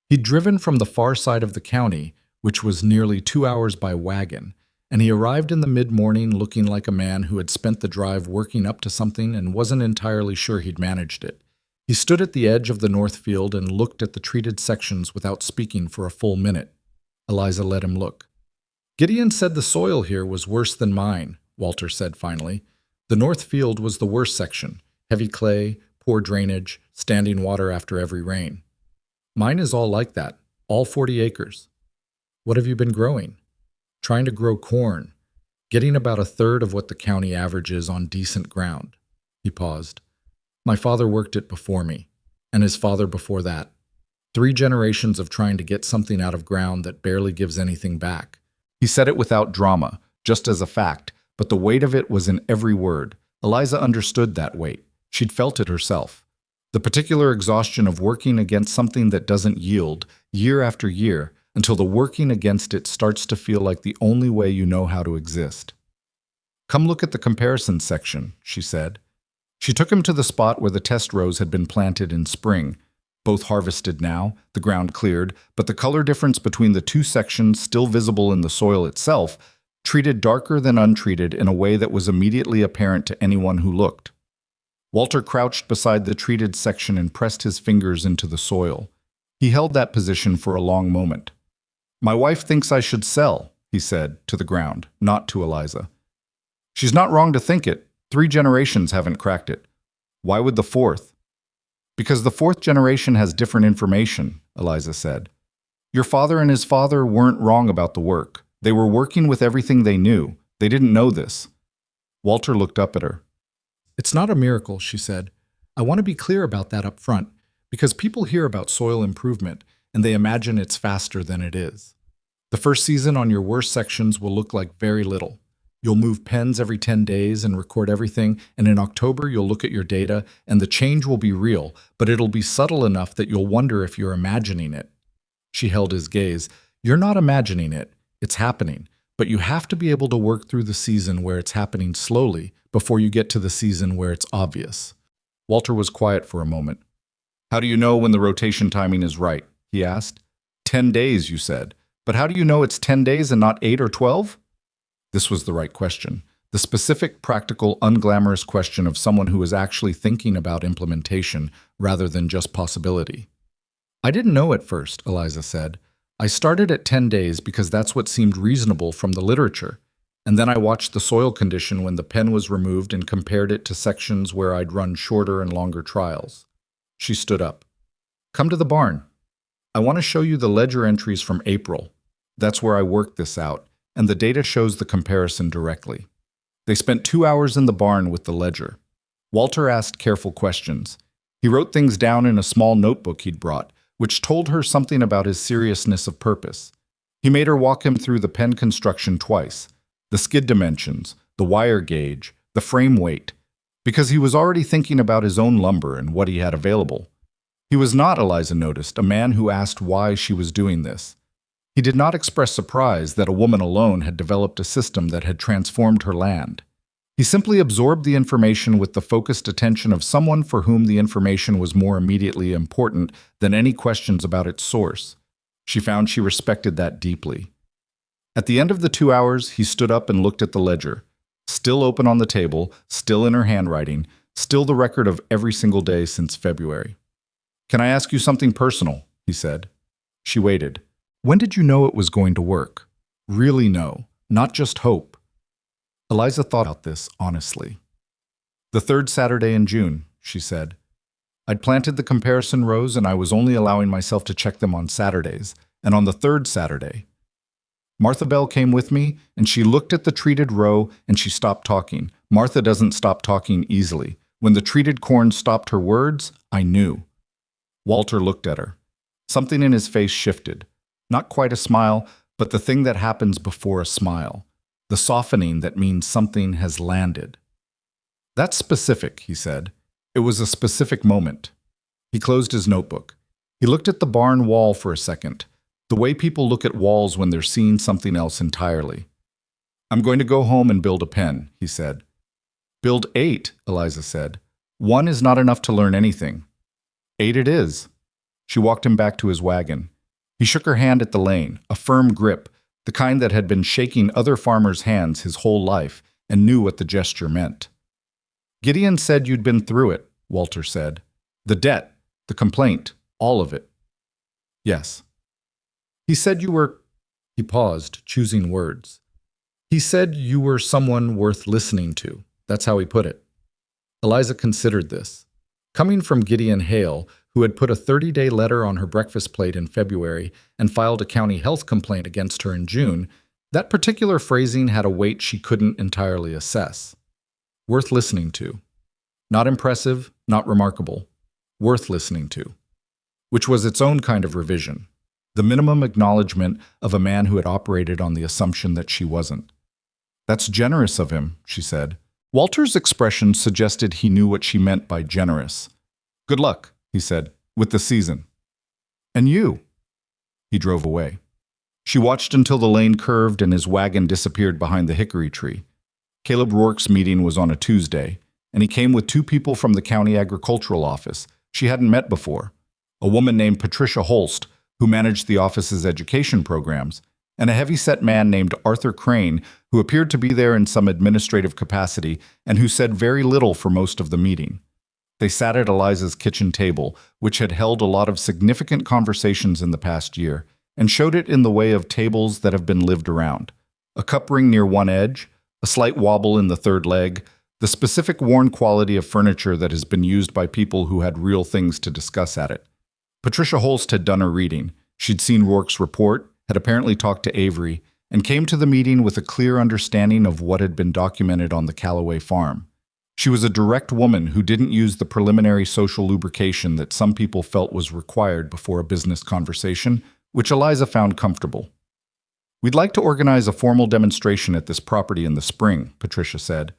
He'd driven from the far side of the county, which was nearly 2 hours by wagon, and he arrived in the mid-morning looking like a man who had spent the drive working up to something and wasn't entirely sure he'd managed it. He stood at the edge of the north field and looked at the treated sections without speaking for a full minute. Eliza let him look. Gideon said the soil here was worse than mine, Walter said finally. The north field was the worst section. Heavy clay, poor drainage, standing water after every rain. Mine is all like that, all 40 acres. What have you been growing? Trying to grow corn, getting about a third of what the county average is on decent ground. He paused. My father worked it before me, and his father before that. 3 generations of trying to get something out of ground that barely gives anything back. He said it without drama, just as a fact, but the weight of it was in every word. Eliza understood that weight. She'd felt it herself. The particular exhaustion of working against something that doesn't yield, year after year, until the working against it starts to feel like the only way you know how to exist. Come look at the comparison section, she said. She took him to the spot where the test rows had been planted in spring, both harvested now, the ground cleared, but the color difference between the 2 sections still visible in the soil itself, treated darker than untreated in a way that was immediately apparent to anyone who looked. Walter crouched beside the treated section and pressed his fingers into the soil. He held that position for a long moment. My wife thinks I should sell, he said, to the ground, not to Eliza. She's not wrong to think it. 3 generations haven't cracked it. Why would the 4th? Because the 4th generation has different information, Eliza said. Your father and his father weren't wrong about the work. They were working with everything they knew. They didn't know this. Walter looked up at her. It's not a miracle, she said. I want to be clear about that up front, because people hear about soil improvement and they imagine it's faster than it is. The first season on your worst sections will look like very little. You'll move pens every 10 days and record everything, and in October you'll look at your data and the change will be real, but it'll be subtle enough that you'll wonder if you're imagining it. She held his gaze. You're not imagining it. It's happening, but you have to be able to work through the season where it's happening slowly before you get to the season where it's obvious. Walter was quiet for a moment. How do you know when the rotation timing is right? He asked. 10 days, you said. But how do you know it's 10 days and not 8 or 12? This was the right question. The specific, practical, unglamorous question of someone who was actually thinking about implementation rather than just possibility. I didn't know at first, Eliza said. I started at 10 days because that's what seemed reasonable from the literature. And then I watched the soil condition when the pen was removed and compared it to sections where I'd run shorter and longer trials. She stood up. Come to the barn. I want to show you the ledger entries from April. That's where I worked this out, and the data shows the comparison directly. They spent 2 hours in the barn with the ledger. Walter asked careful questions. He wrote things down in a small notebook he'd brought, which told her something about his seriousness of purpose. He made her walk him through the pen construction twice, the skid dimensions, the wire gauge, the frame weight, because he was already thinking about his own lumber and what he had available. He was not, Eliza noticed, a man who asked why she was doing this. He did not express surprise that a woman alone had developed a system that had transformed her land. He simply absorbed the information with the focused attention of someone for whom the information was more immediately important than any questions about its source. She found she respected that deeply. At the end of the 2 hours, he stood up and looked at the ledger, still open on the table, still in her handwriting, still the record of every single day since February. Can I ask you something personal? He said. She waited. When did you know it was going to work? Really know, not just hope. Eliza thought about this honestly. The 3rd Saturday in June, she said. I'd planted the comparison rows and I was only allowing myself to check them on Saturdays, and on the 3rd Saturday. Martha Bell came with me, and she looked at the treated row and she stopped talking. Martha doesn't stop talking easily. When the treated corn stopped her words, I knew. Walter looked at her. Something in his face shifted. Not quite a smile, but the thing that happens before a smile. The softening that means something has landed. That's specific, he said. It was a specific moment. He closed his notebook. He looked at the barn wall for a second, the way people look at walls when they're seeing something else entirely. I'm going to go home and build a pen, he said. Build 8, Eliza said. 1 is not enough to learn anything. 8 it is. She walked him back to his wagon. He shook her hand at the lane, a firm grip, the kind that had been shaking other farmers' hands his whole life, and knew what the gesture meant. Gideon said you'd been through it, Walter said. The debt, the complaint, all of it. Yes. He said you were... He paused, choosing words. He said you were someone worth listening to. That's how he put it. Eliza considered this. Coming from Gideon Hale, who had put a 30-day letter on her breakfast plate in February and filed a county health complaint against her in June, that particular phrasing had a weight she couldn't entirely assess. Worth listening to. Not impressive, not remarkable. Worth listening to. Which was its own kind of revision. The minimum acknowledgement of a man who had operated on the assumption that she wasn't. That's generous of him, she said. Walter's expression suggested he knew what she meant by generous. Good luck, he said, with the season. And you? He drove away. She watched until the lane curved and his wagon disappeared behind the hickory tree. Caleb Rourke's meeting was on a Tuesday, and he came with 2 people from the county agricultural office she hadn't met before, a woman named Patricia Holst, who managed the office's education programs, and a heavy-set man named Arthur Crane, who appeared to be there in some administrative capacity and who said very little for most of the meeting. They sat at Eliza's kitchen table, which had held a lot of significant conversations in the past year, and showed it in the way of tables that have been lived around. A cup ring near one edge, a slight wobble in the third leg, the specific worn quality of furniture that has been used by people who had real things to discuss at it. Patricia Holst had done her reading. She'd seen Rourke's report, had apparently talked to Avery, and came to the meeting with a clear understanding of what had been documented on the Calloway farm. She was a direct woman who didn't use the preliminary social lubrication that some people felt was required before a business conversation, which Eliza found comfortable. We'd like to organize a formal demonstration at this property in the spring, Patricia said,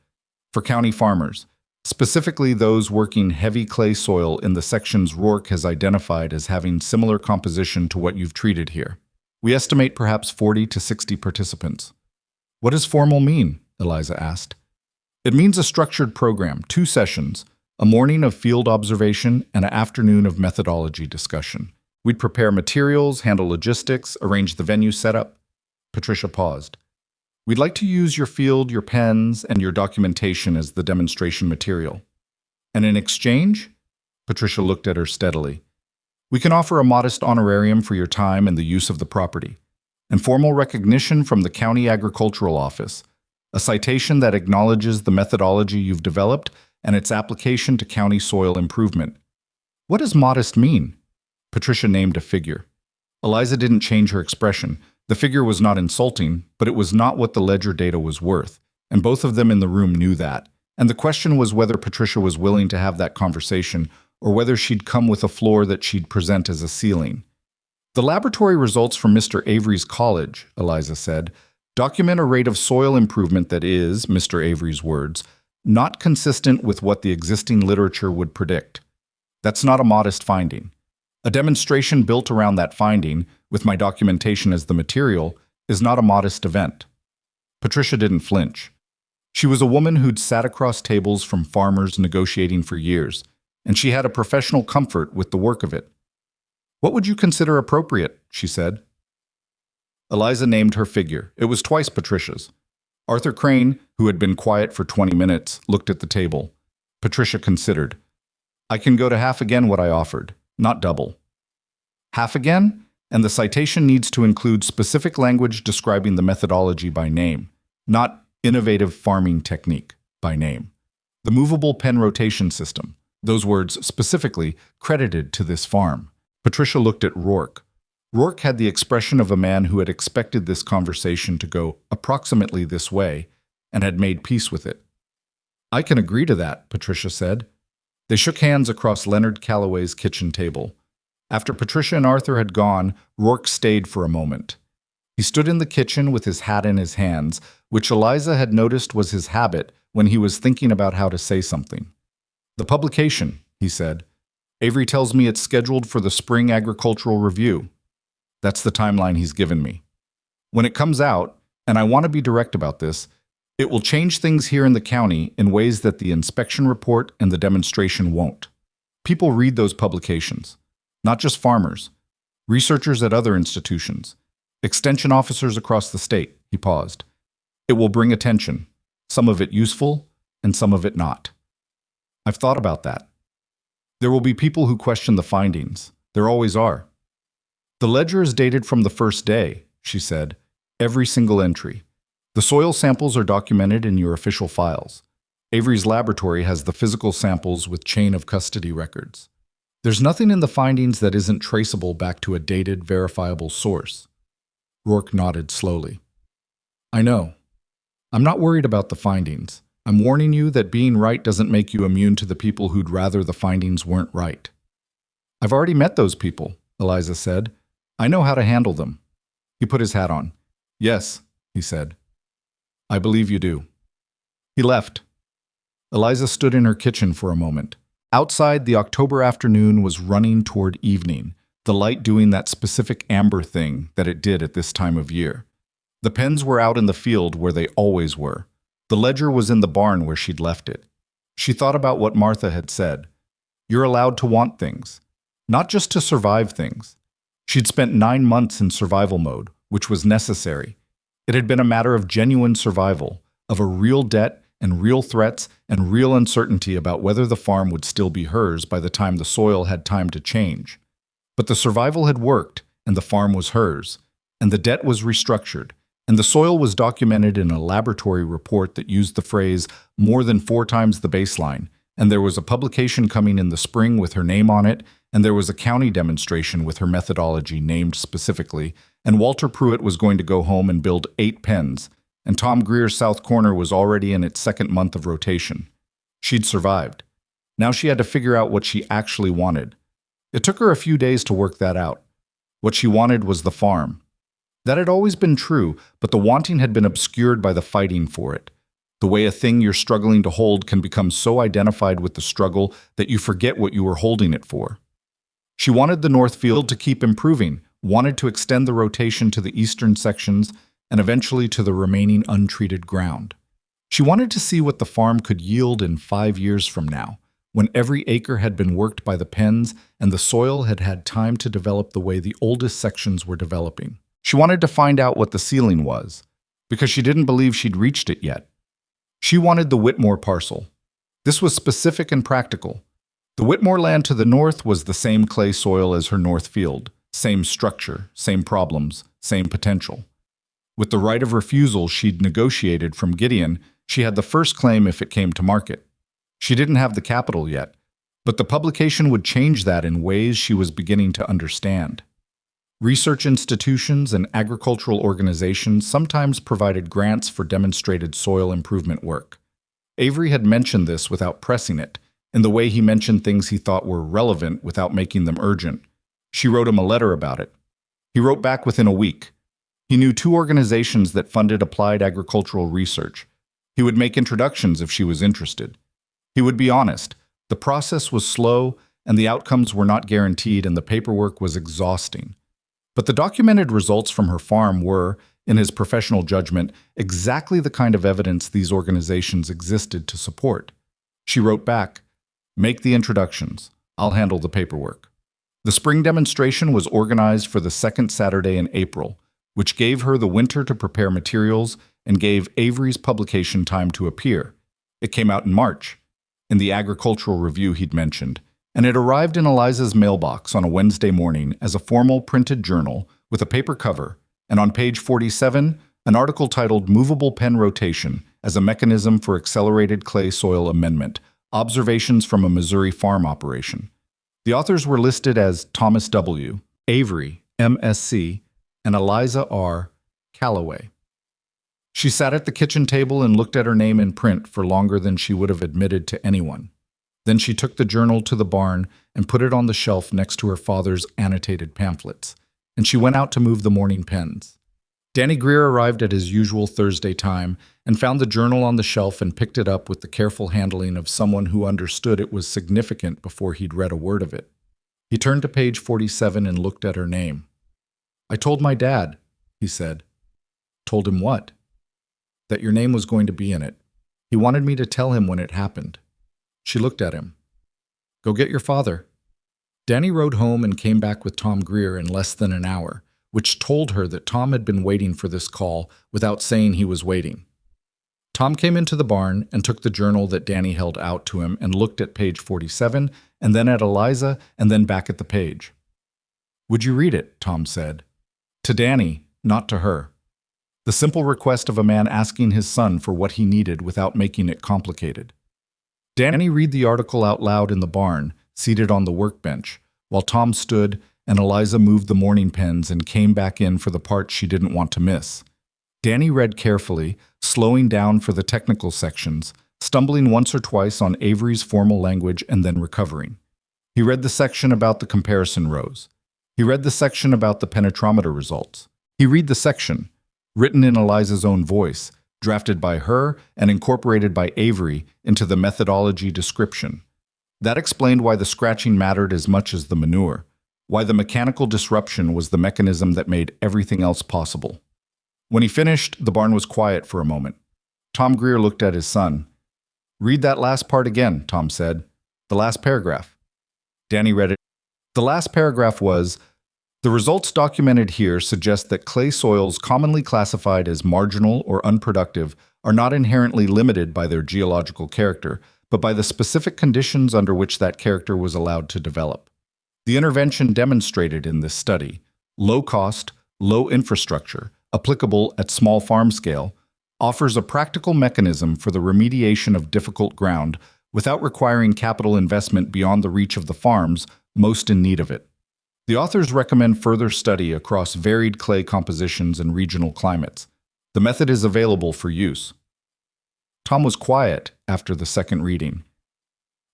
for county farmers, specifically those working heavy clay soil in the sections Rourke has identified as having similar composition to what you've treated here. We estimate perhaps 40 to 60 participants. What does formal mean? Eliza asked. It means a structured program, 2 sessions, a morning of field observation and an afternoon of methodology discussion. We'd prepare materials, handle logistics, arrange the venue setup. Patricia paused. We'd like to use your field, your pens, and your documentation as the demonstration material. And in exchange? Patricia looked at her steadily. We can offer a modest honorarium for your time and the use of the property, and formal recognition from the County Agricultural Office, a citation that acknowledges the methodology you've developed and its application to county soil improvement. What does modest mean? Patricia named a figure. Eliza didn't change her expression. The figure was not insulting, but it was not what the ledger data was worth, and both of them in the room knew that. And the question was whether Patricia was willing to have that conversation or whether she'd come with a floor that she'd present as a ceiling. The laboratory results from Mr. Avery's college, Eliza said, document a rate of soil improvement that is, Mr. Avery's words, not consistent with what the existing literature would predict. That's not a modest finding. A demonstration built around that finding, with my documentation as the material, is not a modest event. Patricia didn't flinch. She was a woman who'd sat across tables from farmers negotiating for years, and she had a professional comfort with the work of it. What would you consider appropriate? She said. Eliza named her figure. It was twice Patricia's. Arthur Crane, who had been quiet for 20 minutes, looked at the table. Patricia considered. I can go to half again what I offered, not double. Half again? And the citation needs to include specific language describing the methodology by name, not innovative farming technique by name. The movable pen rotation system, those words specifically credited to this farm. Patricia looked at Rourke. Rourke had the expression of a man who had expected this conversation to go approximately this way and had made peace with it. I can agree to that, Patricia said. They shook hands across Leonard Calloway's kitchen table. After Patricia and Arthur had gone, Rourke stayed for a moment. He stood in the kitchen with his hat in his hands, which Eliza had noticed was his habit when he was thinking about how to say something. The publication, he said. Avery tells me it's scheduled for the spring agricultural review. That's the timeline he's given me. When it comes out, and I want to be direct about this, it will change things here in the county in ways that the inspection report and the demonstration won't. People read those publications, not just farmers, researchers at other institutions, extension officers across the state, he paused. It will bring attention, some of it useful and some of it not. I've thought about that. There will be people who question the findings. There always are. The ledger is dated from the first day, she said, every single entry. The soil samples are documented in your official files. Avery's laboratory has the physical samples with chain of custody records. There's nothing in the findings that isn't traceable back to a dated, verifiable source. Rourke nodded slowly. I know. I'm not worried about the findings. I'm warning you that being right doesn't make you immune to the people who'd rather the findings weren't right. I've already met those people, Eliza said. I know how to handle them. He put his hat on. Yes, he said. I believe you do. He left. Eliza stood in her kitchen for a moment. Outside, the October afternoon was running toward evening, the light doing that specific amber thing that it did at this time of year. The pens were out in the field where they always were. The ledger was in the barn where she'd left it. She thought about what Martha had said. You're allowed to want things, not just to survive things. She'd spent 9 months in survival mode, which was necessary. It had been a matter of genuine survival, of a real debt and real threats and real uncertainty about whether the farm would still be hers by the time the soil had time to change. But the survival had worked, and the farm was hers, and the debt was restructured, and the soil was documented in a laboratory report that used the phrase more than 4 times the baseline, and there was a publication coming in the spring with her name on it, and there was a county demonstration with her methodology named specifically, and Walter Pruitt was going to go home and build 8 pens, and Tom Greer's South Corner was already in its 2nd month of rotation. She'd survived. Now she had to figure out what she actually wanted. It took her a few days to work that out. What she wanted was the farm. That had always been true, but the wanting had been obscured by the fighting for it. The way a thing you're struggling to hold can become so identified with the struggle that you forget what you were holding it for. She wanted the North Field to keep improving, wanted to extend the rotation to the eastern sections, and eventually to the remaining untreated ground. She wanted to see what the farm could yield in 5 years from now, when every acre had been worked by the pens and the soil had had time to develop the way the oldest sections were developing. She wanted to find out what the ceiling was, because she didn't believe she'd reached it yet. She wanted the Whitmore parcel. This was specific and practical. The Whitmore land to the north was the same clay soil as her North Field, same structure, same problems, same potential. With the right of refusal she'd negotiated from Gideon, she had the first claim if it came to market. She didn't have the capital yet, but the publication would change that in ways she was beginning to understand. Research institutions and agricultural organizations sometimes provided grants for demonstrated soil improvement work. Avery had mentioned this without pressing it, in the way he mentioned things he thought were relevant without making them urgent. She wrote him a letter about it. He wrote back within a week. He knew 2 organizations that funded applied agricultural research. He would make introductions if she was interested. He would be honest. The process was slow, and the outcomes were not guaranteed, and the paperwork was exhausting. But the documented results from her farm were, in his professional judgment, exactly the kind of evidence these organizations existed to support. She wrote back, "Make the introductions. I'll handle the paperwork." The spring demonstration was organized for the 2nd Saturday in April, which gave her the winter to prepare materials and gave Avery's publication time to appear. It came out in March, in the agricultural review he'd mentioned, and it arrived in Eliza's mailbox on a Wednesday morning as a formal printed journal with a paper cover, and on page 47, an article titled "Movable Pen Rotation as a Mechanism for Accelerated Clay Soil Amendment, Observations from a Missouri Farm Operation." The authors were listed as Thomas W., Avery, MSc, and Eliza R. Calloway. She sat at the kitchen table and looked at her name in print for longer than she would have admitted to anyone. Then she took the journal to the barn and put it on the shelf next to her father's annotated pamphlets, and she went out to move the morning pens. Danny Greer arrived at his usual Thursday time and found the journal on the shelf and picked it up with the careful handling of someone who understood it was significant before he'd read a word of it. He turned to page 47 and looked at her name. "I told my dad," he said. "Told him what?" "That your name was going to be in it. He wanted me to tell him when it happened." She looked at him. "Go get your father." Danny rode home and came back with Tom Greer in less than an hour, which told her that Tom had been waiting for this call without saying he was waiting. Tom came into the barn and took the journal that Danny held out to him and looked at page 47, and then at Eliza, and then back at the page. "Would you read it?" Tom said. "To Danny, not to her." The simple request of a man asking his son for what he needed without making it complicated. Danny read the article out loud in the barn, seated on the workbench, while Tom stood and Eliza moved the morning pens and came back in for the part she didn't want to miss. Danny read carefully, slowing down for the technical sections, stumbling once or twice on Avery's formal language and then recovering. He read the section about the comparison rows. He read the section about the penetrometer results. He read the section, written in Eliza's own voice, drafted by her and incorporated by Avery into the methodology description. That explained why the scratching mattered as much as the manure, why the mechanical disruption was the mechanism that made everything else possible. When he finished, the barn was quiet for a moment. Tom Greer looked at his son. "Read that last part again," Tom said. "The last paragraph." Danny read it. The last paragraph was, "The results documented here suggest that clay soils commonly classified as marginal or unproductive are not inherently limited by their geological character, but by the specific conditions under which that character was allowed to develop. The intervention demonstrated in this study, low cost, low infrastructure, applicable at small farm scale, offers a practical mechanism for the remediation of difficult ground without requiring capital investment beyond the reach of the farms most in need of it. The authors recommend further study across varied clay compositions and regional climates. The method is available for use." Tom was quiet after the second reading.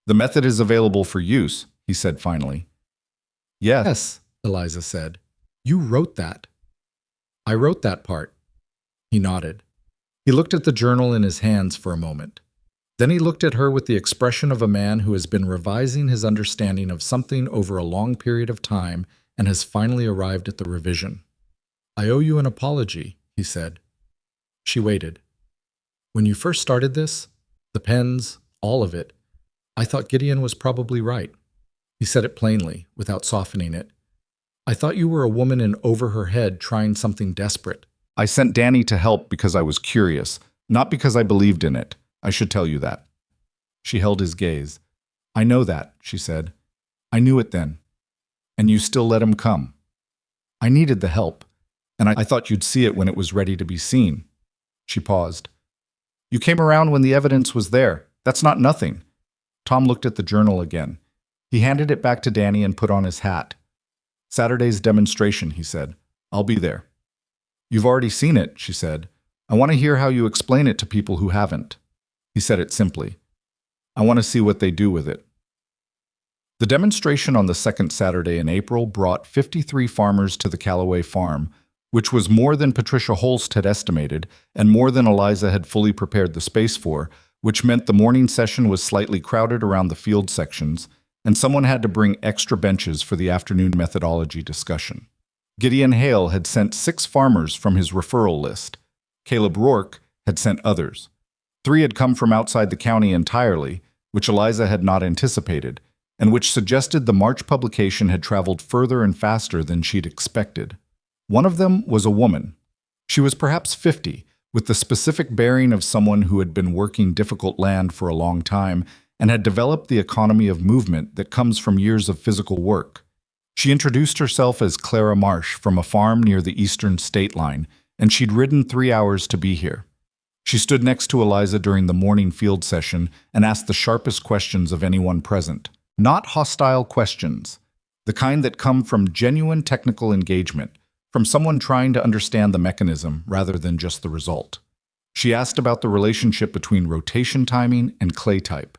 "The method is available for use," he said finally. "Yes," Eliza said. "You wrote that." "I wrote that part." He nodded. He looked at the journal in his hands for a moment. Then he looked at her with the expression of a man who has been revising his understanding of something over a long period of time and has finally arrived at the revision. "I owe you an apology," he said. She waited. "When you first started this, the pens, all of it, I thought Gideon was probably right." He said it plainly, without softening it. "I thought you were a woman in over her head trying something desperate. I sent Danny to help because I was curious, not because I believed in it. I should tell you that." She held his gaze. "I know that," she said. "I knew it then. And you still let him come. I needed the help, and I thought you'd see it when it was ready to be seen." She paused. "You came around when the evidence was there. That's not nothing." Tom looked at the journal again. He handed it back to Danny and put on his hat. "Saturday's demonstration," he said. "I'll be there." "You've already seen it," she said. "I want to hear how you explain it to people who haven't." He said it simply. "I want to see what they do with it." The demonstration on the second Saturday in April brought 53 farmers to the Calloway farm, which was more than Patricia Holst had estimated and more than Eliza had fully prepared the space for, which meant the morning session was slightly crowded around the field sections, and someone had to bring extra benches for the afternoon methodology discussion. Gideon Hale had sent 6 farmers from his referral list. Caleb Rourke had sent others. 3 had come from outside the county entirely, which Eliza had not anticipated, and which suggested the March publication had traveled further and faster than she'd expected. One of them was a woman. She was perhaps 50, with the specific bearing of someone who had been working difficult land for a long time and had developed the economy of movement that comes from years of physical work. She introduced herself as Clara Marsh from a farm near the eastern state line, and she'd ridden 3 hours to be here. She stood next to Eliza during the morning field session and asked the sharpest questions of anyone present. Not hostile questions, the kind that come from genuine technical engagement, from someone trying to understand the mechanism rather than just the result. She asked about the relationship between rotation timing and clay type.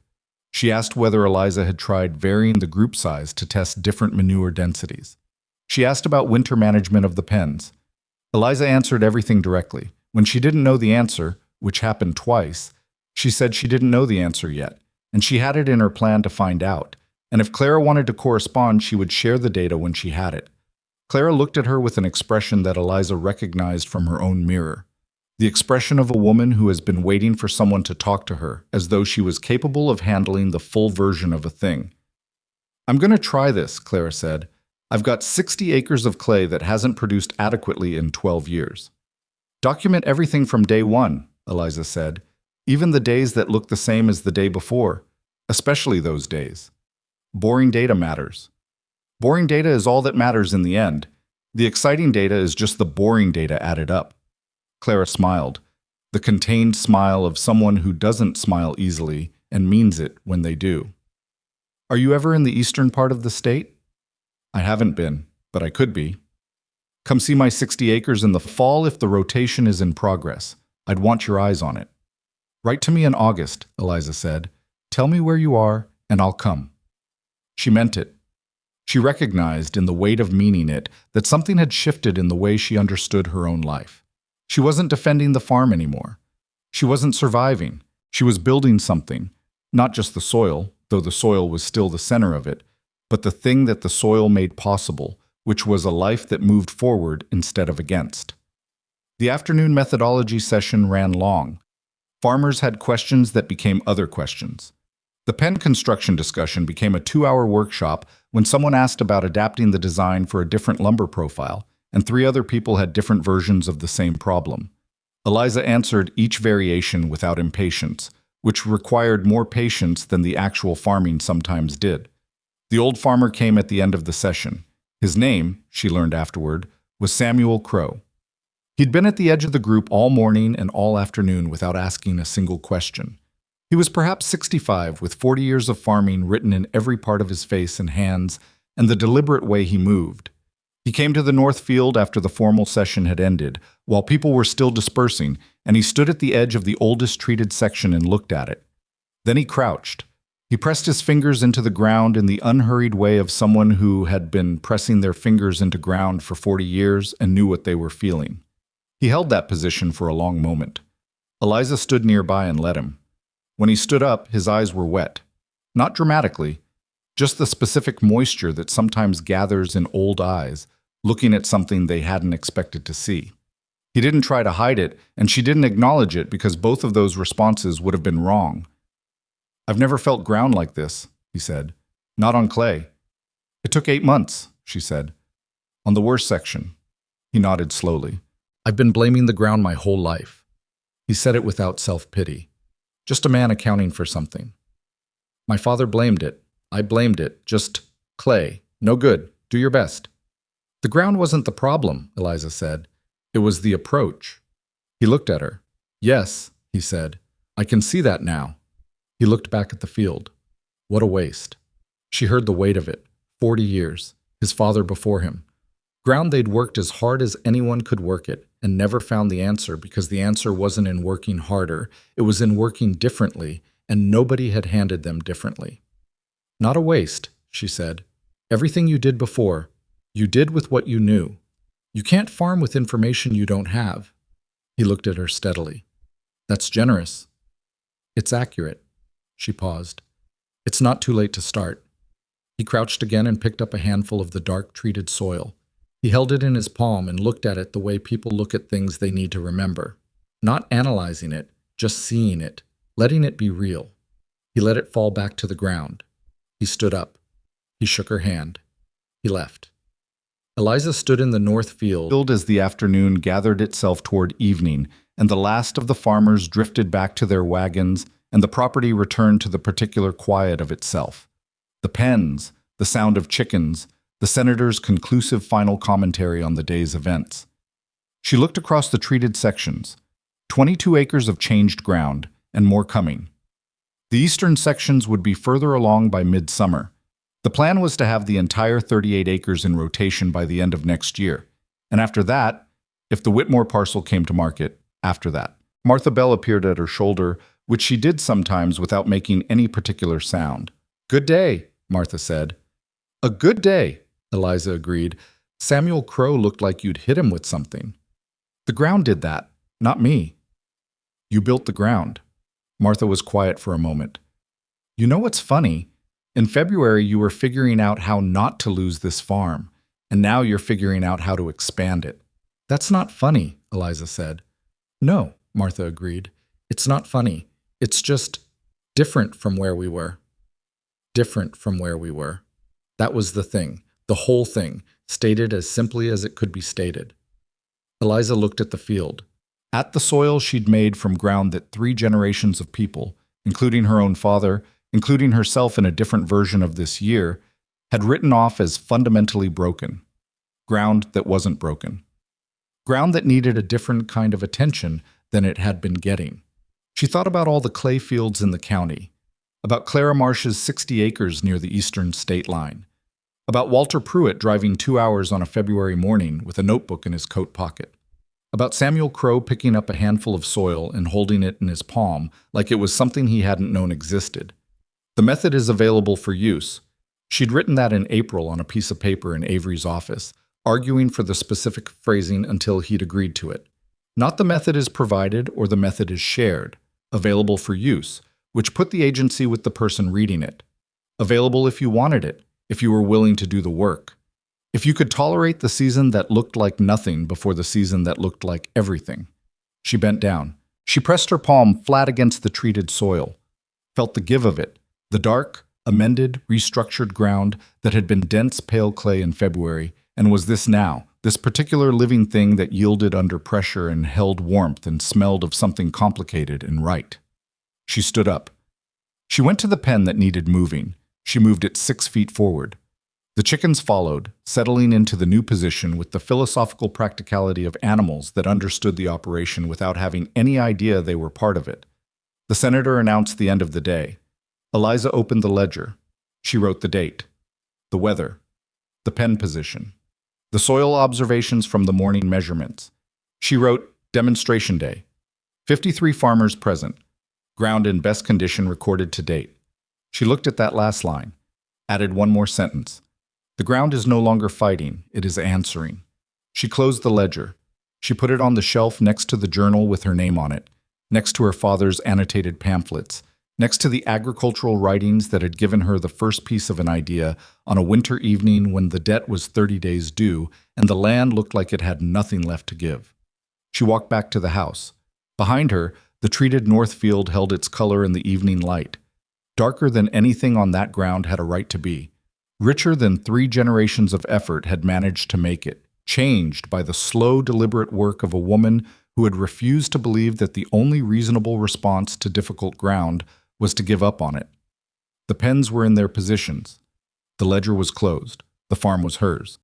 She asked whether Eliza had tried varying the group size to test different manure densities. She asked about winter management of the pens. Eliza answered everything directly. When she didn't know the answer, which happened twice, she said she didn't know the answer yet, and she had it in her plan to find out. And if Clara wanted to correspond, she would share the data when she had it. Clara looked at her with an expression that Eliza recognized from her own mirror. The expression of a woman who has been waiting for someone to talk to her, as though she was capable of handling the full version of a thing. "I'm going to try this," Clara said. "I've got 60 acres of clay that hasn't produced adequately in 12 years. "Document everything from day one," Eliza said, "even the days that look the same as the day before, especially those days. Boring data matters. Boring data is all that matters in the end. The exciting data is just the boring data added up." Clara smiled, the contained smile of someone who doesn't smile easily and means it when they do. Are you ever in the eastern part of the state? I haven't been, but I could be. Come see my 60 acres in the fall if the rotation is in progress. I'd want your eyes on it. Write to me in August, Eliza said. Tell me where you are, and I'll come. She meant it. She recognized in the weight of meaning it that something had shifted in the way she understood her own life. She wasn't defending the farm anymore. She wasn't surviving. She was building something, not just the soil, though the soil was still the center of it, but the thing that the soil made possible, which was a life that moved forward instead of against. The afternoon methodology session ran long. Farmers had questions that became other questions. The pen construction discussion became a 2-hour workshop when someone asked about adapting the design for a different lumber profile, and 3 other people had different versions of the same problem. Eliza answered each variation without impatience, which required more patience than the actual farming sometimes did. The old farmer came at the end of the session. His name, she learned afterward, was Samuel Crow. He'd been at the edge of the group all morning and all afternoon without asking a single question. He was perhaps 65, with 40 years of farming written in every part of his face and hands, and the deliberate way he moved. He came to the north field after the formal session had ended, while people were still dispersing, and he stood at the edge of the oldest treated section and looked at it. Then he crouched. He pressed his fingers into the ground in the unhurried way of someone who had been pressing their fingers into ground for 40 years and knew what they were feeling. He held that position for a long moment. Eliza stood nearby and let him. When he stood up, his eyes were wet. Not dramatically, just the specific moisture that sometimes gathers in old eyes, looking at something they hadn't expected to see. He didn't try to hide it, and she didn't acknowledge it because both of those responses would have been wrong. I've never felt ground like this, he said. Not on clay. It took 8 months, she said. On the worst section. He nodded slowly. I've been blaming the ground my whole life. He said it without self-pity. Just a man accounting for something. My father blamed it. I blamed it. Just clay. No good. Do your best. The ground wasn't the problem, Eliza said. It was the approach. He looked at her. Yes, he said. I can see that now. He looked back at the field. What a waste. She heard the weight of it. 40 years. His father before him. Ground they'd worked as hard as anyone could work it, and never found the answer because the answer wasn't in working harder, it was in working differently, and nobody had handed them differently. Not a waste, she said. Everything you did before, you did with what you knew. You can't farm with information you don't have. He looked at her steadily. That's generous. It's accurate. She paused. It's not too late to start. He crouched again and picked up a handful of the dark treated soil. He held it in his palm and looked at it the way people look at things they need to remember. Not analyzing it, just seeing it, letting it be real. He let it fall back to the ground. He stood up. He shook her hand. He left. Eliza stood in the north field as the afternoon gathered itself toward evening, and the last of the farmers drifted back to their wagons, and the property returned to the particular quiet of itself. The pens, the sound of chickens, the senator's conclusive final commentary on the day's events. She looked across the treated sections. 22 acres of changed ground, and more coming. The eastern sections would be further along by midsummer. The plan was to have the entire 38 acres in rotation by the end of next year. And after that, if the Whitmore parcel came to market, after that. Martha Bell appeared at her shoulder, which she did sometimes without making any particular sound. Good day, Martha said. A good day, Eliza agreed. Samuel Crow looked like you'd hit him with something. The ground did that, not me. You built the ground. Martha was quiet for a moment. You know what's funny? In February, you were figuring out how not to lose this farm, and now you're figuring out how to expand it. That's not funny, Eliza said. No, Martha agreed. It's not funny. It's just different from where we were. Different from where we were. That was the thing, the whole thing, stated as simply as it could be stated. Eliza looked at the field. At the soil she'd made from ground that 3 generations of people, including her own father, including herself in a different version of this year, had written off as fundamentally broken. Ground that wasn't broken. ground that needed a different kind of attention than it had been getting. She thought about all the clay fields in the county, about Clara Marsh's 60 acres near the eastern state line, about Walter Pruitt driving 2 hours on a February morning with a notebook in his coat pocket, about Samuel Crow picking up a handful of soil and holding it in his palm like it was something he hadn't known existed. The method is available for use. She'd written that in April on a piece of paper in Avery's office, arguing for the specific phrasing until he'd agreed to it. Not the method is provided or the method is shared. Available for use, which put the agency with the person reading it. Available if you wanted it, if you were willing to do the work. If you could tolerate the season that looked like nothing before the season that looked like everything. She bent down. She pressed her palm flat against the treated soil, felt the give of it, the dark, amended, restructured ground that had been dense pale clay in February, and was this now, this particular living thing that yielded under pressure and held warmth and smelled of something complicated and right. She stood up. She went to the pen that needed moving. She moved it 6 feet forward. The chickens followed, settling into the new position with the philosophical practicality of animals that understood the operation without having any idea they were part of it. The senator announced the end of the day. Eliza opened the ledger. She wrote the date, the weather, the pen position, the soil observations from the morning measurements. She wrote demonstration day, 53 farmers present, ground in best condition recorded to date. She looked at that last line, added one more sentence. The ground is no longer fighting, it is answering. She closed the ledger. She put it on the shelf next to the journal with her name on it, next to her father's annotated pamphlets, next to the agricultural writings that had given her the first piece of an idea on a winter evening when the debt was 30 days due and the land looked like it had nothing left to give. She walked back to the house. Behind her, the treated north field held its color in the evening light. Darker than anything on that ground had a right to be. Richer than 3 generations of effort had managed to make it. Changed by the slow, deliberate work of a woman who had refused to believe that the only reasonable response to difficult ground was to give up on it. The pens were in their positions. The ledger was closed. The farm was hers.